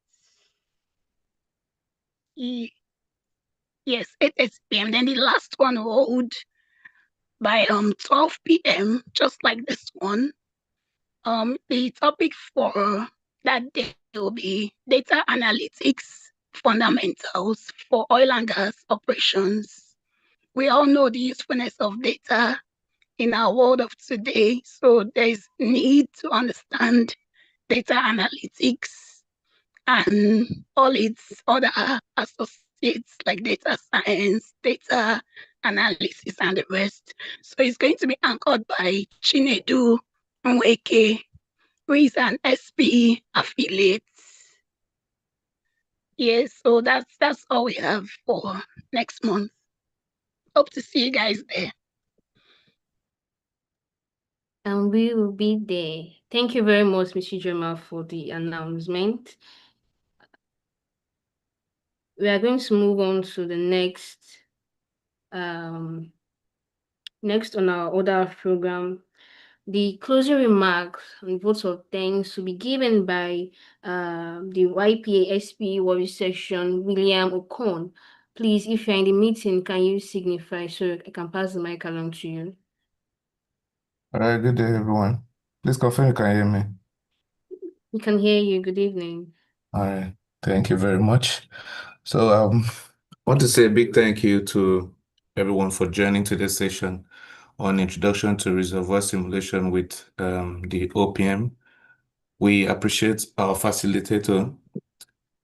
Yes, 8:30 p.m. Then the last one will hold by 12 p.m. just like this one. The topic for that day will be data analytics fundamentals for oil and gas operations. We all know the usefulness of data in our world of today, so there is need to understand data analytics and all its other associates like data science, data analysis, and the rest. So it's going to be anchored by Chinedu Nweke, who is an SP affiliate. Yes, so that's all we have for next month. Hope to see you guys there. And we will be there. Thank you very much, Ms. Ijoma, for the announcement. We are going to move on to the next on our order program. The closing remarks and votes of thanks will be given by the YPASP World Section, William Okon. Please, if you're in the meeting, can you signify so I can pass the mic along to you? All right, good day, everyone. Please confirm you can hear me. We can hear you. Good evening. All right, thank you very much. So, I want to say a big thank you to everyone for joining today's session on Introduction to Reservoir Simulation with the OPM. We appreciate our facilitator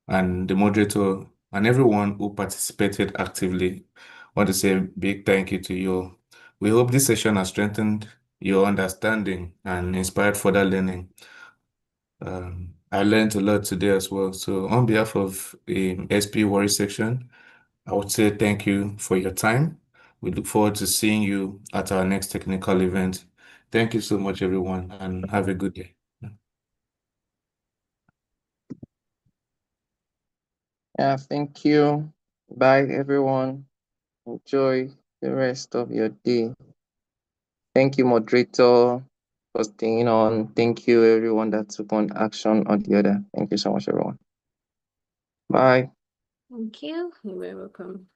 and the moderator and everyone who participated actively. I want to say a big thank you to you. We hope this session has strengthened your understanding and inspired further learning. I learned a lot today as well. So on behalf of the SP Worry section, I would say thank you for your time. We look forward to seeing you at our next technical event. Thank you so much, everyone, and have a good day. Yeah, thank you. Bye, everyone. Enjoy the rest of your day. Thank you, moderator, for staying on. Thank you, everyone that took on action on the other. Thank you so much, everyone. Bye. Thank you. You're very welcome.